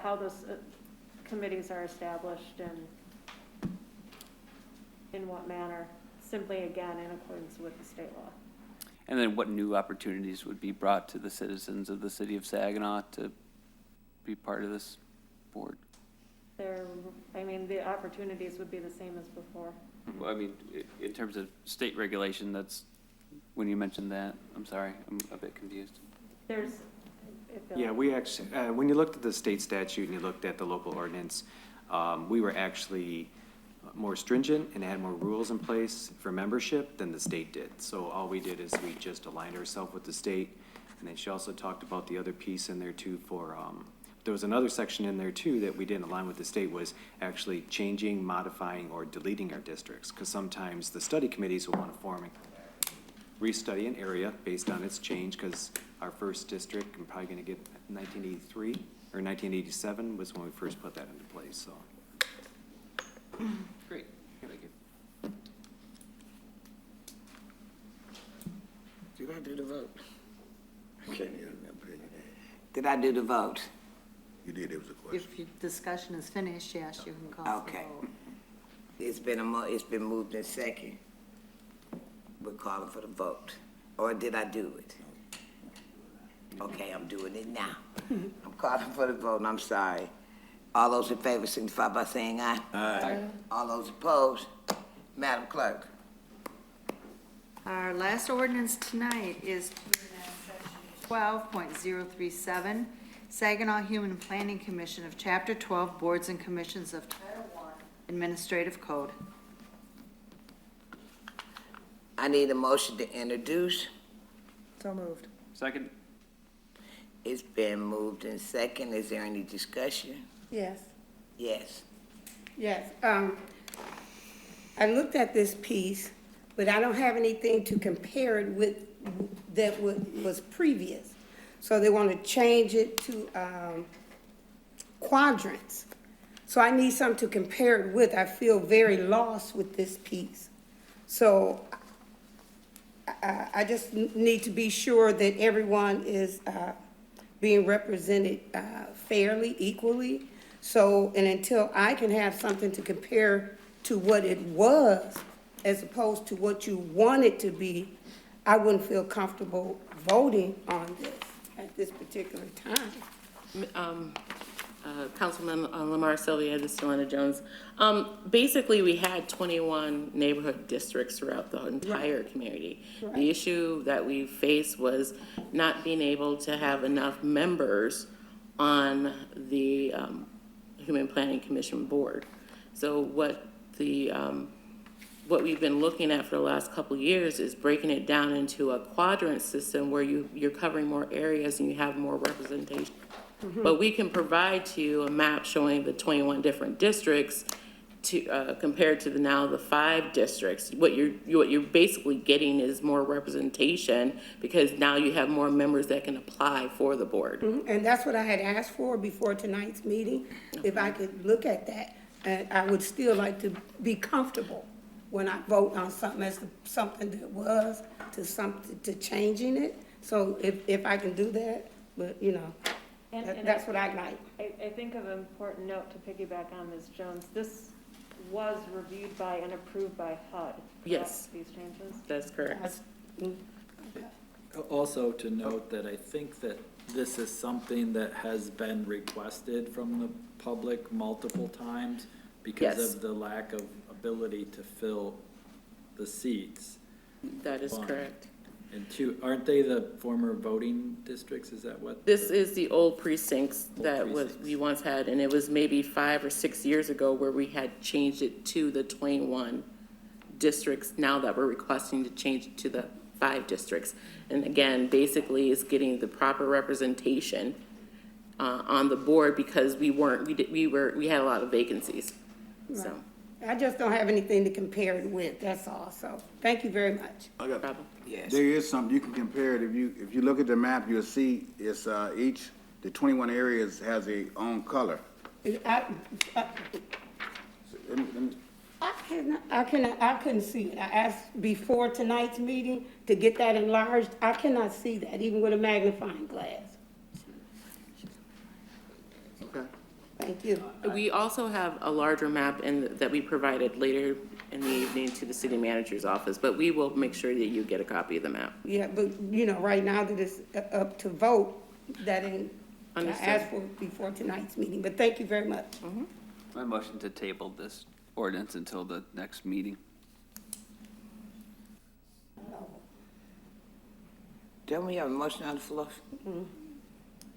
How those committees are established and in what manner, simply again in accordance with the state law. And then what new opportunities would be brought to the citizens of the city of Saginaw to be part of this board? The opportunities would be the same as before. Well, I mean, in terms of state regulation, that's, when you mentioned that, I'm sorry, I'm a bit confused. Yeah, we actually, when you looked at the state statute and you looked at the local ordinance, we were actually more stringent and had more rules in place for membership than the state did. So all we did is we just aligned ourselves with the state. And then she also talked about the other piece in there too for, there was another section in there too that we didn't align with the state, was actually changing, modifying, or deleting our districts. Because sometimes the study committees will want to form and restudy an area based on its change, because our first district, I'm probably going to get 1983 or 1987 was when we first put that into place, so. Great, thank you. Did I do the vote? I can't even remember. Did I do the vote? You did, it was a question. If your discussion is finished, yes, you can call for the Okay. vote. It's been moved in second. We're calling for the vote. Or did I do it? Okay, I'm doing it now. I'm calling for the vote, and I'm sorry. All those in favor signify by saying aye. Aye. All those opposed? Madam Clerk. Our last ordinance tonight is to amend section 12.037, Saginaw Human Planning Commission of Chapter 12 Boards and Commissions of Title I Administrative Code. I need a motion to introduce. So moved. Second? It's been moved in second. Is there any discussion? Yes. Yes. Yes, I looked at this piece, but I don't have anything to compare it with that was previous. So they want to change it to quadrants. So I need something to compare it with. I feel very lost with this piece. So I just need to be sure that everyone is being represented fairly, equally. So, and until I can have something to compare to what it was, as opposed to what you want it to be, I wouldn't feel comfortable voting on this at this particular time. Councilman Lamar Sylvia, this is Delana Jones. Basically, we had 21 neighborhood districts throughout the entire community. Right. The issue that we faced was not being able to have enough members on the Human Planning Commission board. So what we've been looking at for the last couple of years is breaking it down into a quadrant system where you're covering more areas and you have more representation. But we can provide to you a map showing the 21 different districts to compared to the 5 districts. What you're basically getting is more representation because now you have more members that can apply for the board. And that's what I had asked for before tonight's meeting. If I could look at that, and I would still like to be comfortable when I vote on something as something that was to something to changing it. So if I can do that, but you know. That's what I'd like. I think of an important note to piggyback on Ms. Jones. This was reviewed by and approved by HUD. Yes. These changes? That's correct. Also to note that I think that this is something that has been requested from the public multiple times because Yes. of the lack of ability to fill the seats. That is Fine. correct. And aren't they the former voting districts? Is that what? This is the old precincts that precincts. we once had, and it was maybe 5 or 6 years ago where we had changed it to the 21 districts, now that we're requesting to change it to the 5 districts. And again, basically is getting the proper representation on the board because we had a lot of vacancies, so. I just don't have anything to compare it with, that's all. So, thank you very much. I got, Problem. Yes. there is something, you can compare it, if you look at the map, you'll see it's, the 21 areas has a own color. I couldn't see it. I asked before tonight's meeting to get that enlarged. I cannot see that, even with a magnifying glass. Okay. Thank you. We also have a larger map that we provided later in the evening to the city manager's office, but we will make sure that you get a copy of the map. Yeah, but, you know, right now that it's up to vote, that ain't, I Understood. asked for it before tonight's meeting, but thank you very much. My motion to table this ordinance until the next meeting. Don't we have a motion on the floor?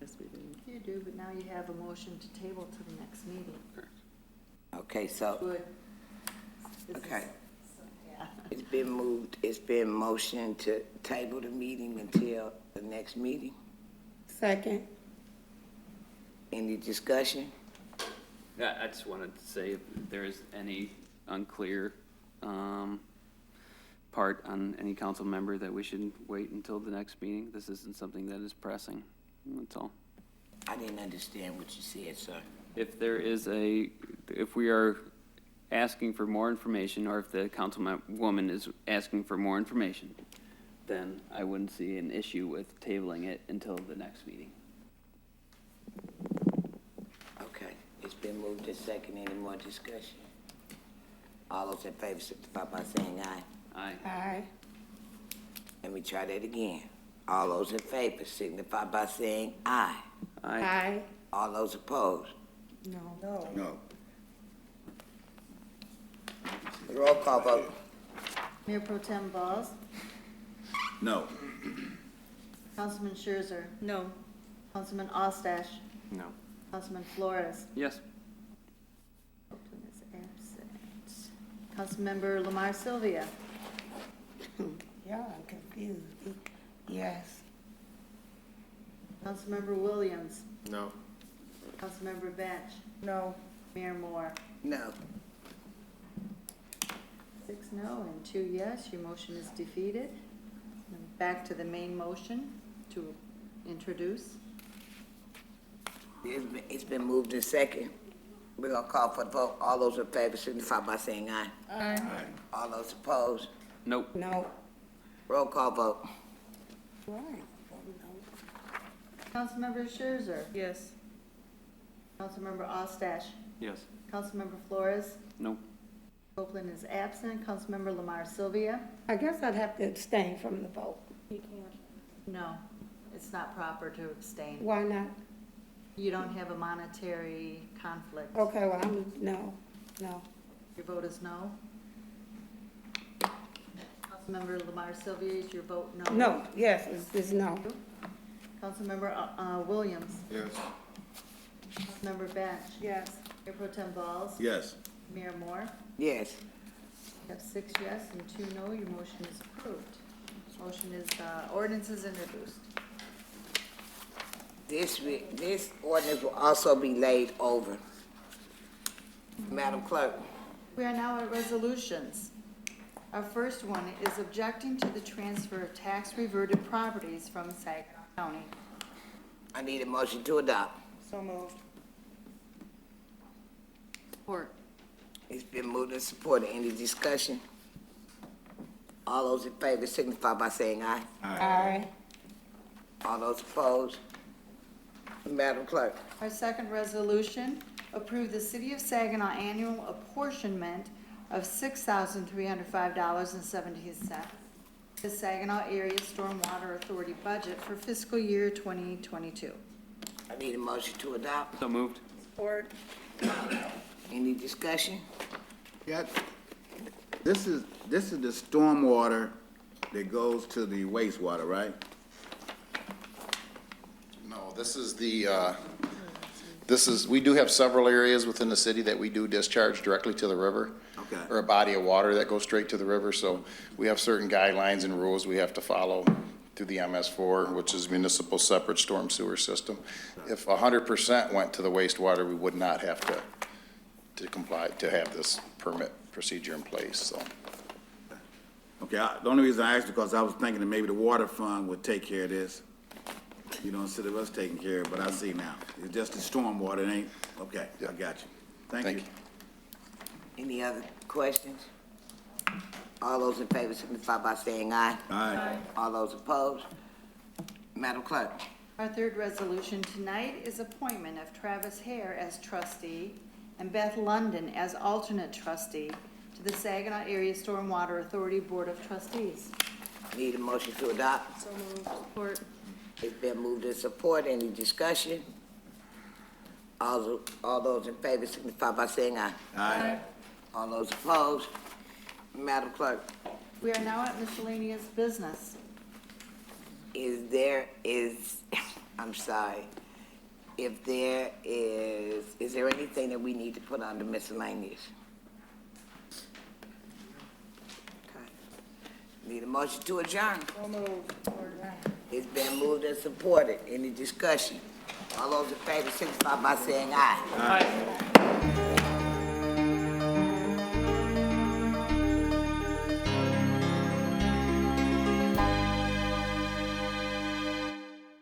Yes, we do. You do, but now you have a motion to table to the next meeting. Okay, so, Good. okay. It's been motioned to table the meeting until the next meeting. Second. Any discussion? Yeah, I just wanted to say if there is any unclear part on any council member that we should wait until the next meeting. This isn't something that is pressing, that's all. I didn't understand what you said, sir. If there is if we are asking for more information, or if the councilwoman is asking for more information, then I wouldn't see an issue with tabling it until the next meeting. Okay, it's been moved to second. Any more discussion? All those in favor signify by saying aye. Aye. Aye. Let me try that again. All those in favor signify by saying aye. Aye. Aye. All those opposed? No. No. Roll call vote. Mayor Pro Tem Balls? No. Councilman Scherzer? No. Councilman Ostash? No. Councilman Flores? Yes. Copeland is absent. Councilmember Lamar Sylvia? Yeah, I'm confused. Yes. Councilmember Williams? No. Councilmember Bench? No. Mayor Moore? No. 6 no and 2 yes, your motion is defeated. And back to the main motion to introduce. It's been moved in second. We're gonna call for the vote. All those in favor signify by saying aye. Aye. All those opposed, Nope. No. roll call vote. Right. Councilmember Scherzer. Yes. Councilmember Ostache. Yes. Councilmember Flores. Nope. Copeland is absent. Councilmember Lamar Sylvia. I guess I'd have to abstain from the vote. No, it's not proper to abstain. Why not? You don't have a monetary conflict. Okay, well, no. Your vote is no. Councilmember Lamar Sylvia, is your vote no? No, yes, it's no. Councilmember Williams. Yes. Councilmember Bench. Yes. Mayor Pro Tem Balls. Yes. Mayor Moore. Yes, You have 6 yes and 2 no. Your motion is approved. Motion is, ordinance is introduced. this ordinance will also be laid over. Madam Clerk, We are now at resolutions. Our first one is objecting to the transfer of tax reverted properties from Saginaw County. I need a motion to adopt. So moved. Support. It's been moved and supported. Any discussion? All those in favor signify by saying aye. Aye. All those opposed? Madam Clerk, Our second resolution, approve the City of Saginaw annual apportionment of $6,305.70. The Saginaw Area Stormwater Authority budget for fiscal year 2022. I need a motion to adopt. So moved. Support. Any discussion? Yeah, this is the stormwater that goes to the wastewater, right? No, we do have several areas within the city that we do discharge directly to the river. Okay. Or a body of water that goes straight to the river, so we have certain guidelines and rules we have to follow through the MS4, which is Municipal Separate Storm Sewer System. If 100% went to the wastewater, we would not have to comply, to have this permit procedure in place, so. Okay, the only reason I asked because I was thinking that maybe the water fund would take care of this. You know, instead of us taking care of it, but I see now. It's just the stormwater, it ain't, okay, I got you. Thank you. Any other questions? All those in favor signify by saying aye. Aye. All those opposed? Madam Clerk, Our third resolution tonight is appointment of Travis Hare as trustee and Beth London as alternate trustee to the Saginaw Area Stormwater Authority Board of Trustees. need a motion to adopt. So moved. Support. It's been moved and supported. Any discussion? All those in favor signify by saying aye. Aye. All those opposed? Madam Clerk, We are now at miscellaneous business. I'm sorry, is there anything that we need to put under miscellaneous? Okay. Need a motion to adjourn. So moved. It's been moved and supported. Any discussion? All those in favor signify by saying aye. Aye.